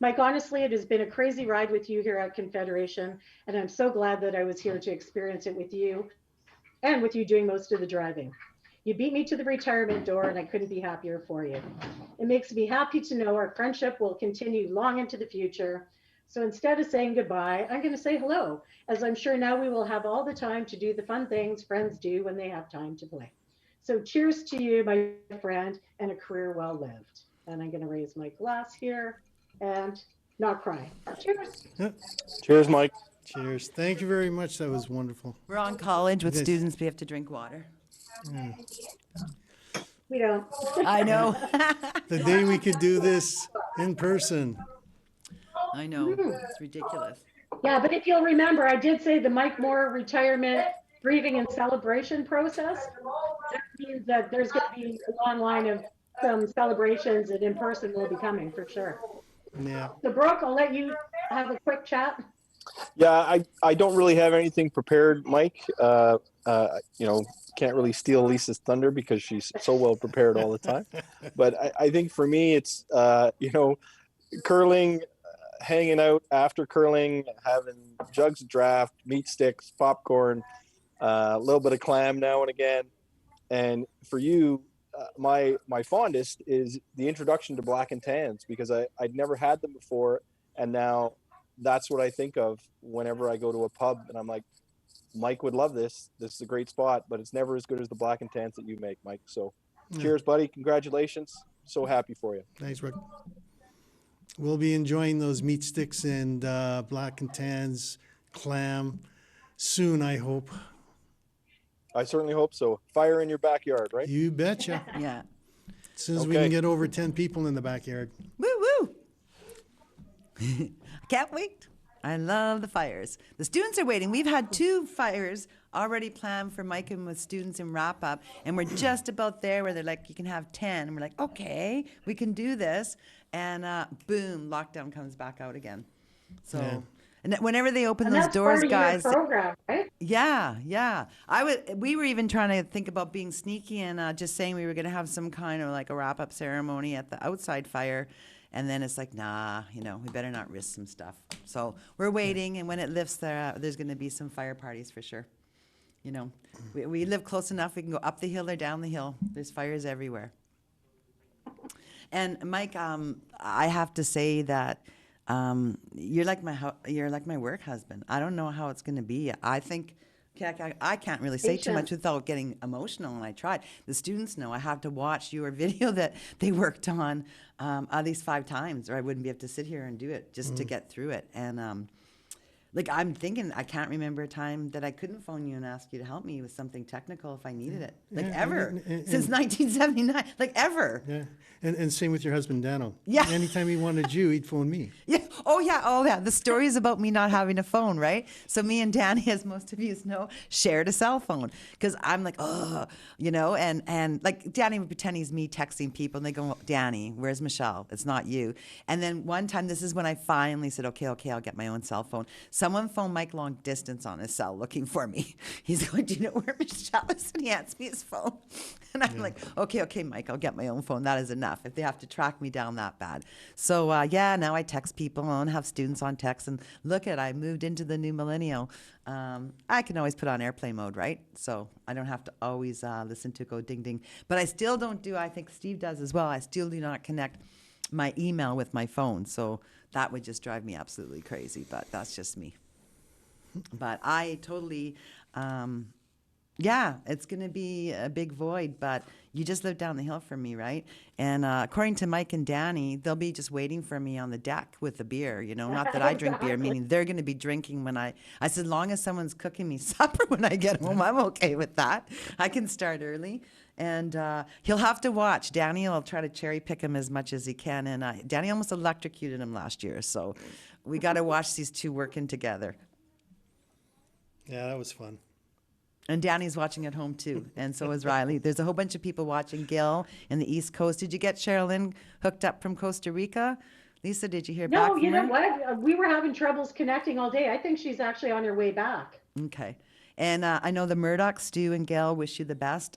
[SPEAKER 12] Mike, honestly, it has been a crazy ride with you here at Confederation, and I'm so glad that I was here to experience it with you and with you doing most of the driving. You beat me to the retirement door, and I couldn't be happier for you. It makes me happy to know our friendship will continue long into the future. So instead of saying goodbye, I'm going to say hello, as I'm sure now we will have all the time to do the fun things friends do when they have time to play. So cheers to you, my friend, and a career well lived. And I'm going to raise my glass here and not cry. Cheers.
[SPEAKER 9] Cheers, Mike.
[SPEAKER 5] Cheers. Thank you very much. That was wonderful.
[SPEAKER 2] We're on college with
[SPEAKER 5] Yes.
[SPEAKER 2] students. We have to drink water.
[SPEAKER 5] Yeah.
[SPEAKER 12] We don't.
[SPEAKER 2] I know.
[SPEAKER 5] The day we could do this in person.
[SPEAKER 2] I know. It's ridiculous.
[SPEAKER 12] Yeah, but if you'll remember, I did say the Mike Moore retirement grieving and celebration process. That means that there's going to be a long line of some celebrations and in person will be coming for sure.
[SPEAKER 5] Yeah.
[SPEAKER 12] So Brooke, I'll let you have a quick chat.
[SPEAKER 9] Yeah, I don't really have anything prepared, Mike. You know, can't really steal Lisa's thunder because she's so well prepared all the time. But I think for me, it's, you know, curling, hanging out after curling, having jugs of draft, meat sticks, popcorn, a little bit of clam now and again. And for you, my fondest is the introduction to black and tans because I'd never had them before. And now that's what I think of whenever I go to a pub and I'm like, Mike would love this. This is a great spot, but it's never as good as the black and tans that you make, Mike. So cheers, buddy. Congratulations. So happy for you.
[SPEAKER 5] Thanks, Rick. We'll be enjoying those meat sticks and black and tans clam soon, I hope.
[SPEAKER 9] I certainly hope so. Fire in your backyard, right?
[SPEAKER 5] You betcha.
[SPEAKER 2] Yeah.
[SPEAKER 5] As soon as we can get over 10 people in the backyard.
[SPEAKER 2] Woo woo! I can't wait. I love the fires. The students are waiting. We've had 2 fires already planned for Mike and with students in wrap up, and we're just about there where they're like, you can have 10. And we're like, okay, we can do this. And boom, lockdown comes back out again. So,
[SPEAKER 5] Yeah.
[SPEAKER 2] and whenever they open
[SPEAKER 12] And
[SPEAKER 2] those
[SPEAKER 12] that's
[SPEAKER 2] doors,
[SPEAKER 12] part of
[SPEAKER 2] guys.
[SPEAKER 12] your program, right?
[SPEAKER 2] Yeah. We were even trying to think about being sneaky and just saying we were going to have some kind of like a wrap up ceremony at the outside fire. And then it's like, nah, we better not risk some stuff. So we're waiting, and when it lifts, there's going to be some fire parties for sure. We live close enough. We can go up the hill or down the hill. There's fires everywhere. And Mike, I have to say that you're like my work husband. I don't know how it's going to be. I think. I can't really say too much without getting emotional, and I tried. The students know I have to watch your video that they worked on at least 5 times, or I wouldn't be able to sit here and do it just to get through it. And I'm thinking, I can't remember a time that I couldn't phone you and ask you to help me with something technical if I needed it. Ever. Since 1979. Ever.
[SPEAKER 5] Yeah. And same with your husband, Dano.
[SPEAKER 2] Yeah.
[SPEAKER 5] Anytime he wanted you, he'd phone me.
[SPEAKER 2] Yeah. Oh, yeah. The story is about me not having a phone, right? So me and Danny, as most of you know, shared a cell phone because I'm like, and like Danny would pretend he's me texting people, and they go, Danny, where's Michelle? It's not you. And then one time, this is when I finally said, okay, I'll get my own cell phone. Someone phoned Mike long distance on his cell looking for me. He's going, do you know where Michelle is? And he hands me his phone. And I'm like, okay, Mike, I'll get my own phone. That is enough if they have to track me down that bad. So, now I text people and have students on text. And I moved into the new millennial. I can always put on airplane mode, right? So I don't have to always listen to it go ding, ding. But I still don't I think Steve does as well, I still do not connect my email with my phone. So that would just drive me absolutely crazy, but that's just me. But I totally, it's going to be a big void, but you just live down the hill from me, right? And according to Mike and Danny, they'll be just waiting for me on the deck with the beer, not that I drink beer, meaning they're going to be drinking when I said, as long as someone's cooking me supper when I get home, I'm okay with that. I can start early. And he'll have to watch. Danny will try to cherry pick him as much as he can. And Danny almost electrocuted him last year. So we got to watch these 2 working together.
[SPEAKER 5] Yeah, that was fun.
[SPEAKER 2] And Danny's watching at home too, and so is Riley. There's a whole bunch of people watching. Gil in the East Coast. Did you get Sherilyn hooked up from Costa Rica? Lisa, did you hear back from her?
[SPEAKER 12] No, you know what? We were having troubles connecting all day. I think she's actually on her way back.
[SPEAKER 2] Okay. And I know the Murdochs, Stu and Gail, wish you the best.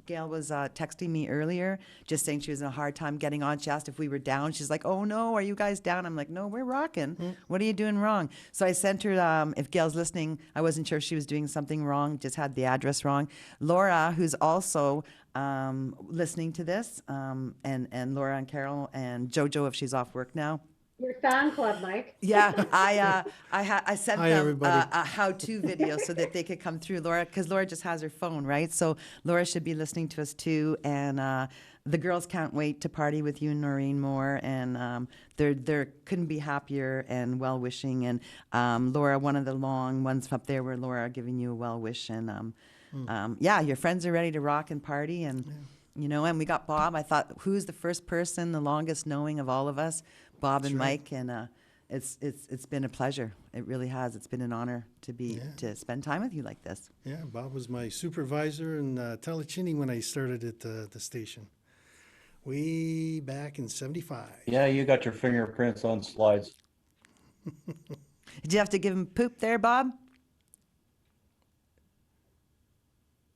[SPEAKER 2] Gail was texting me earlier, just saying she was in a hard time getting on. She asked if we were down. She's like, oh, no, are you guys down? I'm like, no, we're rocking. What are you doing wrong? So I sent her, if Gail's listening, I wasn't sure if she was doing something wrong, just had the address wrong. Laura, who's also listening to this, and Laura and Carol and JoJo, if she's off work now.
[SPEAKER 12] Your fan club, Mike.
[SPEAKER 2] Yeah, I sent
[SPEAKER 5] Hi,
[SPEAKER 2] them
[SPEAKER 5] everybody.
[SPEAKER 2] a how-to video so that they could come through. Laura, because Laura just has her phone, right? So Laura should be listening to us too. And the girls can't wait to party with you, Noreen, more. And they're couldn't be happier and well-wishing. And Laura, one of the long ones up there where Laura giving you a well-wish. And your friends are ready to rock and party. And and we got Bob. I thought, who's the first person, the longest knowing of all of us? Bob and Mike, and it's been a pleasure. It really has. It's been an honor to spend time with you like this.
[SPEAKER 5] Yeah, Bob was my supervisor in Telechini when I started at the station, way back in '75.
[SPEAKER 7] Yeah, you got your fingerprints on slides.
[SPEAKER 2] Did you have to give him poop there, Bob?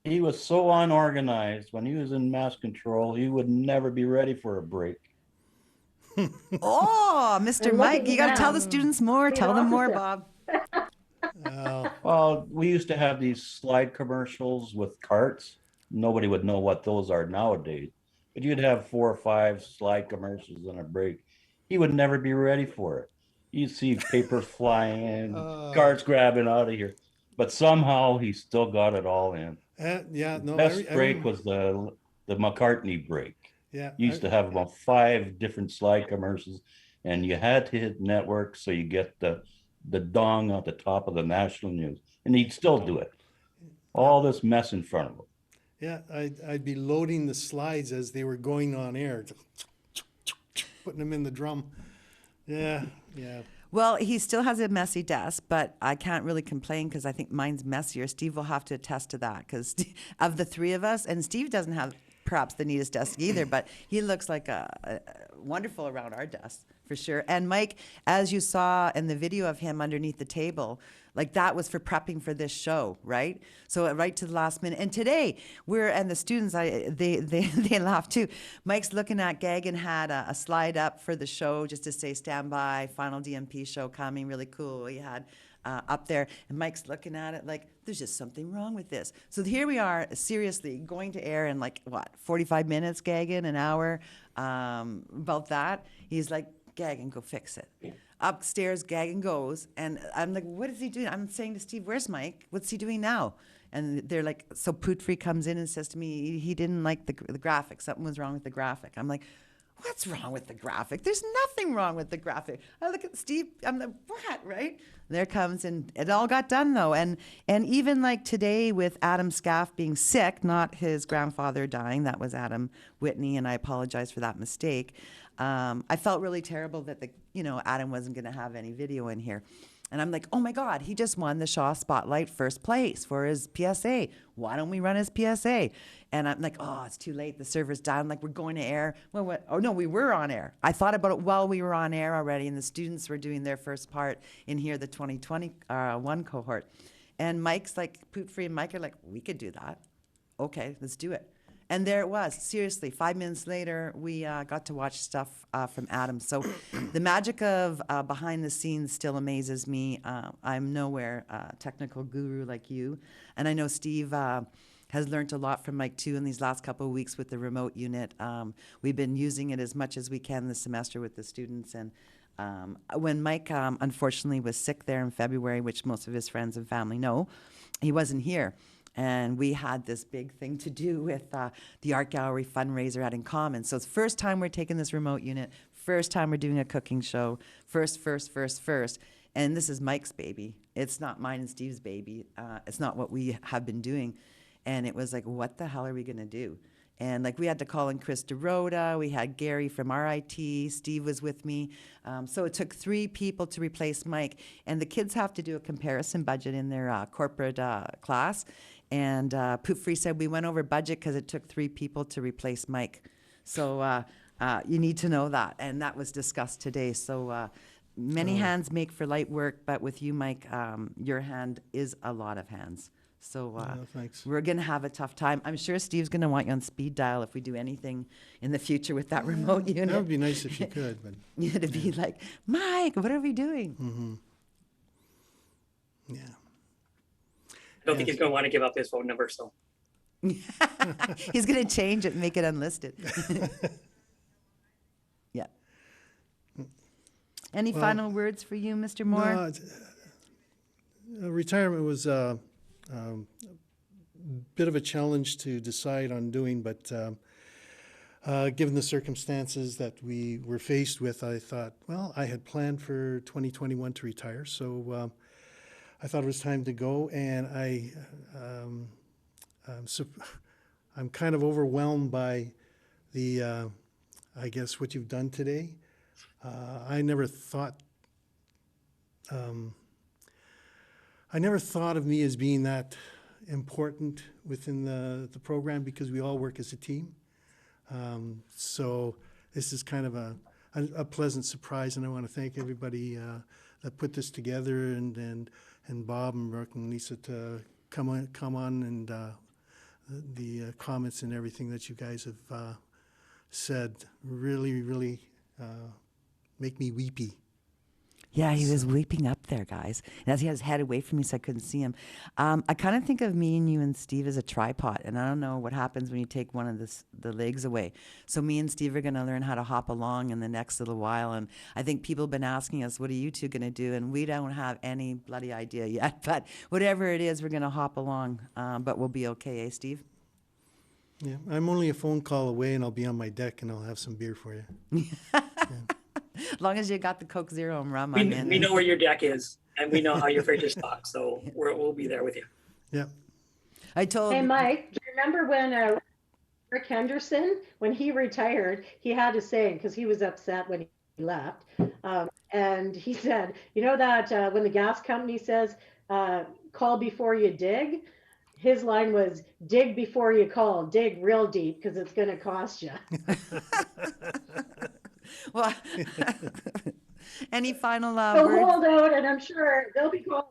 [SPEAKER 7] He was so unorganized. When he was in mass control, he would never be ready for a break.
[SPEAKER 2] Oh, Mr. Mike, you got to tell the students more. Tell them more, Bob.
[SPEAKER 7] Well, we used to have these slide commercials with carts. Nobody would know what those are nowadays. But you'd have 4 or 5 slide commercials in a break. He would never be ready for it. You'd see paper flying, carts grabbing out of here. But somehow he still got it all in. Best break was the McCartney break.
[SPEAKER 5] Yeah,
[SPEAKER 7] you used to have about 5 different slide commercials, and you had to hit network so you get the the dong at the top of the national news, and he'd still do it. All this mess in front of him.
[SPEAKER 5] Yeah, I'd be loading the slides as they were going on air, putting them in the drum. Yeah, yeah.
[SPEAKER 2] Well, he still has a messy desk, but I can't really complain because I think mine's messier. Steve will have to attest to that because of the three of us, and Steve doesn't have perhaps the neatest desk either, but he looks like a wonderful around our desk for sure. And Mike, as you saw in the video of him underneath the table, like that was for prepping for this show, right? So right to the last minute. And today and the students, they laugh too. Mike's looking at Gagan had a slide up for the show just to say stand by, final DMP show coming, really cool. He had up there, and Mike's looking at it like there's just something wrong with this. So here we are, seriously going to air in like what 45 minutes, Gagan, an hour, about that. He's like, Gagan, go fix it. Upstairs, Gagan goes, and I'm like, what is he doing? I'm saying to Steve, where's Mike? What's he doing now? And they're like, so Putfree comes in and says to me, he didn't like the graphic. Something was wrong with the graphic. I'm like, what's wrong with the graphic? There's nothing wrong with the graphic. I look at Steve, I'm like, what, right? There comes, and it all got done though. And even like today with Adam Scaff being sick, not his grandfather dying, that was Adam Whitney, and I apologize for that mistake. I felt really terrible that Adam wasn't gonna have any video in here. And I'm like, oh my God, he just won the Shaw Spotlight first place for his PSA. Why don't we run his PSA? And I'm like, oh, it's too late. The server's down. Like, we're going to air. Well, what? Oh, no, we were on air. I thought about it while we were on air already, and the students were doing their first part in here, the 2021 cohort. And Mike's like, Putfree and Mike are like, we could do that. Okay, let's do it. And there it was. Seriously, 5 minutes later, we got to watch stuff from Adam. So the magic of behind the scenes still amazes me. I'm nowhere technical guru like you. And I know Steve has learned a lot from Mike too in these last couple of weeks with the remote unit. We've been using it as much as we can this semester with the students. And when Mike unfortunately was sick there in February, which most of his friends and family know, he wasn't here. And we had this big thing to do with the art gallery fundraiser at In Common. So it's the first time we're taking this remote unit, first time we're doing a cooking show, first. And this is Mike's baby. It's not mine and Steve's baby. It's not what we have been doing. And it was like, what the hell are we gonna do? And like we had to call in Chris DeRoda, we had Gary from RIT, Steve was with me. So it took 3 people to replace Mike. And the kids have to do a comparison budget in their corporate class. And Putfree said we went over budget because it took 3 people to replace Mike. So you need to know that. And that was discussed today. So many hands make for light work, but with you, Mike, your hand is a lot of hands. So
[SPEAKER 5] thanks.
[SPEAKER 2] We're going to have a tough time. I'm sure Steve's going to want you on speed dial if we do anything in the future with that remote unit.
[SPEAKER 5] That would be nice if you could. But
[SPEAKER 2] yeah, to be like, Mike, what are we doing?
[SPEAKER 5] Mm-hmm. Yeah.
[SPEAKER 3] I don't think he's going to want to give up his phone number, so.
[SPEAKER 2] He's going to change it and make it unlisted. Yeah. Any final words for you, Mr. Moore?
[SPEAKER 5] No, retirement was a bit of a challenge to decide on doing, but given the circumstances that we were faced with, I thought, well, I had planned for 2021 to retire, so I thought it was time to go, and I'm kind of overwhelmed by the, I guess, what you've done today. I never thought of me as being that important within the program because we all work as a team. So this is kind of a pleasant surprise, and I want to thank everybody that put this together, and Bob and Brooke and Lisa to come on, and the comments and everything that you guys have said really make me weepy.
[SPEAKER 2] Yeah, he was weeping up there, guys. And as he had his head away from me so I couldn't see him. I kind of think of me and you and Steve as a tripod, and I don't know what happens when you take one of the legs away. So me and Steve are going to learn how to hop along in the next little while, and I think people have been asking us, what are you two going to do? And we don't have any bloody idea yet, but whatever it is, we're going to hop along, but we'll be okay, eh, Steve?
[SPEAKER 5] Yeah, I'm only a phone call away, and I'll be on my deck, and I'll have some beer for you. Yeah.
[SPEAKER 2] As long as you got the Coke Zero and rum,
[SPEAKER 3] we know where your deck is. and we know how your fridges stock, so we'll be there with you.
[SPEAKER 5] Yeah.
[SPEAKER 2] I told.
[SPEAKER 12] Hey, Mike, do you remember when Rick Henderson, when he retired, he had a saying because he was upset when he left. And he said, you know that when the gas company says, call before you dig, his line was, dig before you call, dig real deep because it's going to cost you.
[SPEAKER 2] Well, any final
[SPEAKER 12] So
[SPEAKER 2] words?
[SPEAKER 12] hold out, and I'm sure they'll be calling.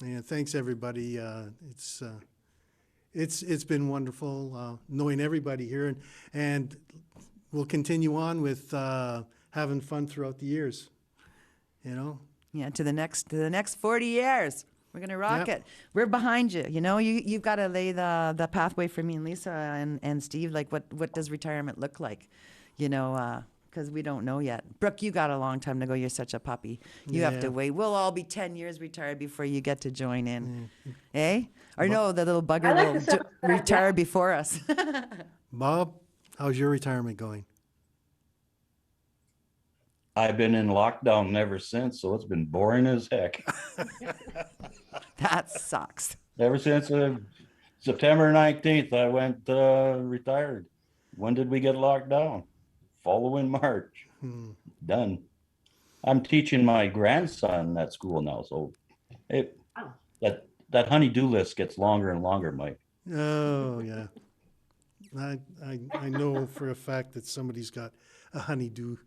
[SPEAKER 5] Yeah, thanks everybody. It's been wonderful knowing everybody here, and we'll continue on with having fun throughout the years. You know.
[SPEAKER 2] Yeah, to the next 40 years. We're gonna rock it. We're behind you. You know, you've got to lay the pathway for me and Lisa and Steve. Like, what does retirement look like? You know, because we don't know yet. Brooke, you got a long time to go. You're such a puppy. You have to wait. We'll all be 10 years retired before you get to join in. Eh? Or no, the little bugger will retire before us.
[SPEAKER 5] Bob, how's your retirement going?
[SPEAKER 7] I've been in lockdown ever since, so it's been boring as heck.
[SPEAKER 2] That sucks.
[SPEAKER 7] Ever since September 19th, I went retired. When did we get locked down? Following March. Done. I'm teaching my grandson at school now, so that honey-do list gets longer and longer, Mike.
[SPEAKER 5] Oh yeah, I know for a fact that somebody's got a honey-do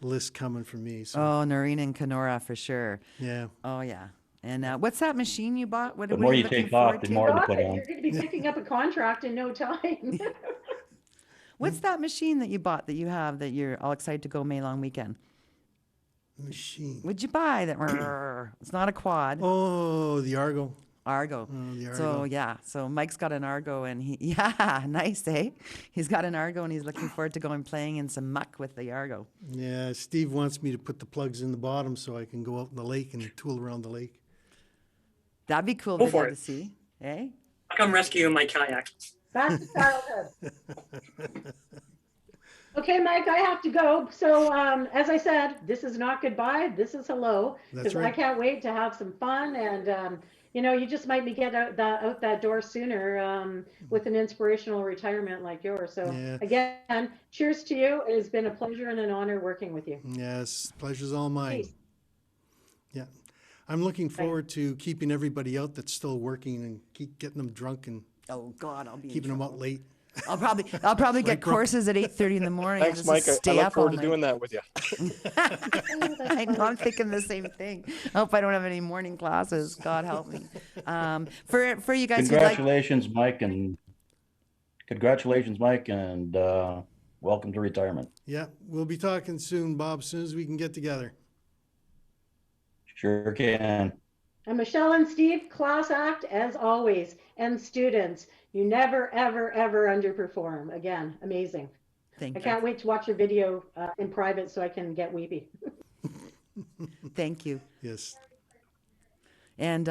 [SPEAKER 5] list coming for me. So.
[SPEAKER 2] Oh, Noreen and Kenora for sure.
[SPEAKER 5] Yeah.
[SPEAKER 2] Oh yeah. And what's that machine you bought?
[SPEAKER 7] The more you take off, the more to put on.
[SPEAKER 12] You're going to be picking up a contract in no time.
[SPEAKER 2] What's that machine that you bought that you have that you're all excited to go May long weekend?
[SPEAKER 5] Machine.
[SPEAKER 2] What'd you buy? It's not a quad.
[SPEAKER 5] Oh, the Argo.
[SPEAKER 2] Argo.
[SPEAKER 5] Oh, the Argo.
[SPEAKER 2] So yeah, so Mike's got an Argo and nice, eh? He's got an Argo and he's looking forward to going playing in some muck with the Argo.
[SPEAKER 5] Yeah, Steve wants me to put the plugs in the bottom so I can go out in the lake and tool around the lake.
[SPEAKER 2] That'd be cool
[SPEAKER 3] to
[SPEAKER 2] see, eh?
[SPEAKER 3] I'll come rescue you in my kayak.
[SPEAKER 12] Back to childhood. Okay, Mike, I have to go. So, as I said, this is not goodbye. This is hello. Because I can't wait to have some fun. And, you know, you just might be get out that door sooner with an inspirational retirement like yours. So, again, cheers to you. It has been a pleasure and an honor working with you.
[SPEAKER 5] Yes, pleasure's all mine.
[SPEAKER 12] Peace.
[SPEAKER 5] Yeah. I'm looking forward to keeping everybody out that's still working and keep getting them drunk and
[SPEAKER 2] oh God, I'll be
[SPEAKER 5] keeping them out late.
[SPEAKER 2] I'll probably get courses at 8:30 in the morning.
[SPEAKER 9] Thanks, Mike. I look forward to doing that with you.
[SPEAKER 2] I know. I'm thinking the same thing. I hope I don't have any morning classes. God help me. For you guys,
[SPEAKER 7] congratulations, Mike, and welcome to retirement.
[SPEAKER 5] Yeah, we'll be talking soon, Bob. As soon as we can get together.
[SPEAKER 7] Sure can.
[SPEAKER 12] And Michelle and Steve, class act as always. And students, you never, ever, ever underperform. Again, amazing.
[SPEAKER 2] Thank you.
[SPEAKER 12] I can't wait to watch your video in private so I can get weepy.
[SPEAKER 2] Thank you.
[SPEAKER 5] Yes.
[SPEAKER 2] And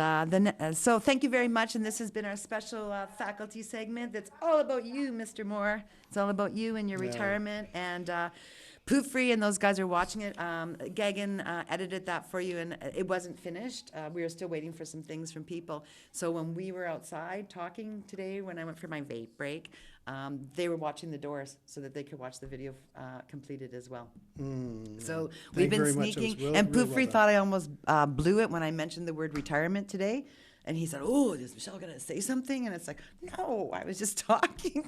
[SPEAKER 2] so thank you very much. And this has been our special faculty segment. That's all about you, Mr. Moore. It's all about you and your retirement. And Poof Free and those guys are watching it. Gagan edited that for you, and it wasn't finished. We were still waiting for some things from people. So when we were outside talking today, when I went for my vape break, they were watching the doors so that they could watch the video completed as well. So we've been sneaking. And Poof Free thought I almost blew it when I mentioned the word retirement today. And he said, oh, is Michelle going to say something? And it's like, no, I was just talking.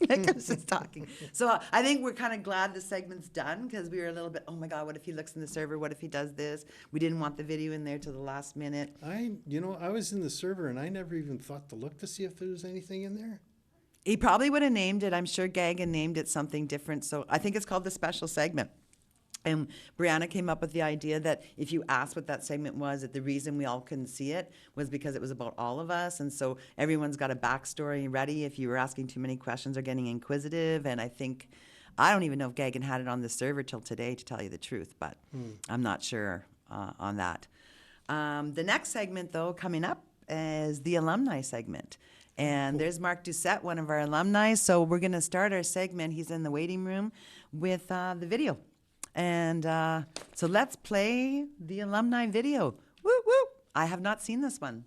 [SPEAKER 2] So I think we're kind of glad the segment's done because we were a little bit, oh my God, what if he looks in the server? What if he does this? We didn't want the video in there till the last minute.
[SPEAKER 5] I was in the server and I never even thought to look to see if there was anything in there.
[SPEAKER 2] He probably would have named it. I'm sure Gagan named it something different. So I think it's called the special segment. And Brianna came up with the idea that if you asked what that segment was, that the reason we all couldn't see it was because it was about all of us. And so everyone's got a backstory ready if you were asking too many questions or getting inquisitive. And I don't even know if Gagan had it on the server till today, to tell you the truth, but I'm not sure on that. The next segment, though, coming up is the alumni segment. And there's Mark Doucette, one of our alumni. So we're going to start our segment. He's in the waiting room with the video. And so let's play the alumni video. Woo woo! I have not seen this one.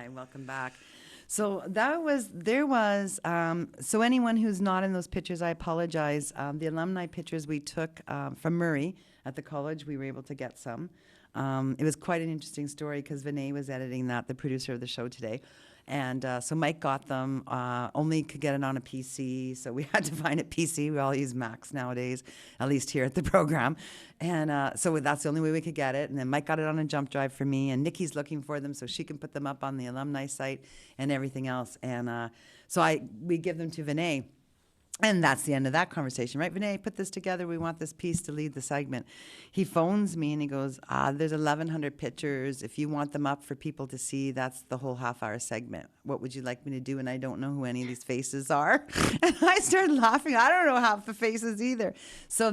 [SPEAKER 2] Hi, welcome back. So so anyone who's not in those pictures, I apologize. The alumni pictures we took from Murray at the college, we were able to get some. It was quite an interesting story because Vinay was editing that, the producer of the show today. And so Mike got them, only could get it on a PC, so we had to find a PC. We all use Macs nowadays, at least here at the program. And so that's the only way we could get it. And then Mike got it on a jump drive for me, and Nikki's looking for them so she can put them up on the alumni site and everything else. And so we give them to Vinay. And that's the end of that conversation, right? Vinay, put this together. We want this piece to lead the segment. He phones me and he goes, there's 1,100 pictures. If you want them up for people to see, that's the whole half-hour segment. What would you like me to do? And I don't know who any of these faces are. And I started laughing. I don't know half the faces either. So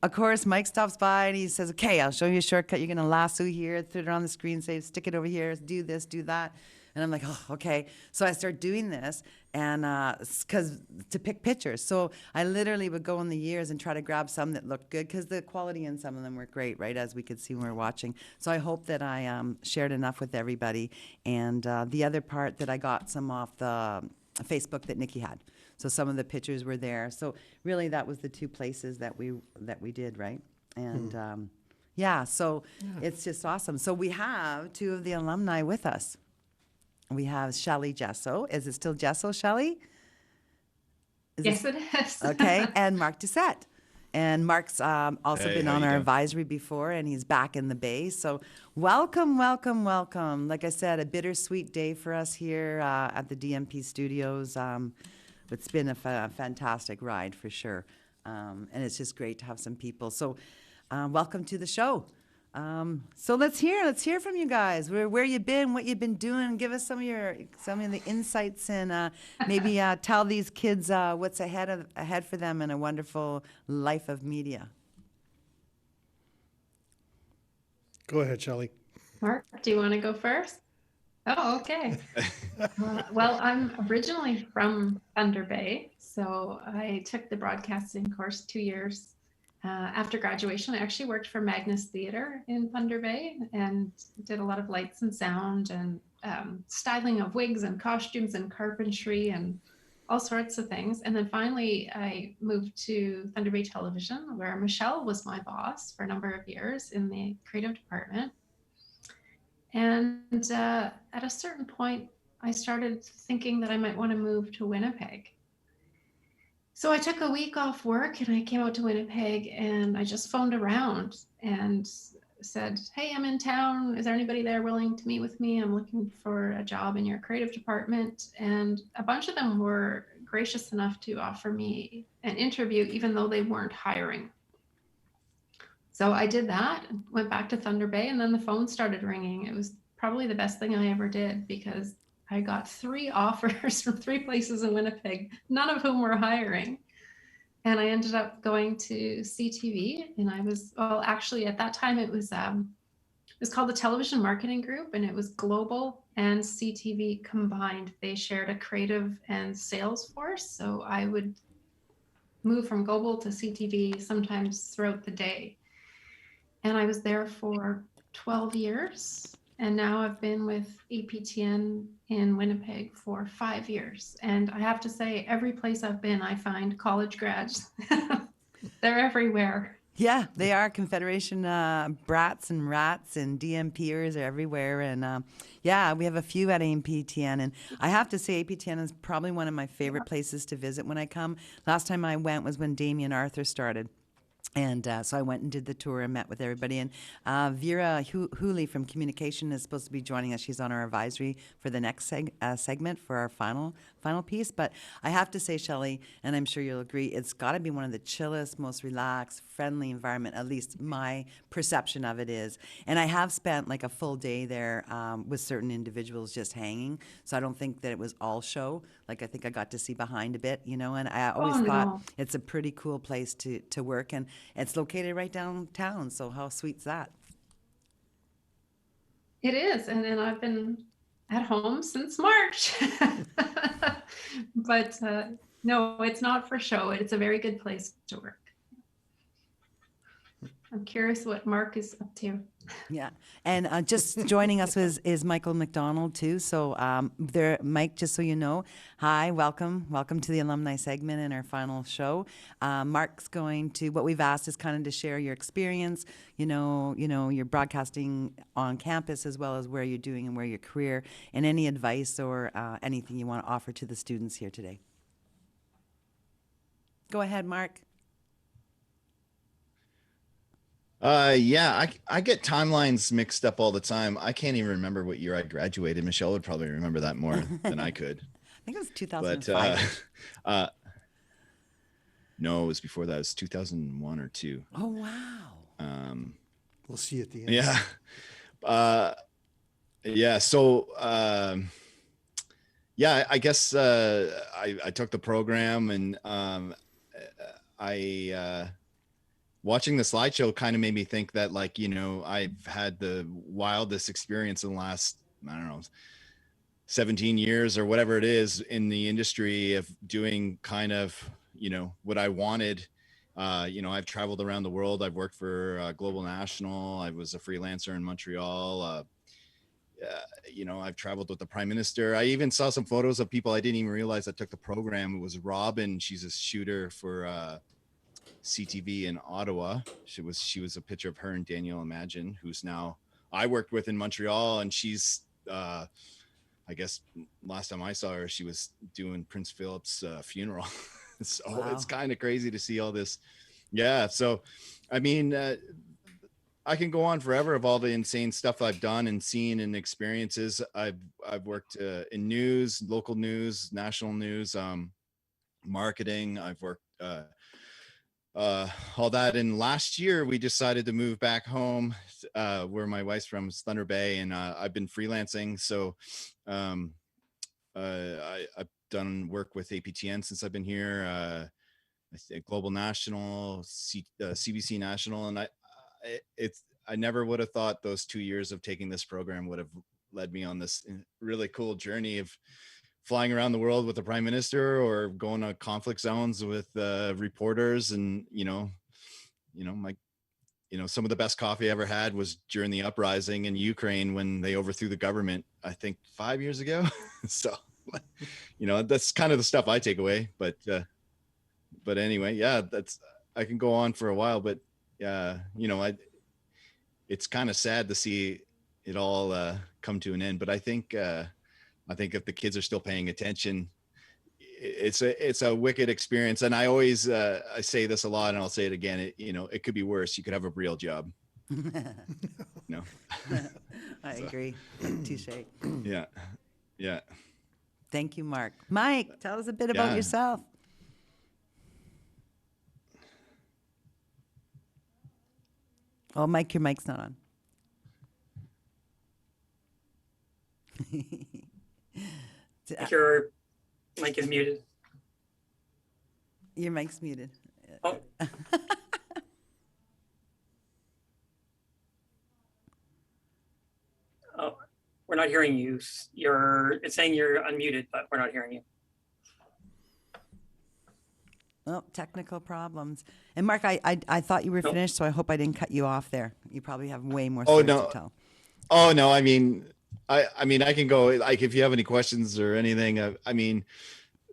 [SPEAKER 2] of course, Mike stops by and he says, okay, I'll show you a shortcut. You're going to lasso here, put it on the screen, say, stick it over here, do this, do that. And I'm like, oh, okay. So I start doing this, and to pick pictures. So I literally would go in the years and try to grab some that looked good, because the quality in some of them were great, right, as we could see when we were watching. So I hope that I shared enough with everybody. And the other part that I got some off the Facebook that Nikki had. So some of the pictures were there. So really, that was the two places that we did, right? And so it's just awesome. So we have two of the alumni with us. We have Shelley Gesso. Is it still Gesso, Shelley?
[SPEAKER 1] Yes, it is.
[SPEAKER 2] Okay, and Mark Doucette. And Mark's also
[SPEAKER 11] Hey,
[SPEAKER 2] been
[SPEAKER 11] how
[SPEAKER 2] on
[SPEAKER 11] you
[SPEAKER 2] our
[SPEAKER 11] doing?
[SPEAKER 2] advisory before, and he's back in the Bay. So welcome, welcome, welcome. Like I said, a bittersweet day for us here at the DMP studios. It's been a fantastic ride for sure. And it's just great to have some people. So welcome to the show. So let's hear from you guys. Where you been, what you've been doing. Give us some of the insights, and maybe tell these kids what's ahead for them in a wonderful life of media.
[SPEAKER 5] Go ahead, Shelley.
[SPEAKER 1] Mark, do you want to go first? Oh, okay. Well, I'm originally from Thunder Bay, so I took the broadcasting course 2 years. After graduation, I actually worked for Magnus Theatre in Thunder Bay and did a lot of lights and sound and styling of wigs and costumes and carpentry and all sorts of things. And then finally, I moved to Thunder Bay Television, where Michelle was my boss for a number of years in the creative department. And at a certain point, I started thinking that I might want to move to Winnipeg. So I took a week off work and I came out to Winnipeg, and I just phoned around and said, hey, I'm in town. Is there anybody there willing to meet with me? I'm looking for a job in your creative department. And a bunch of them were gracious enough to offer me an interview, even though they weren't hiring. So I did that, went back to Thunder Bay, and then the phone started ringing. It was probably the best thing I ever did, because I got 3 offers from 3 places in Winnipeg, none of whom were hiring. And I ended up going to CTV, and actually at that time it was called the Television Marketing Group, and it was Global and CTV combined. They shared a creative and sales force. So I would move from Global to CTV sometimes throughout the day. And I was there for 12 years. And now I've been with APTN in Winnipeg for 5 years. And I have to say, every place I've been, I find college grads. They're everywhere.
[SPEAKER 2] Yeah, they are. Confederation brats and rats and DMPers are everywhere. And we have a few at APTN. And I have to say, APTN is probably one of my favorite places to visit when I come. Last time I went was when Damien Arthur started. And so I went and did the tour and met with everybody. And Vera Hooley from Communication is supposed to be joining us. She's on our advisory for the next segment for our final piece. But I have to say, Shelley, and I'm sure you'll agree, it's got to be one of the chillest, most relaxed, friendly environment, at least my perception of it is. And I have spent like a full day there with certain individuals just hanging. So I don't think that it was all show. Like I think I got to see behind a bit, and I always thought it's a pretty cool place to work. And it's located right downtown, so how sweet's that?
[SPEAKER 1] It is, and I've been at home since March. But no, it's not for show. It's a very good place to work. I'm curious what Mark is up to.
[SPEAKER 2] Yeah, and just joining us is Michael McDonald too. So there, Mike, just so you know, hi, welcome to the alumni segment in our final show. Mark's going to, what we've asked is kind of to share your experience, your broadcasting on campus as well as where you're doing and where your career, and any advice or anything you want to offer to the students here today. Go ahead, Mark.
[SPEAKER 11] Yeah, I get timelines mixed up all the time. I can't even remember what year I graduated. Michelle would probably remember that more than I could.
[SPEAKER 2] I think it was 2005.
[SPEAKER 11] But no, it was before that. It was 2001 or 2.
[SPEAKER 2] Oh wow.
[SPEAKER 5] We'll see at the end.
[SPEAKER 11] Yeah. Yeah. So yeah, I guess I took the program, and watching the slideshow kind of made me think that, like, I've had the wildest experience in the last, I don't know, 17 years or whatever it is in the industry of doing kind of, what I wanted. I've traveled around the world. I've worked for Global National. I was a freelancer in Montreal. I've traveled with the Prime Minister. I even saw some photos of people I didn't even realize that took the program. It was Robin. She's a shooter for CTV in Ottawa. She was a picture of her and Danielle Imagine, who's now I worked with in Montreal, and she's I guess last time I saw her, she was doing Prince Philip's funeral. So
[SPEAKER 2] Wow.
[SPEAKER 11] It's kind of crazy to see all this. Yeah. So, I mean, I can go on forever of all the insane stuff I've done and seen and experiences. I've worked in news, local news, national news, marketing. I've worked all that. And last year we decided to move back home, where my wife's from, is Thunder Bay, and I've been freelancing. So I've done work with APTN since I've been here, I think Global National, CBC National, and I never would have thought those 2 years of taking this program would have led me on this really cool journey of flying around the world with the Prime Minister, or going to conflict zones with reporters. And some of the best coffee I ever had was during the uprising in Ukraine when they overthrew the government, I think 5 years ago. So that's kind of the stuff I take away. But anyway, yeah, I can go on for a while, but it's kind of sad to see it all come to an end. But I think if the kids are still paying attention, it's a wicked experience. And I always I say this a lot, and I'll say it again. It could be worse. You could have a real job. No.
[SPEAKER 2] I agree. Touche.
[SPEAKER 11] Yeah. Yeah.
[SPEAKER 2] Thank you, Mark. Mike, tell us a bit about yourself. Oh, Mike, your mic's not on.
[SPEAKER 3] Your mic is muted.
[SPEAKER 2] Your mic's muted.
[SPEAKER 3] Oh. Oh, we're not hearing you. It's saying you're unmuted, but we're not hearing you.
[SPEAKER 2] Oh, technical problems. And Mark, I thought you were finished, so I hope I didn't cut you off there. You probably have way more stories to tell.
[SPEAKER 11] Oh no, I mean, I can go, like, if you have any questions or anything.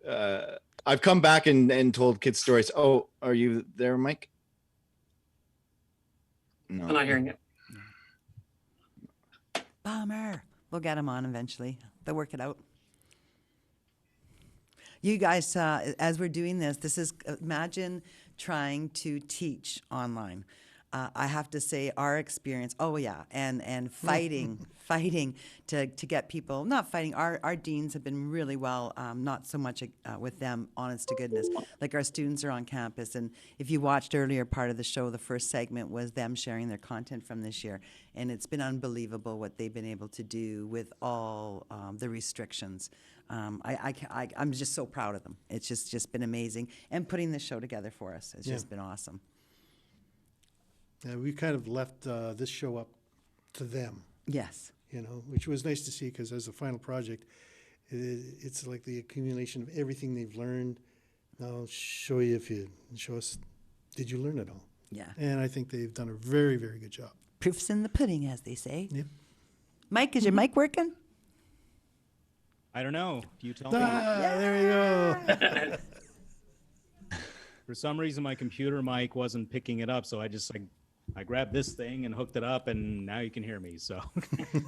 [SPEAKER 11] I've come back and told kids stories. Oh, are you there, Mike? No,
[SPEAKER 3] I'm not hearing it.
[SPEAKER 2] Bummer. We'll get him on eventually. They'll work it out. You guys, as we're doing this is, imagine trying to teach online. I have to say our experience, and fighting to get people, not fighting, our deans have been really well, not so much with them, honest to goodness. Like, our students are on campus, and if you watched earlier part of the show, the first segment was them sharing their content from this year, and it's been unbelievable what they've been able to do with all the restrictions. I'm just so proud of them. It's just been amazing, and putting this show together for us has just been awesome.
[SPEAKER 5] Yeah, we kind of left this show up to them.
[SPEAKER 2] Yes.
[SPEAKER 5] Which was nice to see, because as a final project, it's like the accumulation of everything they've learned. Now I'll show you, if you show us, did you learn it all?
[SPEAKER 2] Yeah.
[SPEAKER 5] And I think they've done a very, very good job.
[SPEAKER 2] Proof's in the pudding, as they say.
[SPEAKER 5] Yep.
[SPEAKER 2] Mike, is your mic working?
[SPEAKER 13] I don't know. You tell me.
[SPEAKER 5] There you go.
[SPEAKER 13] For some reason, my computer mic wasn't picking it up, so I grabbed this thing and hooked it up, and now you can hear me. So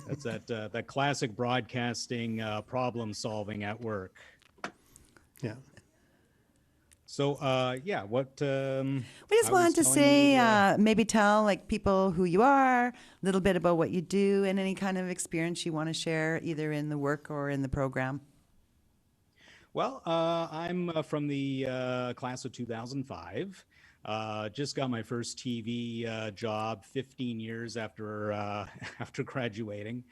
[SPEAKER 13] that's that classic broadcasting problem solving at work.
[SPEAKER 5] Yeah.
[SPEAKER 13] So yeah, what
[SPEAKER 2] We just
[SPEAKER 13] I was
[SPEAKER 2] wanted to
[SPEAKER 13] telling
[SPEAKER 2] say,
[SPEAKER 13] you,
[SPEAKER 2] maybe tell like people who you are, a little bit about what you do, and any kind of experience you want to share, either in the work or in the program.
[SPEAKER 13] well, I'm from the class of 2005. Just got my first TV job 15 years after after graduating.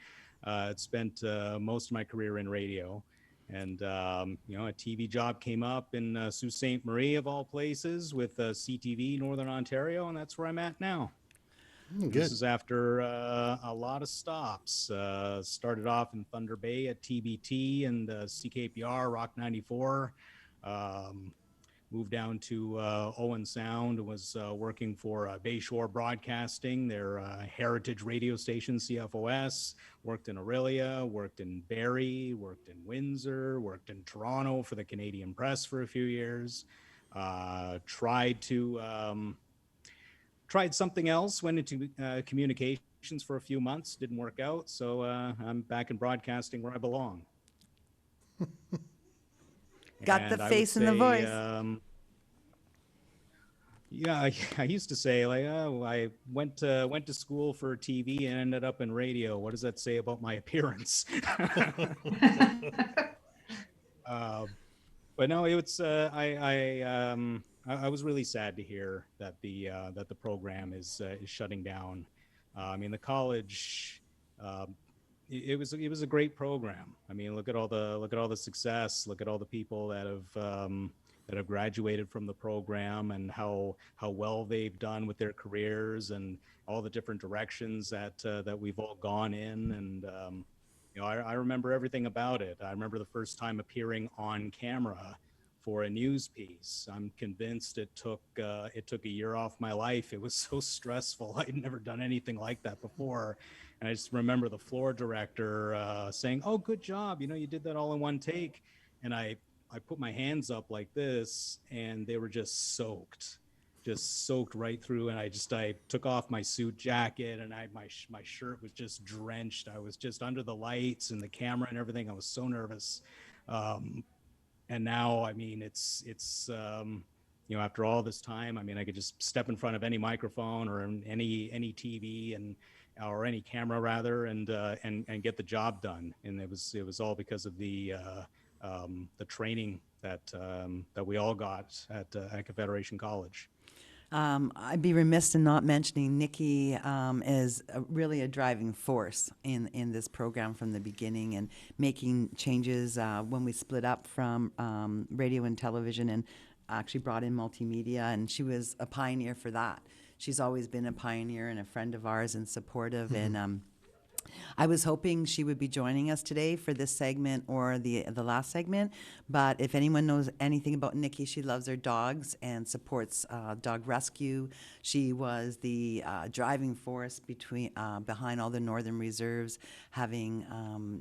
[SPEAKER 13] Spent most of my career in radio, and a TV job came up in Sault Ste. Marie of all places with CTV Northern Ontario, and that's where I'm at now.
[SPEAKER 5] Good.
[SPEAKER 13] This is after a lot of stops. Started off in Thunder Bay at TBT and CKPR, Rock 94. Moved down to Owen Sound, was working for Bayshore Broadcasting, their heritage radio station, CFOS. Worked in Aurelia, worked in Barrie, worked in Windsor, worked in Toronto for the Canadian Press for a few years. Tried something else, went into communications for a few months, didn't work out. So I'm back in broadcasting where I belong.
[SPEAKER 2] Got the
[SPEAKER 13] And I
[SPEAKER 2] face
[SPEAKER 13] would
[SPEAKER 2] and the
[SPEAKER 13] say,
[SPEAKER 2] voice.
[SPEAKER 13] Yeah, I used to say like, oh, I went to school for TV and ended up in radio. What does that say about my appearance? But no, it's I was really sad to hear that the program is shutting down. I mean, the college. It was a great program. I mean, look at all the success. Look at all the people that have graduated from the program, and how well they've done with their careers, and all the different directions that we've all gone in. And I remember everything about it. I remember the first time appearing on camera for a news piece. I'm convinced it took a year off my life. It was so stressful. I'd never done anything like that before. And I just remember the floor director saying, "Oh, good job. You did that all in one take." And I put my hands up like this, and they were just soaked right through. And I took off my suit jacket, and my shirt was just drenched. I was just under the lights and the camera and everything. I was so nervous. And now, I mean, it's after all this time, I mean, I could just step in front of any microphone or any TV or any camera rather, and get the job done. And it was all because of the training that we all got at Confederation College.
[SPEAKER 2] I'd be remiss in not mentioning Nikki is really a driving force in this program from the beginning, and making changes when we split up from radio and television, and actually brought in multimedia, and she was a pioneer for that. She's always been a pioneer and a friend of ours and supportive. Mm-hmm. And I was hoping she would be joining us today for this segment or the last segment, but if anyone knows anything about Nikki, she loves her dogs and supports dog rescue. She was the driving force behind all the Northern Reserves, having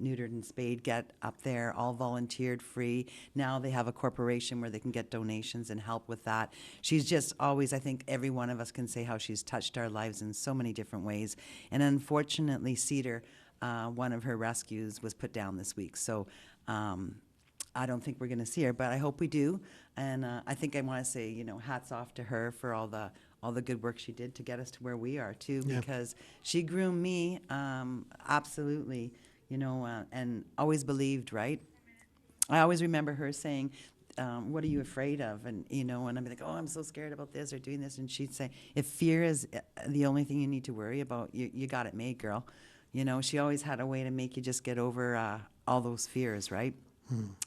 [SPEAKER 2] neutered and spayed get up there, all volunteered free. Now they have a corporation where they can get donations and help with that. She's just always, I think every one of us can say how she's touched our lives in so many different ways. And unfortunately, Cedar, one of her rescues, was put down this week. So I don't think we're going to see her, but I hope we do. And I think I want to say, hats off to her for all the good work she did to get us to where we are too, yeah. Because she groomed me absolutely, and always believed, right? I always remember her saying, what are you afraid of? And, and I'd be like, oh, I'm so scared about this or doing this. And she'd say, if fear is the only thing you need to worry about, you got it made, girl. She always had a way to make you just get over all those fears, right?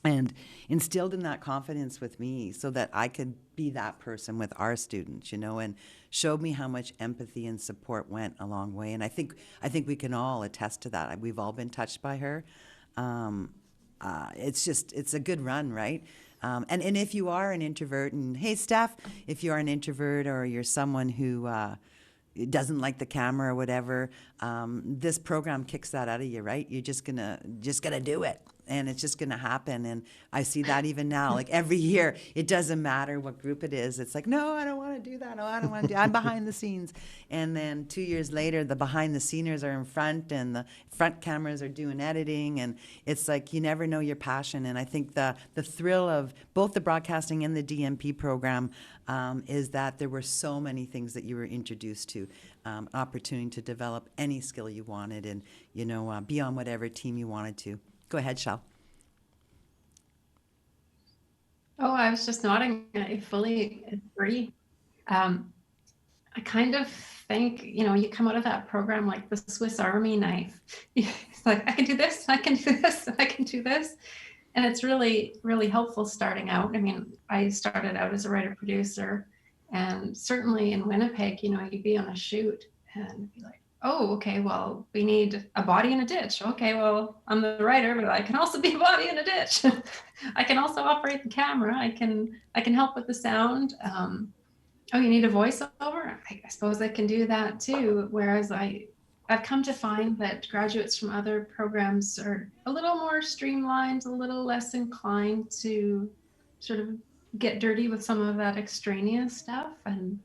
[SPEAKER 2] And instilled in that confidence with me so that I could be that person with our students, and showed me how much empathy and support went a long way. And I think we can all attest to that. We've all been touched by her. It's a good run, right? And if you are an introvert, and hey, Steph, if you are an introvert or you're someone who doesn't like the camera or whatever, this program kicks that out of you, right? You're just gonna do it, and it's just gonna happen. And I see that even now, like every year, it doesn't matter what group it is. It's like, no, I don't want to do that. No, I don't want to do. I'm behind the scenes. And then 2 years later, the behind the sceners are in front, and the front cameras are doing editing, and it's like you never know your passion. And I think the thrill of both the broadcasting and the DMP program is that there were so many things that you were introduced to, opportunity to develop any skill you wanted, and be on whatever team you wanted to. Go ahead, Shell.
[SPEAKER 1] Oh, I was just nodding. I fully agree. I kind of think, you come out of that program like the Swiss Army knife. It's like, I can do this, I can do this, I can do this. And it's really, really helpful starting out. I mean, I started out as a writer-producer, and certainly in Winnipeg, you'd be on a shoot and be like, oh, okay, well, we need a body in a ditch. Okay, well, I'm the writer, but I can also be a body in a ditch. I can also operate the camera. I can help with the sound. Oh, you need a voiceover? I suppose I can do that too. Whereas I've come to find that graduates from other programs are a little more streamlined, a little less inclined to sort of get dirty with some of that extraneous stuff. And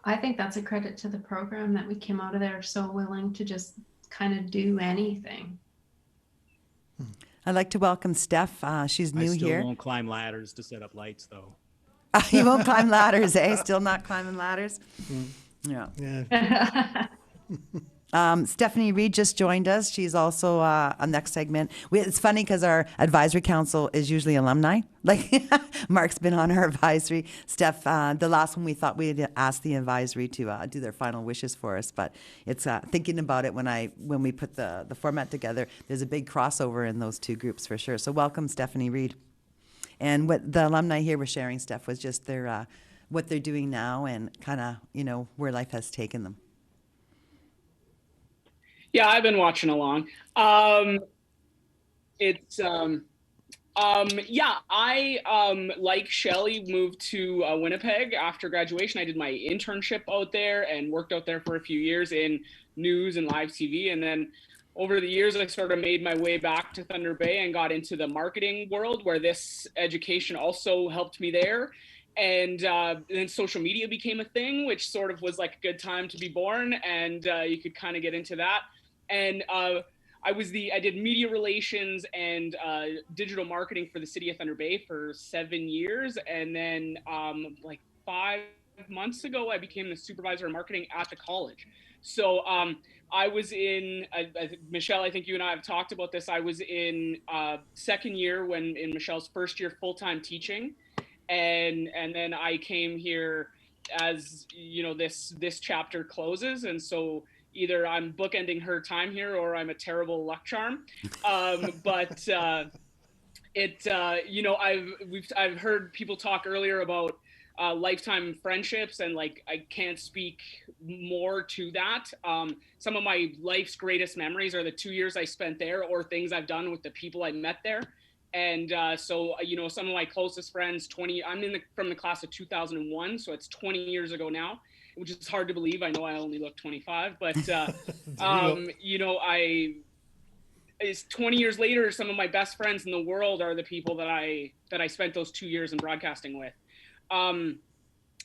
[SPEAKER 1] I think that's a credit to the program that we came out of there so willing to just kind of do anything.
[SPEAKER 2] I'd like to welcome Steph. She's new
[SPEAKER 13] I still
[SPEAKER 2] here.
[SPEAKER 13] won't climb ladders to set up lights, though.
[SPEAKER 2] You won't climb ladders, eh? Still not climbing ladders? Yeah. Stephanie Reed just joined us. She's also on next segment. It's funny because our advisory council is usually alumni. Like Mark's been on our advisory. Steph, the last one we thought we'd ask the advisory to do their final wishes for us, but it's thinking about it when we put the format together. There's a big crossover in those two groups for sure. So welcome, Stephanie Reed. And what the alumni here were sharing, Steph, was just their what they're doing now and kind of where life has taken them.
[SPEAKER 15] Yeah, I've been watching along. I like Shelly moved to Winnipeg after graduation. I did my internship out there and worked out there for a few years in news and live TV, and then over the years, I sort of made my way back to Thunder Bay and got into the marketing world, where this education also helped me there. And then social media became a thing, which sort of was like a good time to be born, and you could kind of get into that. And I did media relations and digital marketing for the city of Thunder Bay for 7 years. And then like 5 months ago, I became the supervisor of marketing at the college. So I was in, Michelle, I think you and I have talked about this. I was in second year in Michelle's first year full-time teaching. And then I came here as, this chapter closes. And so either I'm bookending her time here or I'm a terrible luck charm. But I've heard people talk earlier about lifetime friendships, and like I can't speak more to that. Some of my life's greatest memories are the 2 years I spent there, or things I've done with the people I met there. And so some of my closest friends, I'm from the class of 2001, so it's 20 years ago now, which is hard to believe. I know I only look 25, but it's 20 years later, some of my best friends in the world are the people that I spent those 2 years in broadcasting with.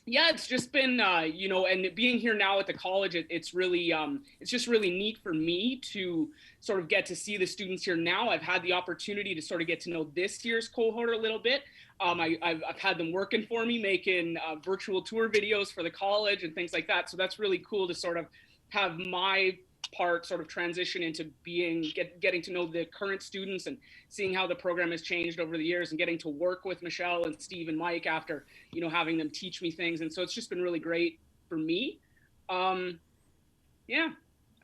[SPEAKER 15] It's just been, and being here now at the college, it's really, it's just really neat for me to sort of get to see the students here now. I've had the opportunity to sort of get to know this year's cohort a little bit. I've had them working for me, making virtual tour videos for the college and things like that. So that's really cool to sort of have my part sort of transition into getting to know the current students and seeing how the program has changed over the years, and getting to work with Michelle and Steve and Mike after, having them teach me things. And so it's just been really great for me. I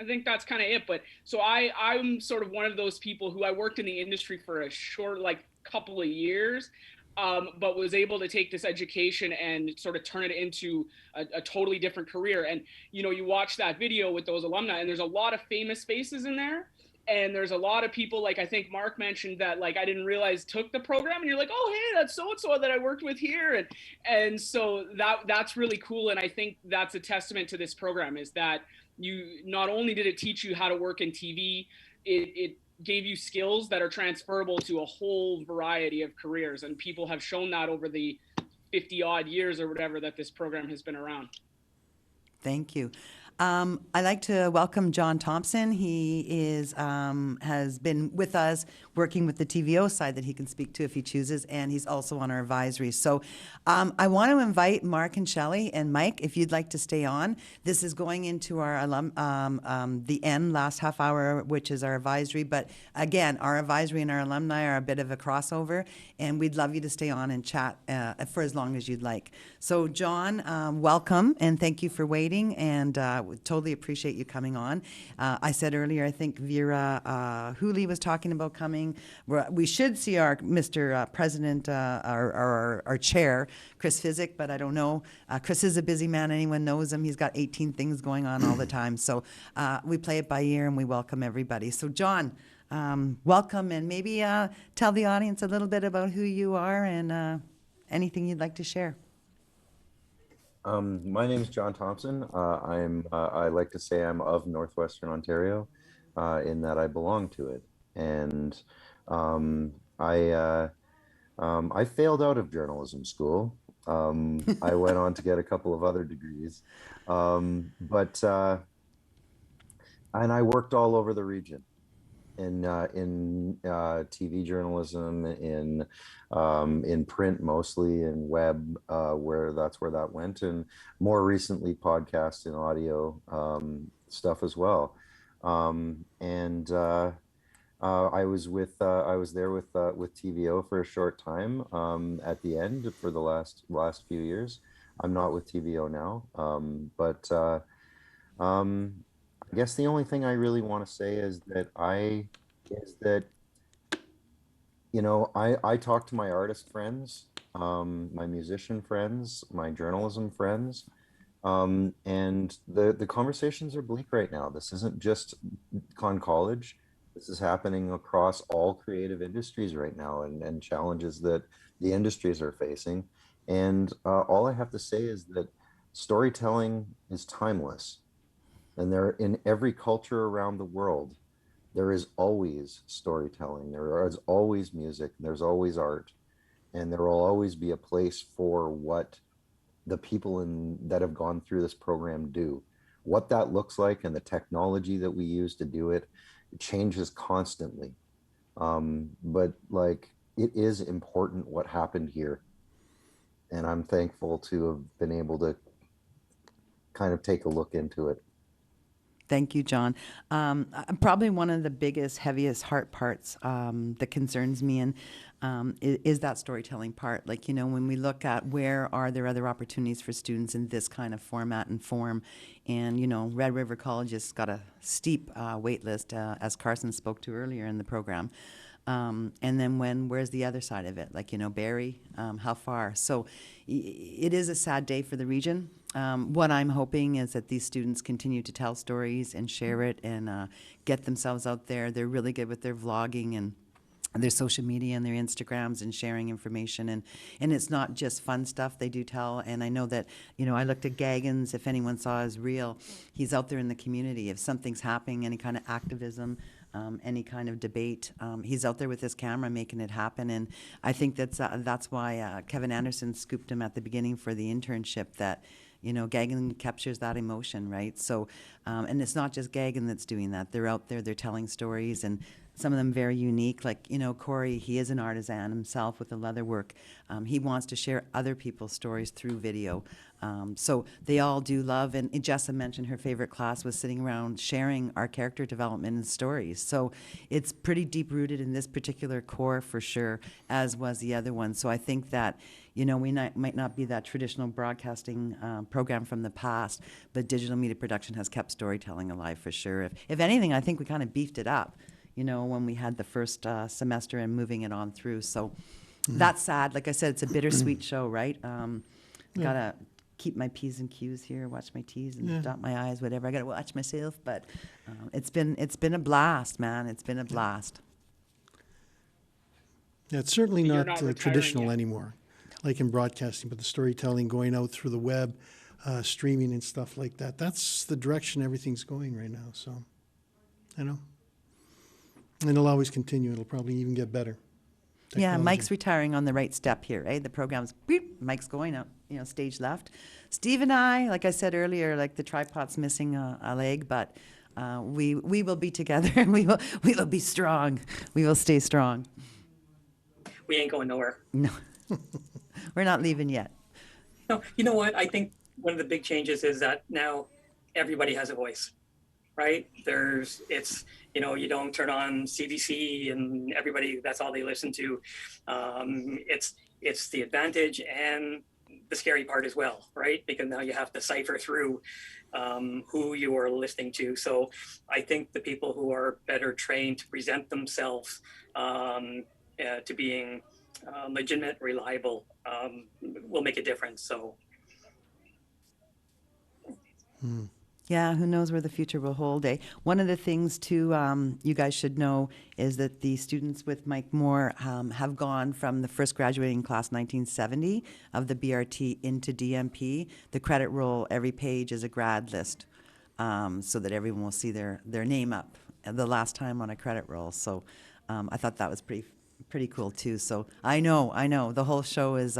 [SPEAKER 15] think that's kind of it. But so I'm sort of one of those people who I worked in the industry for a short, couple of years, but was able to take this education and sort of turn it into a totally different career. And, you watch that video with those alumni, and there's a lot of famous faces in there. And there's a lot of people, like I think Mark mentioned, that like I didn't realize took the program, and you're like, oh hey, that's so and so that I worked with here, and so that's really cool. And I think that's a testament to this program, is that you not only did it teach you how to work in TV, it gave you skills that are transferable to a whole variety of careers, and people have shown that over the 50 odd years or whatever that this program has been around.
[SPEAKER 2] Thank you. I'd like to welcome John Thompson. He has been with us working with the TVO side that he can speak to if he chooses, and he's also on our advisory. So I want to invite Mark and Shelley and Mike, if you'd like to stay on. This is going into our the end, last half hour, which is our advisory. But again, our advisory and our alumni are a bit of a crossover, and we'd love you to stay on and chat for as long as you'd like. So John, welcome, and thank you for waiting, and we totally appreciate you coming on. I said earlier, I think Vera Hooley was talking about coming. We should see our Mr. President, our chair, Chris Physick, but I don't know. Chris is a busy man. Anyone knows him. He's got 18 things going on all the time. So we play it by ear, and we welcome everybody. So John, welcome, and maybe tell the audience a little bit about who you are and anything you'd like to share.
[SPEAKER 14] My name is John Thompson. I like to say I'm of Northwestern Ontario, in that I belong to it. And I failed out of journalism school. I went on to get a couple of other degrees, and I worked all over the region. In TV journalism, in print mostly, in web, where that went, and more recently podcast and audio stuff as well. I was there with TVO for a short time at the end for the last few years. I'm not with TVO now, but I guess the only thing I really want to say is that I talk to my artist friends, my musician friends, my journalism friends, and the conversations are bleak right now. This isn't just Con College. This is happening across all creative industries right now, and challenges that the industries are facing. And all I have to say is that storytelling is timeless. And in every culture around the world, there is always storytelling. There is always music. There's always art. And there will always be a place for what the people that have gone through this program do. What that looks like and the technology that we use to do it changes constantly. But like, it is important what happened here. And I'm thankful to have been able to kind of take a look into it.
[SPEAKER 2] Thank you, John. Probably one of the biggest, heaviest heart parts that concerns me is that storytelling part. Like, when we look at where are there other opportunities for students in this kind of format and form, and, Red River College has got a steep wait list, as Carson spoke to earlier in the program. And then where's the other side of it? Like, Barrie, how far? So it is a sad day for the region. What I'm hoping is that these students continue to tell stories and share it and get themselves out there. They're really good with their vlogging and their social media and their Instagrams and sharing information. And it's not just fun stuff they do tell. And I know that, I looked at Gaggins, if anyone saw his reel, he's out there in the community. If something's happening, any kind of activism, any kind of debate, he's out there with his camera making it happen. And I think that's why Kevin Anderson scooped him at the beginning for the internship, that Gaggin captures that emotion, right? So, and it's not just Gaggin that's doing that. They're out there, they're telling stories, and some of them very unique. Like, Corey, he is an artisan himself with the leather work. He wants to share other people's stories through video. So they all do love, and Jessa mentioned her favorite class was sitting around sharing our character development and stories. So it's pretty deep-rooted in this particular core for sure, as was the other one. So I think that, we might not be that traditional broadcasting program from the past, but digital media production has kept storytelling alive for sure. If anything, I think we kind of beefed it up, when we had the first semester and moving it on through. So that's sad. Like I said, it's a bittersweet show, right? Got to keep my P's and Q's here, watch my T's and
[SPEAKER 5] Yeah.
[SPEAKER 2] dot my I's, whatever. I got to watch myself, but it's been a blast, man. It's been a blast.
[SPEAKER 5] Yeah, it's certainly
[SPEAKER 15] You're
[SPEAKER 5] not,
[SPEAKER 15] not retiring
[SPEAKER 5] traditional
[SPEAKER 15] yet.
[SPEAKER 5] anymore, like in broadcasting, but the storytelling going out through the web, streaming and stuff like that. That's the direction everything's going right now. So, I know. And it'll always continue. It'll probably even get better.
[SPEAKER 2] Yeah,
[SPEAKER 5] Technology.
[SPEAKER 2] Mike's retiring on the right step here, right? The program's beep, Mike's going up, stage left. Steve and I, like I said earlier, like the tripod's missing a leg, but we will be together and we will be strong. We will stay strong.
[SPEAKER 3] We ain't going nowhere.
[SPEAKER 2] No, we're not leaving yet.
[SPEAKER 3] No, you know what? I think one of the big changes is that now everybody has a voice, right? You don't turn on CBC and everybody, that's all they listen to. It's the advantage and the scary part as well, right? Because now you have to cipher through who you are listening to. So I think the people who are better trained to present themselves to being legitimate, reliable, will make a difference. So.
[SPEAKER 2] Yeah, who knows where the future will hold, eh? One of the things, too, you guys should know is that the students with Mike Moore have gone from the first graduating class 1970 of the BRT into DMP. The credit roll, every page is a grad list, so that everyone will see their name up the last time on a credit roll. So I thought that was pretty cool, too. So I know. The whole show is...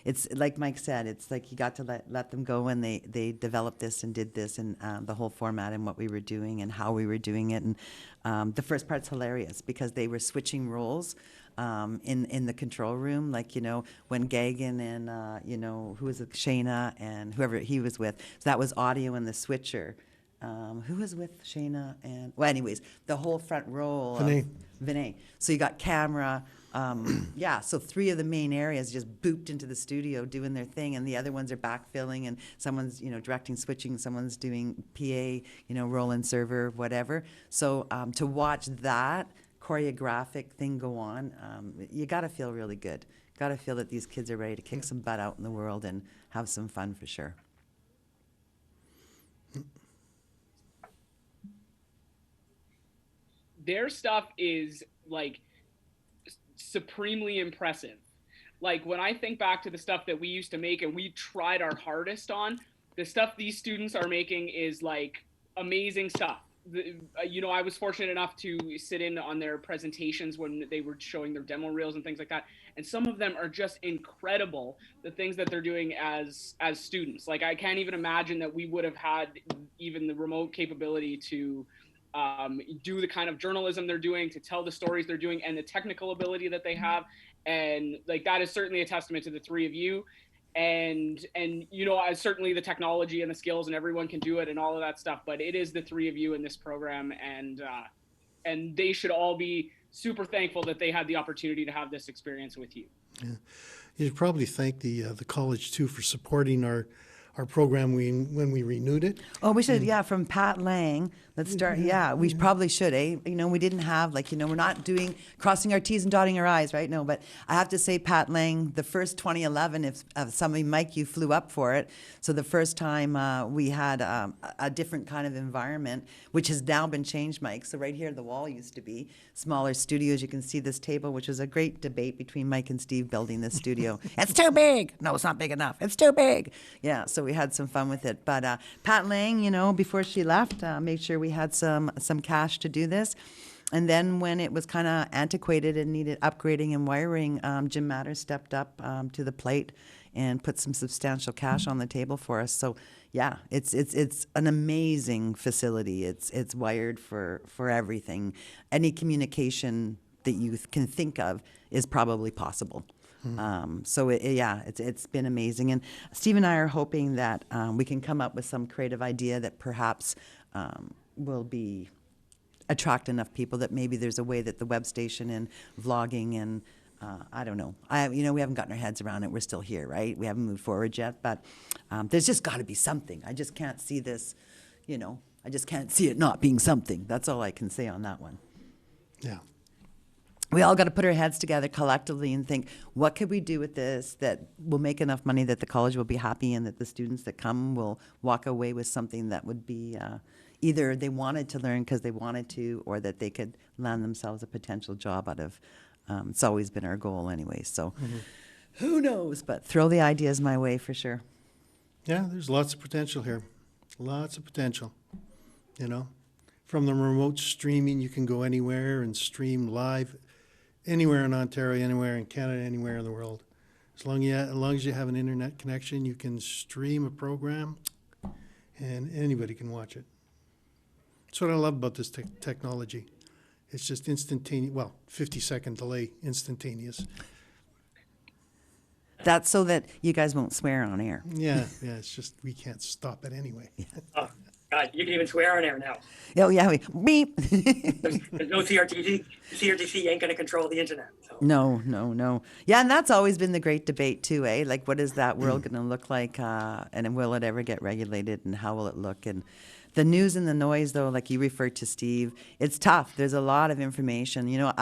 [SPEAKER 2] it's like Mike said, it's like you got to let them go and they developed this and did this and the whole format and what we were doing and how we were doing it. And the first part's hilarious because they were switching roles in the control room. Like, when Gagan and, who was it, Shayna and whoever he was with. So that was audio and the switcher. Who was with Shayna and, well, anyways, the whole front row. Vinay. So you got camera. So 3 of the main areas just booped into the studio doing their thing, and the other ones are backfilling, and someone's, directing switching, someone's doing PA, roll-in server, whatever. So to watch that choreographic thing go on, you got to feel really good. Got to feel that these kids are ready to kick some butt out in the world and have some fun for sure.
[SPEAKER 15] Their stuff is like supremely impressive. Like when I think back to the stuff that we used to make and we tried our hardest on, the stuff these students are making is like amazing stuff. I was fortunate enough to sit in on their presentations when they were showing their demo reels and things like that. And some of them are just incredible, the things that they're doing as students. Like I can't even imagine that we would have had even the remote capability to do the kind of journalism they're doing, to tell the stories they're doing, and the technical ability that they have. And like that is certainly a testament to the 3 of you. And certainly the technology and the skills, and everyone can do it and all of that stuff. But it is the 3 of you in this program, and they should all be super thankful that they had the opportunity to have this experience with you.
[SPEAKER 5] Yeah. You should probably thank the college too for supporting our program when we renewed it.
[SPEAKER 2] Oh, we should, from Pat Lang. Let's start, we probably should, eh? We didn't have, we're not doing, crossing our T's and dotting our I's, right? No, but I have to say, Pat Lang, the first 2011, if somebody, Mike, you flew up for it. So the first time we had a different kind of environment, which has now been changed, Mike. So right here, the wall used to be smaller studios. You can see this table, which was a great debate between Mike and Steve building this studio. It's too big. No, it's not big enough. It's too big. Yeah, so we had some fun with it. But Pat Lang, before she left, made sure we had some cash to do this. And then when it was kind of antiquated and needed upgrading and wiring, Jim Matters stepped up to the plate and put some substantial cash on the table for us. So yeah, it's an amazing facility. It's wired for everything. Any communication that you can think of is probably possible. So it's been amazing. And Steve and I are hoping that we can come up with some creative idea that perhaps will attract enough people that maybe there's a way that the web station and vlogging and I don't know. We haven't gotten our heads around it. We're still here, right? We haven't moved forward yet, but there's just got to be something. I just can't see this, I just can't see it not being something. That's all I can say on that one.
[SPEAKER 5] Yeah.
[SPEAKER 2] we all got to put our heads together collectively and think, what could we do with this that will make enough money that the college will be happy and that the students that come will walk away with something that would be either they wanted to learn because they wanted to, or that they could land themselves a potential job out of. It's always been our goal anyway. So who knows? But throw the ideas my way for sure.
[SPEAKER 5] Yeah, there's lots of potential here. Lots of potential, you know. From the remote streaming, you can go anywhere and stream live anywhere in Ontario, anywhere in Canada, anywhere in the world. As long as you have an internet connection, you can stream a program and anybody can watch it. That's what I love about this technology. It's just instantaneous, well, 50-second delay, instantaneous.
[SPEAKER 2] That's so that you guys won't swear on air.
[SPEAKER 5] Yeah, it's just we can't stop it anyway.
[SPEAKER 3] Oh, God, you can even swear on air now.
[SPEAKER 2] Oh, yeah, beep.
[SPEAKER 3] There's no CRTC. CRTC ain't going to control the internet. So.
[SPEAKER 2] No. Yeah, and that's always been the great debate too, eh? Like, what is that world going to look like? And will it ever get regulated? And how will it look? And the news and the noise, though, like you referred to, Steve, it's tough. There's a lot of information. You know,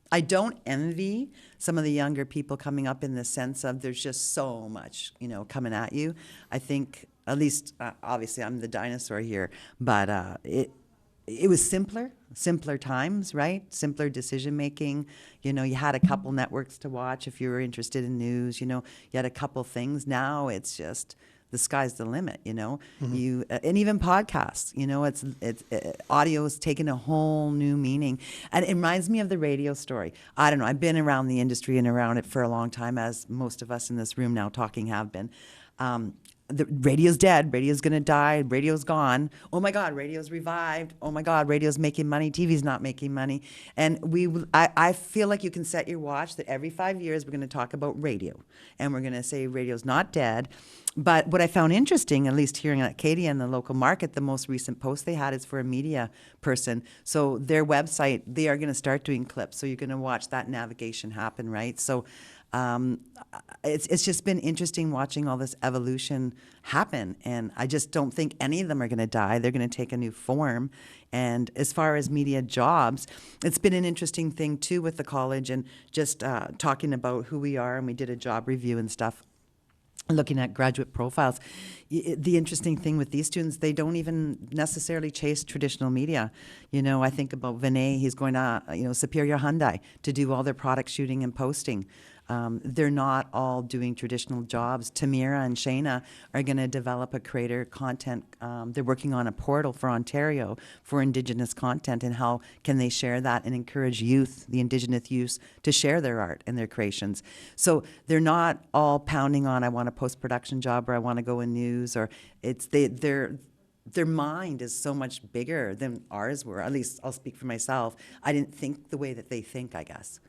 [SPEAKER 2] I don't envy some of the younger people coming up in the sense of there's just so much, you know, coming at you. I think, at least, obviously, I'm the dinosaur here, but it was simpler times, right? Simpler decision making. You know, you had a couple networks to watch if you were interested in news. You know, you had a couple things. Now it's just the sky's the limit. You know, and even podcasts. You know, it's audio's taken a whole new meaning, and it reminds me of the radio story. I don't know. I've been around the industry and around it for a long time, as most of us in this room now talking have been. The radio's dead. Radio's going to die. Radio's gone. Oh my God, radio's revived. Oh my God, radio's making money. TV's not making money. And I feel like you can set your watch that every 5 years we're going to talk about radio. And we're going to say radio's not dead. But what I found interesting, at least hearing at Acadia in the local market, the most recent post they had is for a media person. So their website, they are going to start doing clips. So you're going to watch that navigation happen, right? So it's just been interesting watching all this evolution happen, and I just don't think any of them are going to die. They're going to take a new form. And as far as media jobs, it's been an interesting thing too with the college and just talking about who we are, and we did a job review and stuff, looking at graduate profiles. The interesting thing with these students, they don't even necessarily chase traditional media. You know, I think about Vinay, he's going to, Superior Hyundai to do all their product shooting and posting. They're not all doing traditional jobs. Tamira and Shayna are going to develop a creator content. They're working on a portal for Ontario for Indigenous content, and how can they share that and encourage youth, the Indigenous youth, to share their art and their creations. So they're not all pounding on, I want a post-production job, or I want to go in news, or their mind is so much bigger than ours were. At least I'll speak for myself. I didn't think the way that they think, I guess.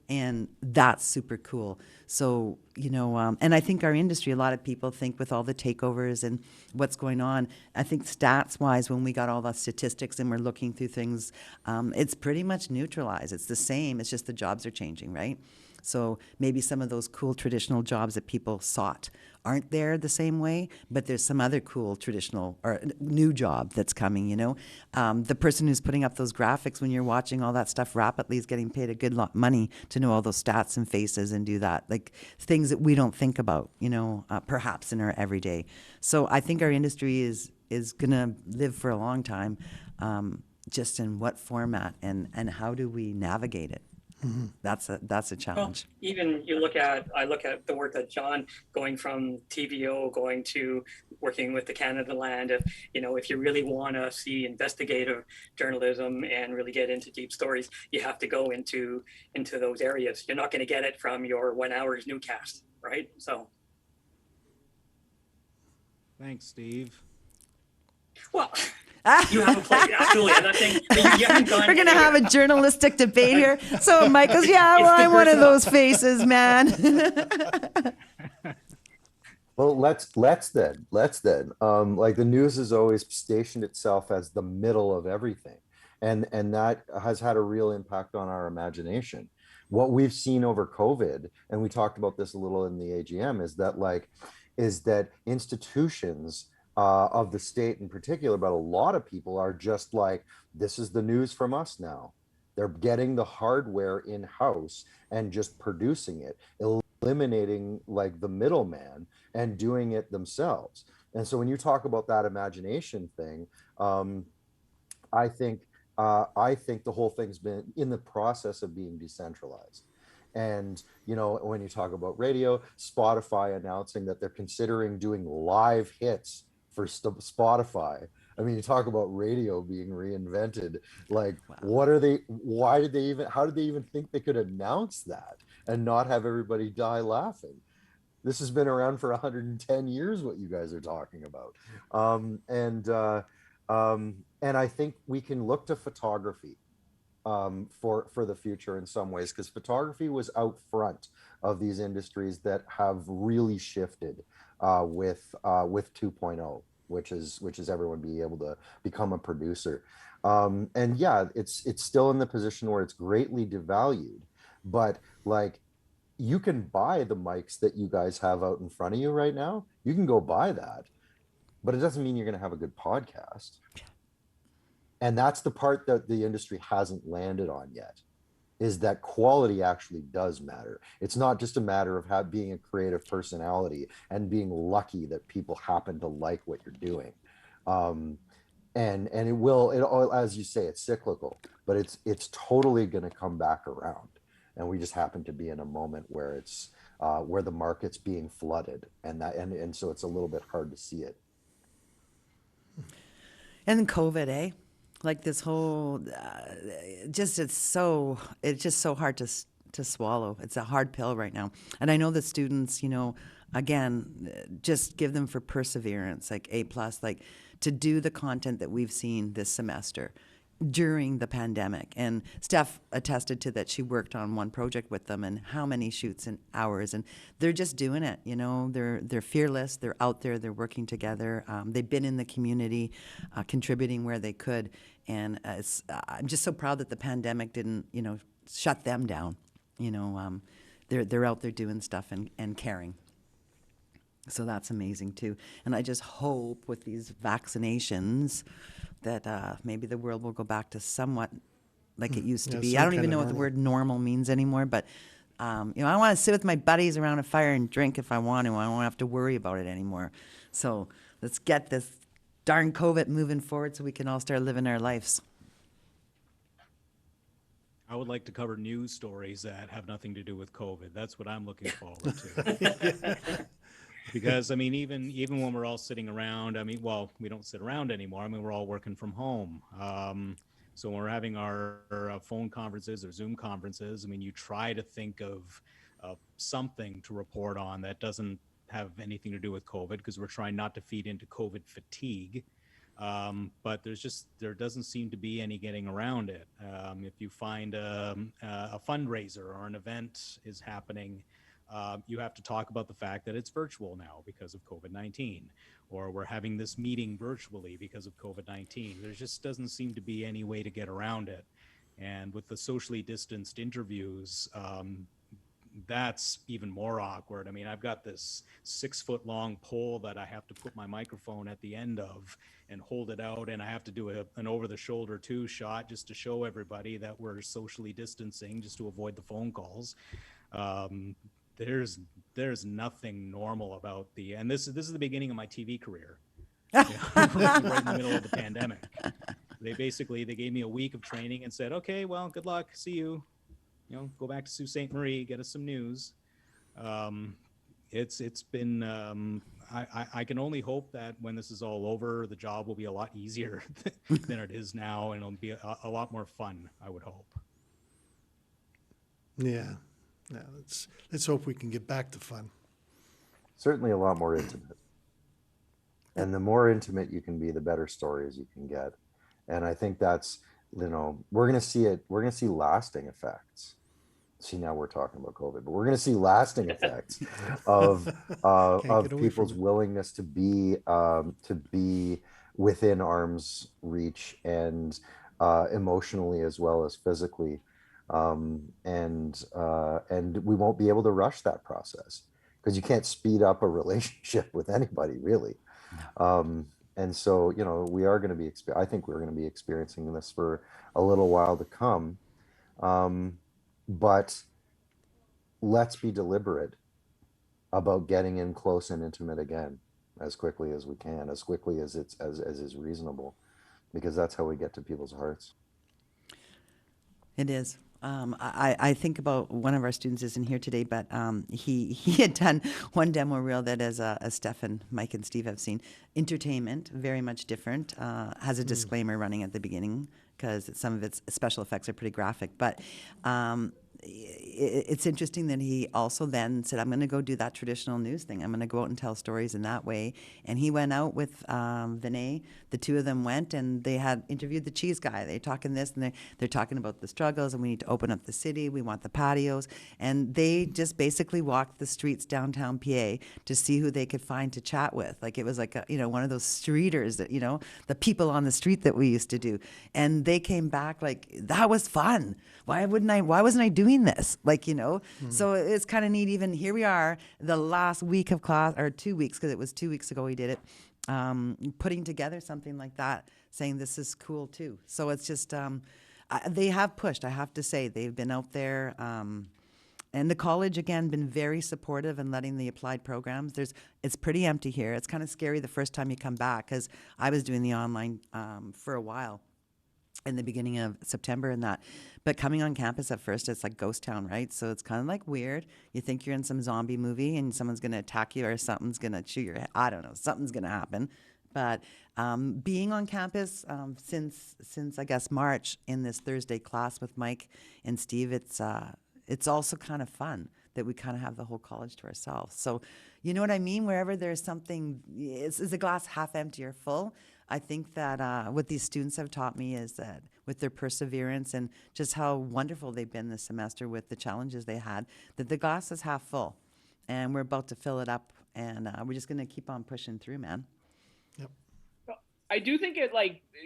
[SPEAKER 2] And that's super cool. So, and I think our industry, a lot of people think with all the takeovers and what's going on, I think stats-wise, when we got all the statistics and we're looking through things, it's pretty much neutralized. It's the same. It's just the jobs are changing, right? So maybe some of those cool traditional jobs that people sought aren't there the same way, but there's some other cool traditional or new job that's coming, The person who's putting up those graphics when you're watching all that stuff rapidly is getting paid a good lot of money to know all those stats and faces and do that. Like things that we don't think about, perhaps in our everyday. So I think our industry is going to live for a long time, just in what format and how do we navigate it? Mm-hmm. That's a challenge.
[SPEAKER 3] Well, even I look at the work that John, going from TVO, going to working with the Canada Land. If you really want to see investigative journalism and really get into deep stories, you have to go into those areas. You're not going to get it from your 1 hour's newscast, right? So.
[SPEAKER 13] Thanks, Steve.
[SPEAKER 3] Well. You have a place, absolutely. And I think you haven't gone
[SPEAKER 2] We're going to have a journalistic debate here. So Michael's, I'm one of those faces, man.
[SPEAKER 14] Well, let's then. Like the news has always stationed itself as the middle of everything. And that has had a real impact on our imagination. What we've seen over COVID, and we talked about this a little in the AGM, is that institutions of the state in particular, but a lot of people are just like, this is the news from us now. They're getting the hardware in-house and just producing it, eliminating like the middleman and doing it themselves. And so when you talk about that imagination thing, I think the whole thing's been in the process of being decentralized. And when you talk about radio, Spotify announcing that they're considering doing live hits for Spotify. I mean, you talk about radio being reinvented. Like, what are they? Why did they even? How did they even think they could announce that and not have everybody die laughing? This has been around for 110 years. What you guys are talking about, and I think we can look to photography for the future in some ways, because photography was out front of these industries that have really shifted with 2.0, which is everyone being able to become a producer. And yeah, it's still in the position where it's greatly devalued, but like, you can buy the mics that you guys have out in front of you right now. You can go buy that, but it doesn't mean you're going to have a good podcast. And that's the part that the industry hasn't landed on yet, is that quality actually does matter. It's not just a matter of being a creative personality and being lucky that people happen to like what you're doing. And as you say, it's cyclical, but it's totally going to come back around. And we just happen to be in a moment where it's where the market's being flooded, and so it's a little bit hard to see it.
[SPEAKER 2] And COVID, eh? Like this whole, it's just so hard to swallow. It's a hard pill right now. And I know the students, again, just give them for perseverance, like A+, like to do the content that we've seen this semester during the pandemic. And Steph attested to that. She worked on one project with them, and how many shoots and hours, and they're just doing it. They're fearless. They're out there. They're working together. They've been in the community, contributing where they could. And I'm just so proud that the pandemic didn't, shut them down. They're out there doing stuff and caring. So that's amazing too. And I just hope with these vaccinations that maybe the world will go back to somewhat like it used to be. I don't even know what the word normal means anymore, but I want to sit with my buddies around a fire and drink if I want to. I don't have to worry about it anymore. So let's get this darn COVID moving forward so we can all start living our lives.
[SPEAKER 13] I would like to cover news stories that have nothing to do with COVID. That's what I'm looking forward to. Because I mean, even when we're all sitting around, well, we don't sit around anymore. We're all working from home. So when we're having our phone conferences or Zoom conferences, you try to think of something to report on that doesn't have anything to do with COVID, because we're trying not to feed into COVID fatigue. But there doesn't seem to be any getting around it. If you find a fundraiser or an event is happening, you have to talk about the fact that it's virtual now because of COVID-19, or we're having this meeting virtually because of COVID-19. There just doesn't seem to be any way to get around it. And with the socially distanced interviews, that's even more awkward. I've got this 6-foot long pole that I have to put my microphone at the end of and hold it out, and I have to do an over-the-shoulder shot just to show everybody that we're socially distancing, just to avoid the phone calls. There's nothing normal about and this is the beginning of my TV career. Right in the middle of the pandemic. They gave me a week of training and said, okay, well, good luck, see you. Go back to Sault Ste. Marie, get us some news. It's been, I can only hope that when this is all over, the job will be a lot easier than it is now, and it'll be a lot more fun, I would hope.
[SPEAKER 5] Yeah. Let's hope we can get back to fun.
[SPEAKER 14] Certainly a lot more intimate. And the more intimate you can be, the better stories you can get. And I think that's, we're going to see it. We're going to see lasting effects. See, now we're talking about COVID, but we're going to see lasting effects of people's willingness to be within arm's reach, and emotionally as well as physically. And we won't be able to rush that process, because you can't speed up a relationship with anybody, really. And so, we are going to be, I think we're going to be experiencing this for a little while to come. But let's be deliberate about getting in close and intimate again as quickly as we can, as quickly as as is reasonable, because that's how we get to people's hearts.
[SPEAKER 2] It is. I think about one of our students isn't here today, but he had done one demo reel that, as Stefan, Mike, and Steve have seen, entertainment, very much different, has a disclaimer running at the beginning because some of its special effects are pretty graphic. But it's interesting that he also then said, I'm going to go do that traditional news thing. I'm going to go out and tell stories in that way. And he went out with Vinay. The two of them went and they had interviewed the cheese guy. They're talking this and they're talking about the struggles, and we need to open up the city. We want the patios. And they just basically walked the streets downtown PA to see who they could find to chat with. Like it was like one of those streeters that, the people on the street that we used to do. And they came back like, that was fun. Why wasn't I doing this? So it's kind of neat. Even here we are, the last week of class, or 2 weeks, because it was 2 weeks ago we did it, putting together something like that, saying this is cool too. So it's just, they have pushed, I have to say. They've been out there, and the college, again, been very supportive in letting the applied programs. It's pretty empty here. It's kind of scary the first time you come back, because I was doing the online for a while in the beginning of September and that. But coming on campus at first, it's like ghost town, right? So it's kind of like weird. You think you're in some zombie movie and someone's going to attack you or something's going to chew your head. I don't know. Something's going to happen. But being on campus since I guess March in this Thursday class with Mike and Steve, it's also kind of fun that we kind of have the whole college to ourselves. So you know what I mean? Wherever there's something, is the glass half empty or full? I think that what these students have taught me is that with their perseverance and just how wonderful they've been this semester with the challenges they had, that the glass is half full, and we're about to fill it up, and we're just going to keep on pushing through, man.
[SPEAKER 15] I do think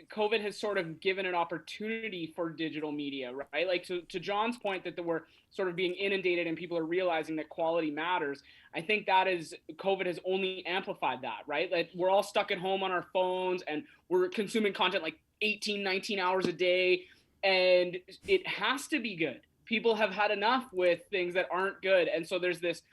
[SPEAKER 15] COVID has sort of given an opportunity for digital media, right? Like to John's point that we're sort of being inundated and people are realizing that quality matters. I think COVID has only amplified that, right? Like we're all stuck at home on our phones and we're consuming content like 18, 19 hours a day, and it has to be good. People have had enough with things that aren't good. And so there's this,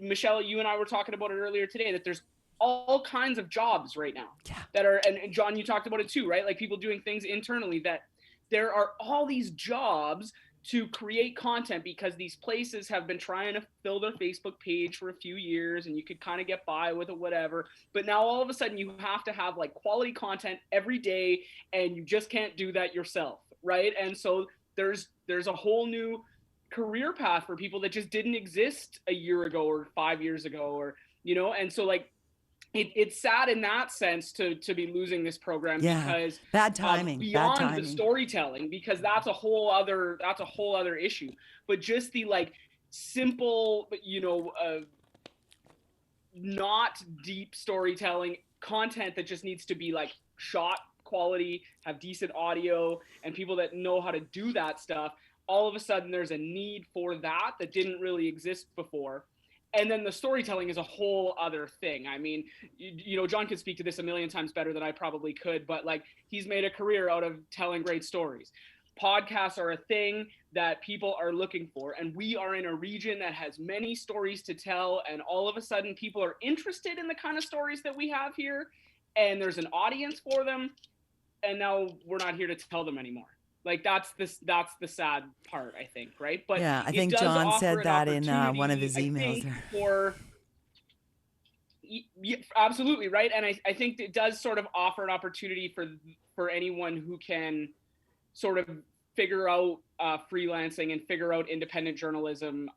[SPEAKER 15] Michelle, you and I were talking about it earlier today, that there's all kinds of jobs right now that are, and John, you talked about it too, right? Like people doing things internally, that there are all these jobs to create content because these places have been trying to fill their Facebook page for a few years and you could kind of get by with it, whatever. But now all of a sudden you have to have like quality content every day and you just can't do that yourself, right? And so there's a whole new career path for people that just didn't exist a year ago or 5 years ago, or, and so like, it's sad in that sense to be losing this program because
[SPEAKER 2] bad timing,
[SPEAKER 15] beyond the storytelling, because that's a whole other issue. But just the like simple, not deep storytelling content that just needs to be like shot quality, have decent audio, and people that know how to do that stuff. All of a sudden, there's a need for that didn't really exist before. And then the storytelling is a whole other thing. I mean, John could speak to this a million times better than I probably could, but like he's made a career out of telling great stories. Podcasts are a thing that people are looking for, and we are in a region that has many stories to tell, and all of a sudden people are interested in the kind of stories that we have here, and there's an audience for them, and now we're not here to tell them anymore. Like that's the sad part, I think, right? But
[SPEAKER 2] yeah, I think John said that in one of his emails.
[SPEAKER 15] Yeah, absolutely, right? And I think it does sort of offer an opportunity for anyone who can sort of figure out freelancing and figure out independent journalism.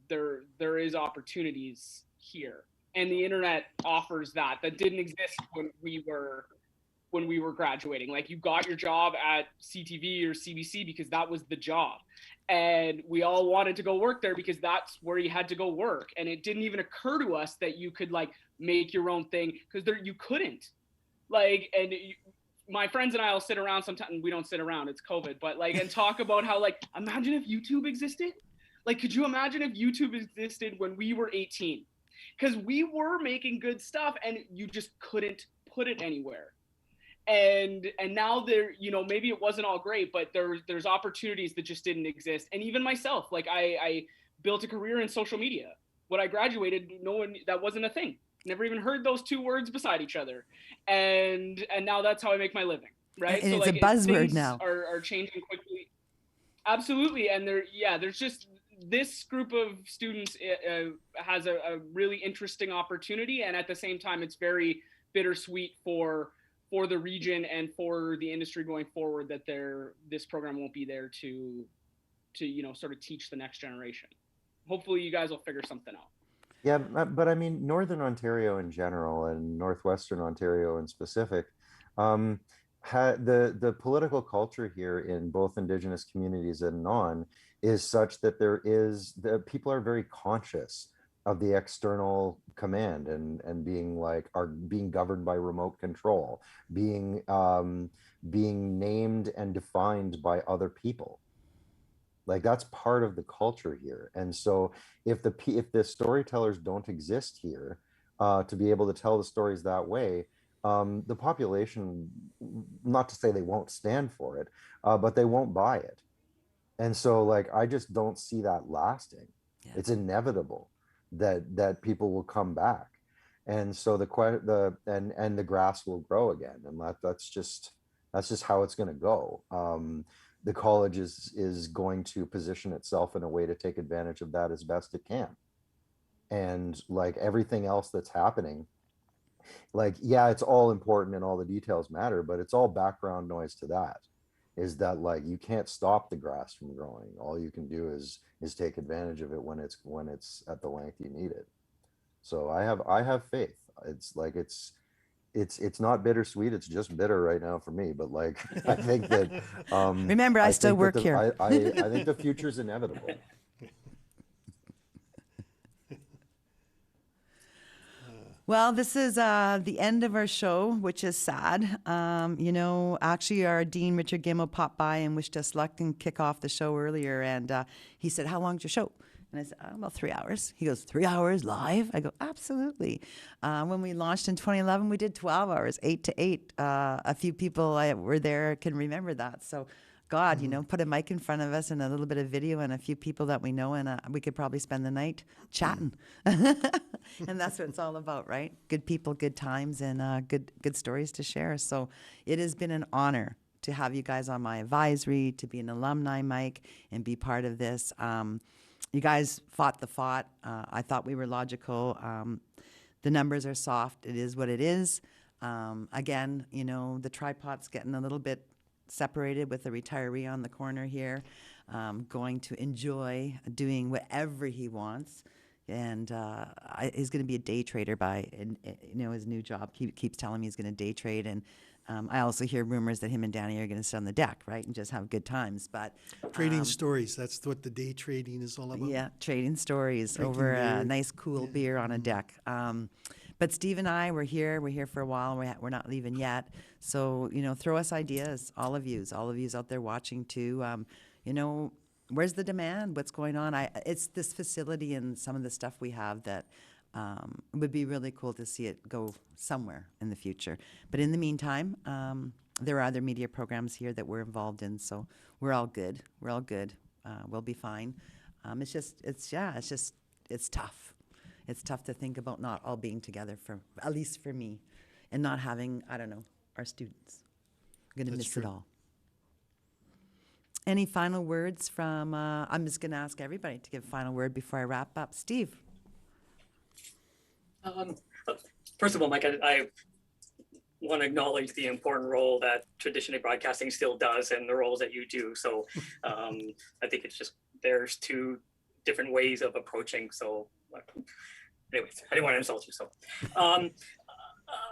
[SPEAKER 15] There is opportunities here, and the internet offers that didn't exist when we were graduating. Like you got your job at CTV or CBC because that was the job, and we all wanted to go work there because that's where you had to go work. And it didn't even occur to us that you could like make your own thing, because you couldn't. Like, and my friends and I will sit around sometimes. We don't sit around, it's COVID, but like, and talk about how like, imagine if YouTube existed. Like, could you imagine if YouTube existed when we were 18? Because we were making good stuff and you just couldn't put it anywhere. and now there, you know, maybe it wasn't all great, but there's opportunities that just didn't exist. And even myself, like I built a career in social media. When I graduated, that wasn't a thing. Never even heard those two words beside each other. And now that's how I make my living, right?
[SPEAKER 2] And
[SPEAKER 15] so
[SPEAKER 2] it's
[SPEAKER 15] like
[SPEAKER 2] a buzzword
[SPEAKER 15] things
[SPEAKER 2] now.
[SPEAKER 15] are changing quickly. Absolutely. And there's just this group of students has a really interesting opportunity. And at the same time, it's very bittersweet for the region and for the industry going forward that this program won't be there to you know, sort of teach the next generation. Hopefully you guys will figure something out.
[SPEAKER 14] Yeah, but I mean, Northern Ontario in general and Northwestern Ontario in specific, the political culture here in both Indigenous communities and non is such that the people are very conscious of the external command and being governed by remote control, being named and defined by other people. Like that's part of the culture here. And so if the storytellers don't exist here to be able to tell the stories that way, the population, not to say they won't stand for it, but they won't buy it. And so like I just don't see that lasting. Yeah. It's inevitable that people will come back. And so the grass will grow again. And that's just how it's going to go. The college is going to position itself in a way to take advantage of that as best it can. And like everything else that's happening, like, yeah, it's all important and all the details matter, but it's all background noise to that. Is that like you can't stop the grass from growing. All you can do is take advantage of it when it's at the length you need it. So I have faith. It's like it's not bittersweet, it's just bitter right now for me, but like I think that
[SPEAKER 2] remember I still work here.
[SPEAKER 14] I think the future is inevitable.
[SPEAKER 2] Well, this is the end of our show, which is sad. You know, actually our Dean Richard Gimel popped by and wished us luck and kick off the show earlier, and he said, "How long's your show?" And I said, about 3 hours. He goes, 3 hours live? I go, absolutely. When we launched in 2011, we did 12 hours, 8 to 8. A few people were there can remember that. So, God, you know, put a mic in front of us and a little bit of video and a few people that we know, and we could probably spend the night chatting. And that's what it's all about, right? Good people, good times, and good stories to share. So it has been an honor to have you guys on my advisory, to be an alumni mic and be part of this. You guys fought the fight. I thought we were logical. The numbers are soft. It is what it is. Again, you know, the tripod's getting a little bit separated with the retiree on the corner here, going to enjoy doing whatever he wants. And he's going to be a day trader his new job. He keeps telling me he's going to day trade. And I also hear rumors that him and Danny are going to sit on the deck, right, and just have good times. But
[SPEAKER 5] trading stories, that's what the day trading is all about.
[SPEAKER 2] Yeah, trading stories. Drinking over a nice cool beer on a deck. But Steve and I, we're here for a while. We're not leaving yet. So, you know, throw us ideas, all of yous out there watching too. You know, where's the demand? What's going on? It's this facility and some of the stuff we have that it would be really cool to see it go somewhere in the future. But in the meantime, there are other media programs here that we're involved in, so we're all good. We'll be fine. It's tough. It's tough to think about not all being together, at least for me, and not having, I don't know, our students. I'm going to miss it all. Any final words from, I'm just going to ask everybody to give a final word before I wrap up. Steve.
[SPEAKER 3] First of all, Mike, I want to acknowledge the important role that traditional broadcasting still does and the roles that you do. So I think it's just, there's two different ways of approaching. So anyways, I didn't want to insult you. So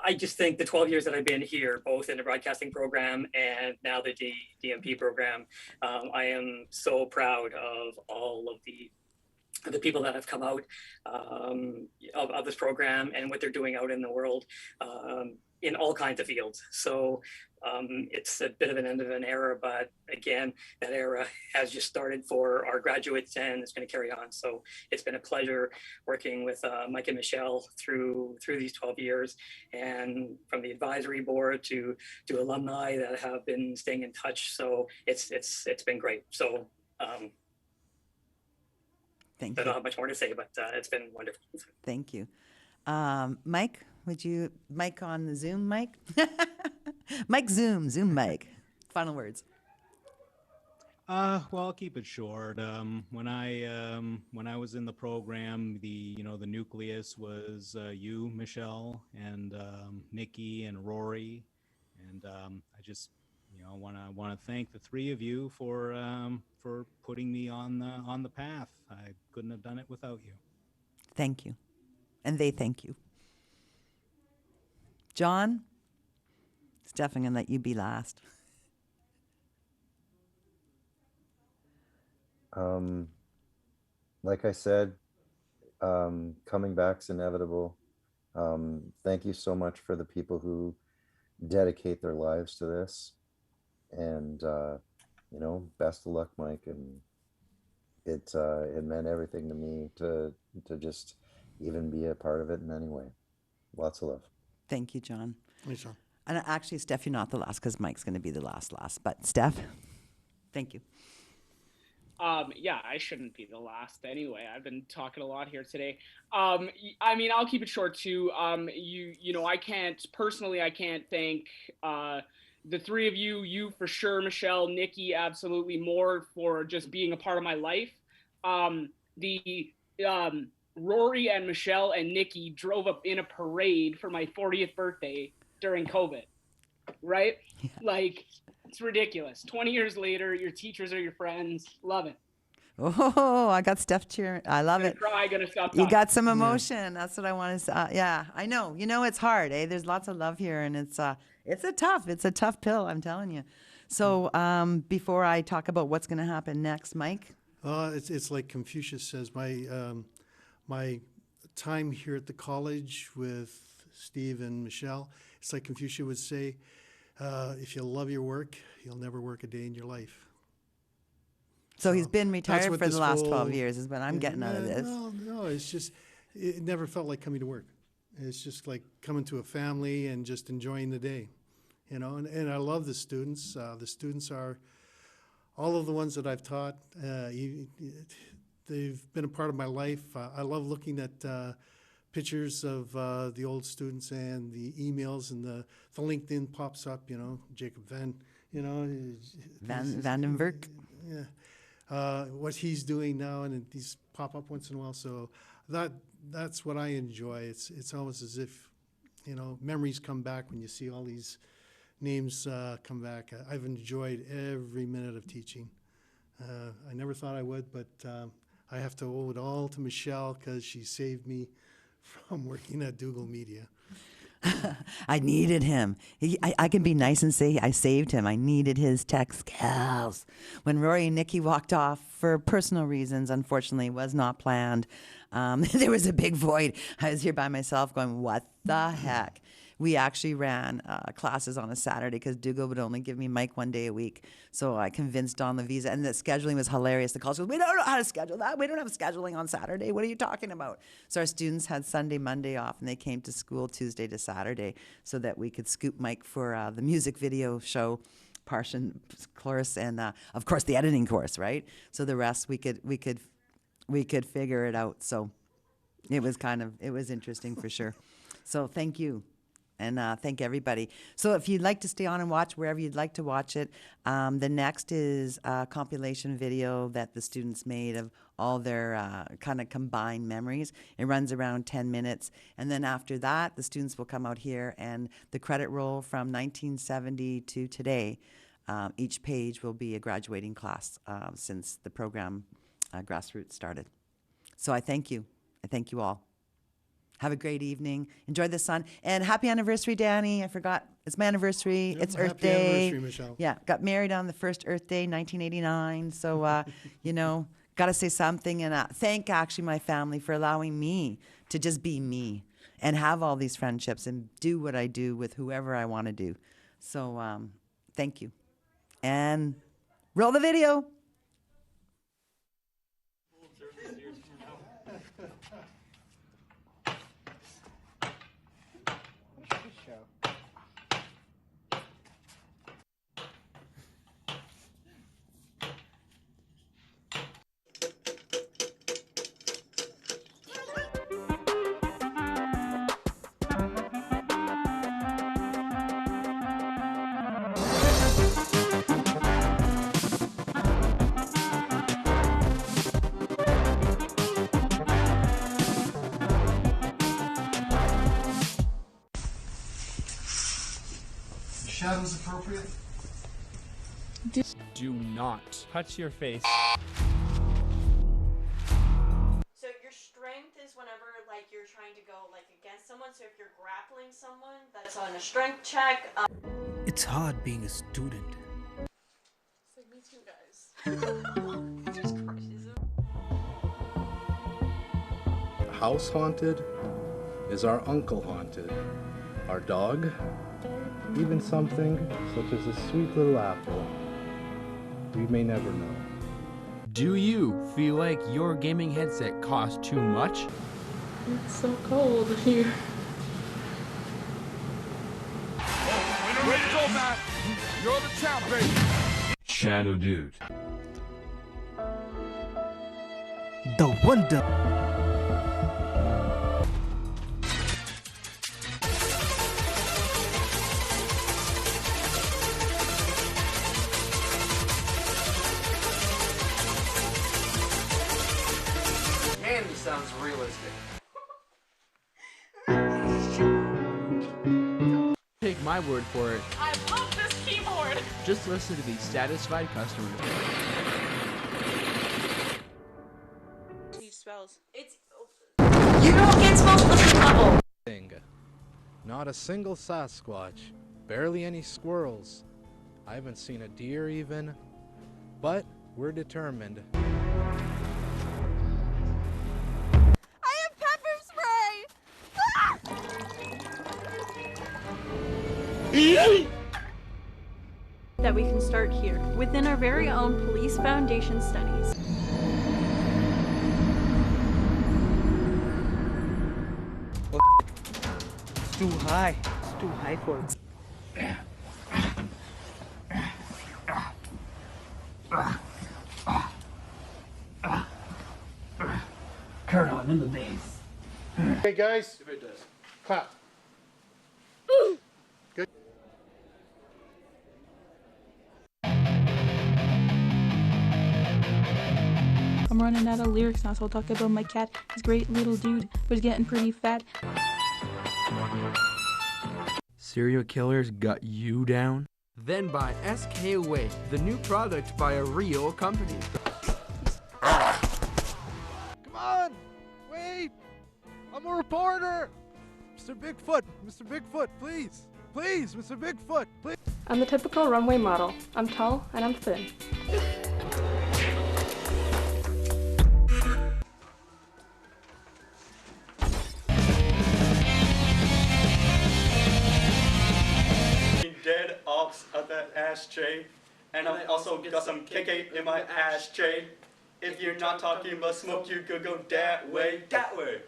[SPEAKER 3] I just think the 12 years that I've been here, both in the broadcasting program and now the DMP program, I am so proud of all of the the people that have come out of this program and what they're doing out in the world in all kinds of fields. So it's a bit of an end of an era, but again, that era has just started for our graduates and it's going to carry on. So it's been a pleasure working with Mike and Michelle through these 12 years, and from the advisory board to alumni that have been staying in touch. So it's been great. So
[SPEAKER 2] Thank
[SPEAKER 3] I
[SPEAKER 2] you.
[SPEAKER 3] don't have much more to say, but it's been wonderful.
[SPEAKER 2] Thank you. Mike, Mike on the Zoom mic? Mike Zoom mic. Final words.
[SPEAKER 13] Well, I'll keep it short. When I was in the program, the nucleus was you, Michelle, and Nikki and Rory, and I just want to thank the three of you for putting me on the path. I couldn't have done it without you.
[SPEAKER 2] Thank you. And they thank you. John, it's definitely going to let you be last.
[SPEAKER 14] Like I said, coming back's inevitable. Thank you so much for the people who dedicate their lives to this. And, best of luck, Mike. And it meant everything to me to just even be a part of it in any way. Lots of love.
[SPEAKER 2] Thank you, John.
[SPEAKER 5] Thanks, John.
[SPEAKER 2] And actually, Steph, you're not the last because Mike's going to be the last. But Steph, thank you.
[SPEAKER 15] Yeah, I shouldn't be the last anyway. I've been talking a lot here today. I mean, I'll keep it short too. I can't thank the three of you for sure, Michelle, Nikki, absolutely more for just being a part of my life. Rory and Michelle and Nikki drove up in a parade for my 40th birthday during COVID, right? Yeah. Like, it's ridiculous. 20 years later, your teachers are your friends. Love it.
[SPEAKER 2] Oh, I got Steph cheering. I love it.
[SPEAKER 15] Gonna stop
[SPEAKER 2] you got some emotion. Yeah. That's what I want to say. Yeah, I know. It's hard, eh? There's lots of love here, and it's a tough pill, I'm telling you. So before I talk about what's going to happen next, Mike?
[SPEAKER 5] It's like Confucius says, my time here at the college with Steve and Michelle, it's like Confucius would say, if you love your work, you'll never work a day in your life.
[SPEAKER 2] So he's been retired for the last 12 years is what I'm getting out of this.
[SPEAKER 5] No, it's just, it never felt like coming to work. It's just like coming to a family and just enjoying the day, and I love the students. The students are, all of the ones that I've taught, they've been a part of my life. I love looking at pictures of the old students and the emails, and the LinkedIn pops up, Jacob Van
[SPEAKER 2] den Werk.
[SPEAKER 5] Yeah. What he's doing now, and these pop up once in a while. So that's what I enjoy. It's almost as if, memories come back when you see all these names come back. I've enjoyed every minute of teaching. I never thought I would, but I have to owe it all to Michelle because she saved me from working at Dougal Media.
[SPEAKER 2] I needed him. I can be nice and say I saved him. I needed his tech skills. When Rory and Nikki walked off for personal reasons, unfortunately, was not planned. There was a big void. I was here by myself going, what the heck? We actually ran classes on a Saturday because Dougal would only give me Mike one day a week. So I convinced Don Lavisa, and the scheduling was hilarious. The college goes, we don't know how to schedule that. We don't have scheduling on Saturday. What are you talking about? So our students had Sunday, Monday off, and they came to school Tuesday to Saturday so that we could scoop Mike for the music video show, Parshan course, and of course the editing course, right? So the rest we could figure it out. So it was interesting for sure. So thank you. And thank everybody. So if you'd like to stay on and watch wherever you'd like to watch it, the next is a compilation video that the students made of all their kind of combined memories. It runs around 10 minutes. And then after that, the students will come out here, and the credit roll from 1970 to today, each page will be a graduating class since the program Grassroots started. So I thank you. I thank you all. Have a great evening. Enjoy the sun. And happy anniversary, Danny. I forgot. It's my anniversary.
[SPEAKER 5] Yep,
[SPEAKER 2] it's Earth
[SPEAKER 5] happy
[SPEAKER 2] Day.
[SPEAKER 5] anniversary, Michelle.
[SPEAKER 2] Yeah, got married on the first Earth Day, 1989. So, got to say something and thank actually my family for allowing me to just be me and have all these friendships and do what I do with whoever I want to do. So thank you. And roll the video.
[SPEAKER 17] Shadows appropriate?
[SPEAKER 18] Do not touch your face.
[SPEAKER 21] So your strength is whenever like you're trying to go like against someone. So if you're grappling someone, that's on a strength check.
[SPEAKER 24] It's hard being a student.
[SPEAKER 21] It's like me too, guys. Just crushes him.
[SPEAKER 17] House haunted? Is our uncle haunted? Our dog? Even something such as a sweet little apple. We may never know.
[SPEAKER 18] Do you feel like your gaming headset costs too much?
[SPEAKER 21] It's so cold here.
[SPEAKER 18] Way to go, Matt! You're the champ, baby! Shadow Dude.
[SPEAKER 24] The wonder.
[SPEAKER 25] Candy sounds realistic.
[SPEAKER 18] Take my word for it.
[SPEAKER 21] I love this keyboard.
[SPEAKER 18] Just listen to these satisfied customers.
[SPEAKER 21] Need spells. It's you don't get spells from the level.
[SPEAKER 17] Not a single Sasquatch. Barely any squirrels. I haven't seen a deer even. But we're determined.
[SPEAKER 21] That we can start here, within our very own police foundation studies.
[SPEAKER 24] It's too high. It's too high for it.
[SPEAKER 23] Turn on in the base.
[SPEAKER 17] Hey guys,
[SPEAKER 23] If it does.
[SPEAKER 17] clap. Good.
[SPEAKER 20] I'm running out of lyrics now, so I'll talk about my cat. He's a great little dude, but he's getting pretty fat.
[SPEAKER 18] Serial killers got you down? Then buy SK Away, the new product by a real company.
[SPEAKER 17] Come on! Wait! I'm a reporter! Mr. Bigfoot! Mr. Bigfoot, please! Please, Mr. Bigfoot, please!
[SPEAKER 26] I'm the typical runway model. I'm tall and I'm thin.
[SPEAKER 23] Dead ops at that ashtray. And I've also got some KK in my ashtray. If you're not talking about smoke, you could go that way, that way.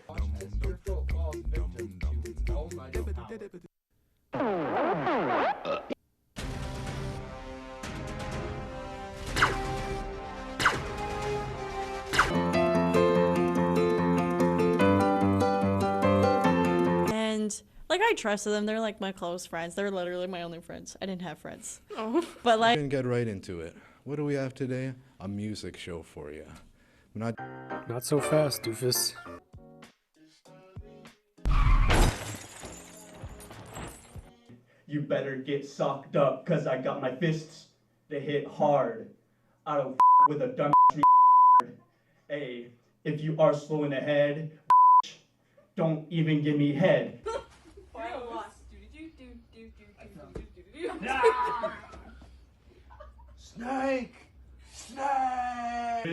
[SPEAKER 21] And like I trusted them. They're like my close friends. They're literally my only friends. I didn't have friends.
[SPEAKER 26] Oh.
[SPEAKER 21] But
[SPEAKER 17] We
[SPEAKER 21] like
[SPEAKER 17] can get right into it. What do we have today? A music show for you. Not
[SPEAKER 4] so fast, doofus.
[SPEAKER 23] You better get socked up, cause I got my fists, they hit hard. I don't with a dumb Hey, if you are slowing ahead, don't even give me head. Snake! Snake!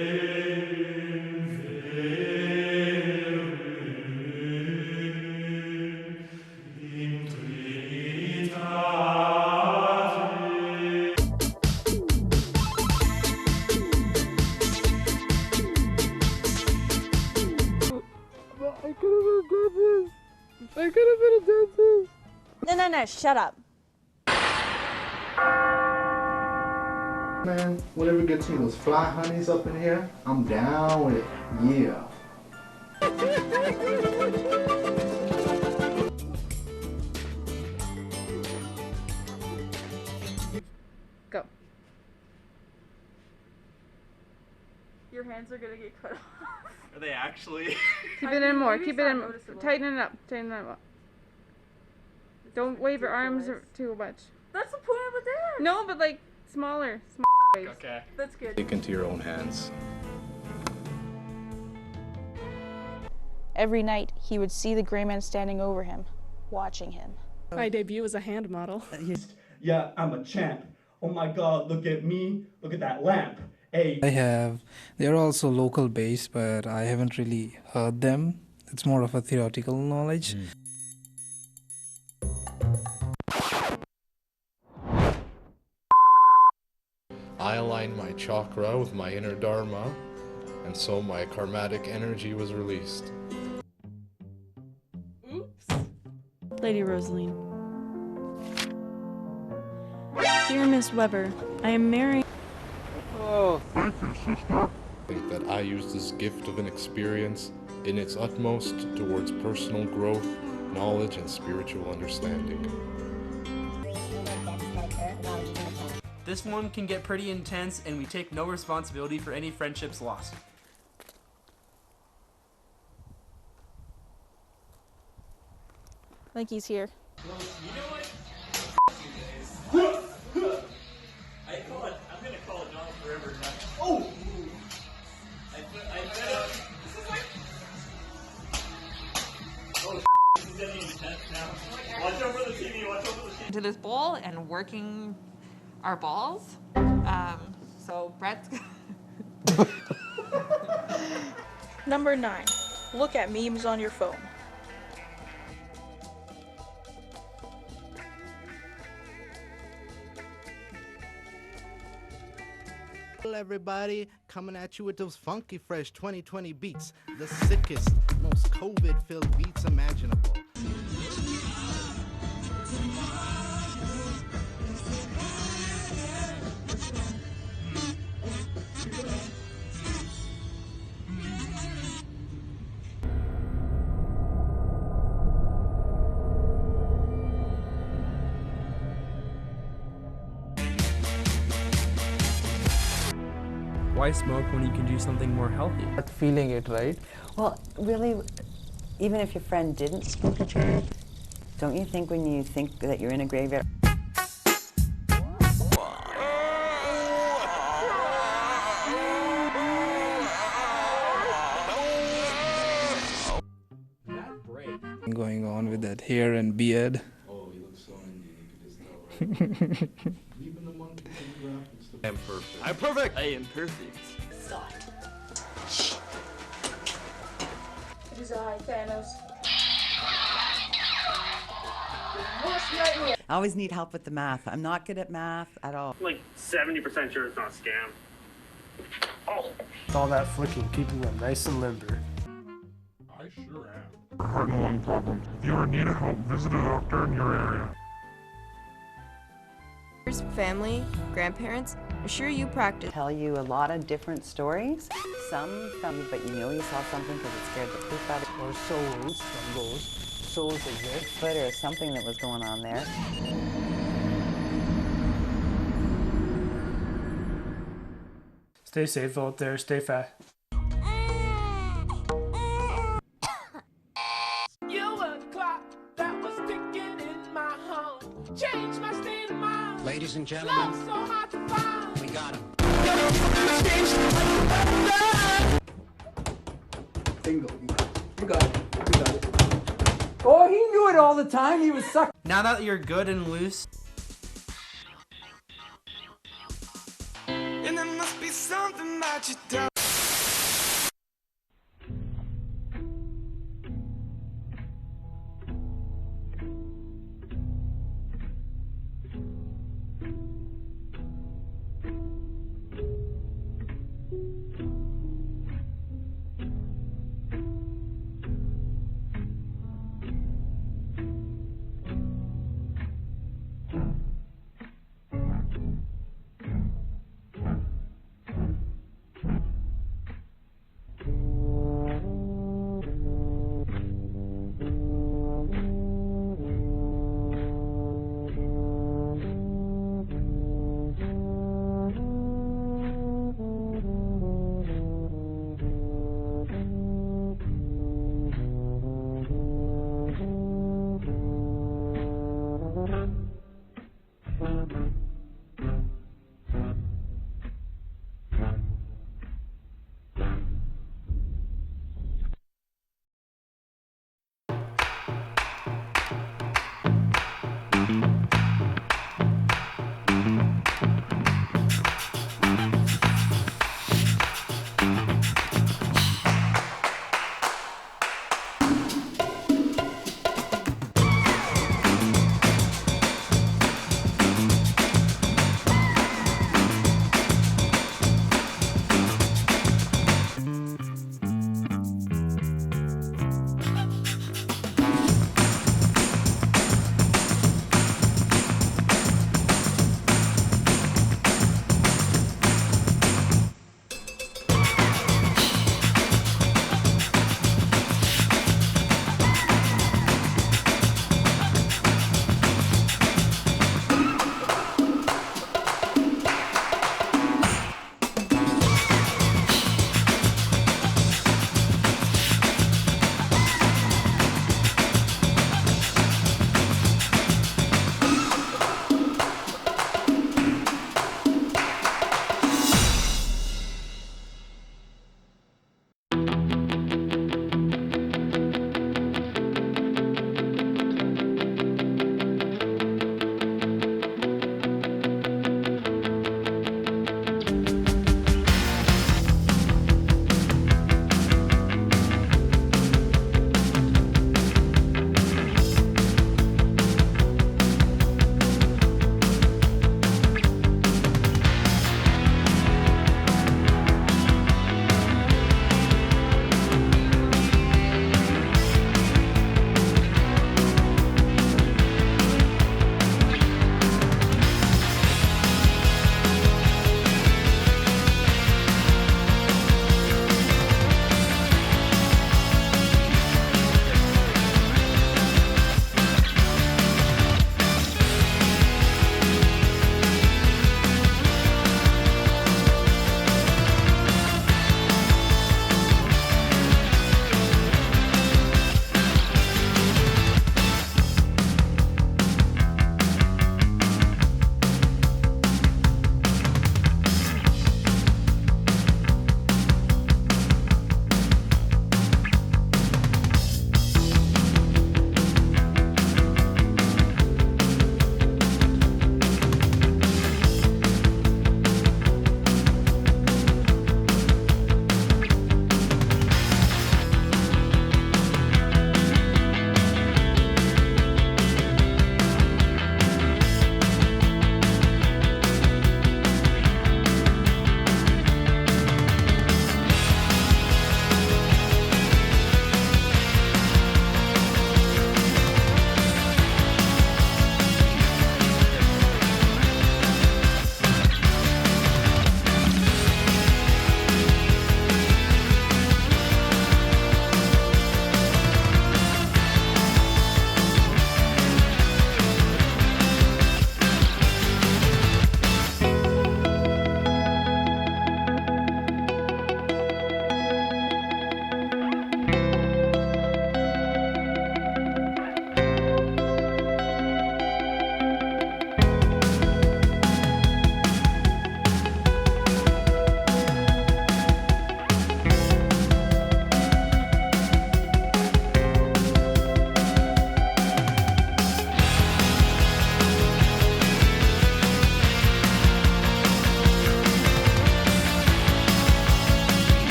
[SPEAKER 24] I could have been a dentist.
[SPEAKER 21] No, shut up.
[SPEAKER 17] Man, whatever gets me those fly honeys up in here, I'm down with it. Yeah.
[SPEAKER 20] Go. Your hands are gonna get cut off.
[SPEAKER 6] Are they actually?
[SPEAKER 20] Keep it in more. Keep it in. Tighten it up. Tighten it up. Don't wave your arms too much. That's the point of a dance. No, but like smaller. Waves.
[SPEAKER 6] Okay.
[SPEAKER 20] That's good.
[SPEAKER 17] Take into your own hands.
[SPEAKER 20] Every night, he would see the gray man standing over him, watching him.
[SPEAKER 26] My debut as a hand model.
[SPEAKER 23] Yeah, I'm a champ. Oh my God, look at me. Look at that lamp. Hey.
[SPEAKER 24] They're also local based, but I haven't really heard them. It's more of a theoretical knowledge.
[SPEAKER 8] I aligned my chakra with my inner dharma, and so my karmatic energy was released.
[SPEAKER 20] Lady Rosaline. Dear Miss Weber, I am marrying.
[SPEAKER 8] Oh, thank you, sister. I think that I use this gift of an experience in its utmost towards personal growth, knowledge, and spiritual understanding.
[SPEAKER 18] This one can get pretty intense, and we take no responsibility for any friendships lost.
[SPEAKER 20] I think he's here.
[SPEAKER 6] You know what? I'm gonna call it John forever now. Oh! I bet this is like. Oh, this is getting intense now. Watch over the TV, watch over the TV.
[SPEAKER 10] Into this bowl and working our balls. So Brett's.
[SPEAKER 20] Number 9. Look at memes on your phone.
[SPEAKER 24] Hello everybody, coming at you with those funky fresh 2020 beats. The sickest, most COVID-filled beats imaginable.
[SPEAKER 18] Why smoke when you can do something more healthy?
[SPEAKER 24] Not feeling it, right?
[SPEAKER 2] Well, really, even if your friend didn't smoke a don't you think when you think that you're in a graveyard?
[SPEAKER 24] Going on with that hair and beard.
[SPEAKER 8] Oh, you look so Indian, you could just tell, right? Even the monkey
[SPEAKER 6] I am perfect.
[SPEAKER 8] I'm perfect!
[SPEAKER 6] I am perfect.
[SPEAKER 20] It is I, Thanos.
[SPEAKER 2] I always need help with the math. I'm not good at math at all.
[SPEAKER 6] I'm like 70% sure it's not a scam. Oh!
[SPEAKER 4] With all that flicking, keeping them nice and limber.
[SPEAKER 8] I sure am.
[SPEAKER 16] Heart and lung problems. If you ever need help, visit a doctor in your area.
[SPEAKER 19] Family, grandparents, I'm sure you practice.
[SPEAKER 2] Tell you a lot of different stories. Some from you, but you know you saw something because it scared the poop out of you.
[SPEAKER 4] Or souls, some goes. Souls exist.
[SPEAKER 2] Foot or something that was going on there.
[SPEAKER 4] Stay safe out there, stay fat.
[SPEAKER 22] You were the clock that was ticking in my home. Change my state of mind.
[SPEAKER 27] Ladies and gentlemen,
[SPEAKER 22] Love so hard to find.
[SPEAKER 27] we got him.
[SPEAKER 24] Bingo. You got it. You got it. Oh, he knew it all the time. He was sucking.
[SPEAKER 18] Now that you're good and loose,
[SPEAKER 22] And there must be something that you don't.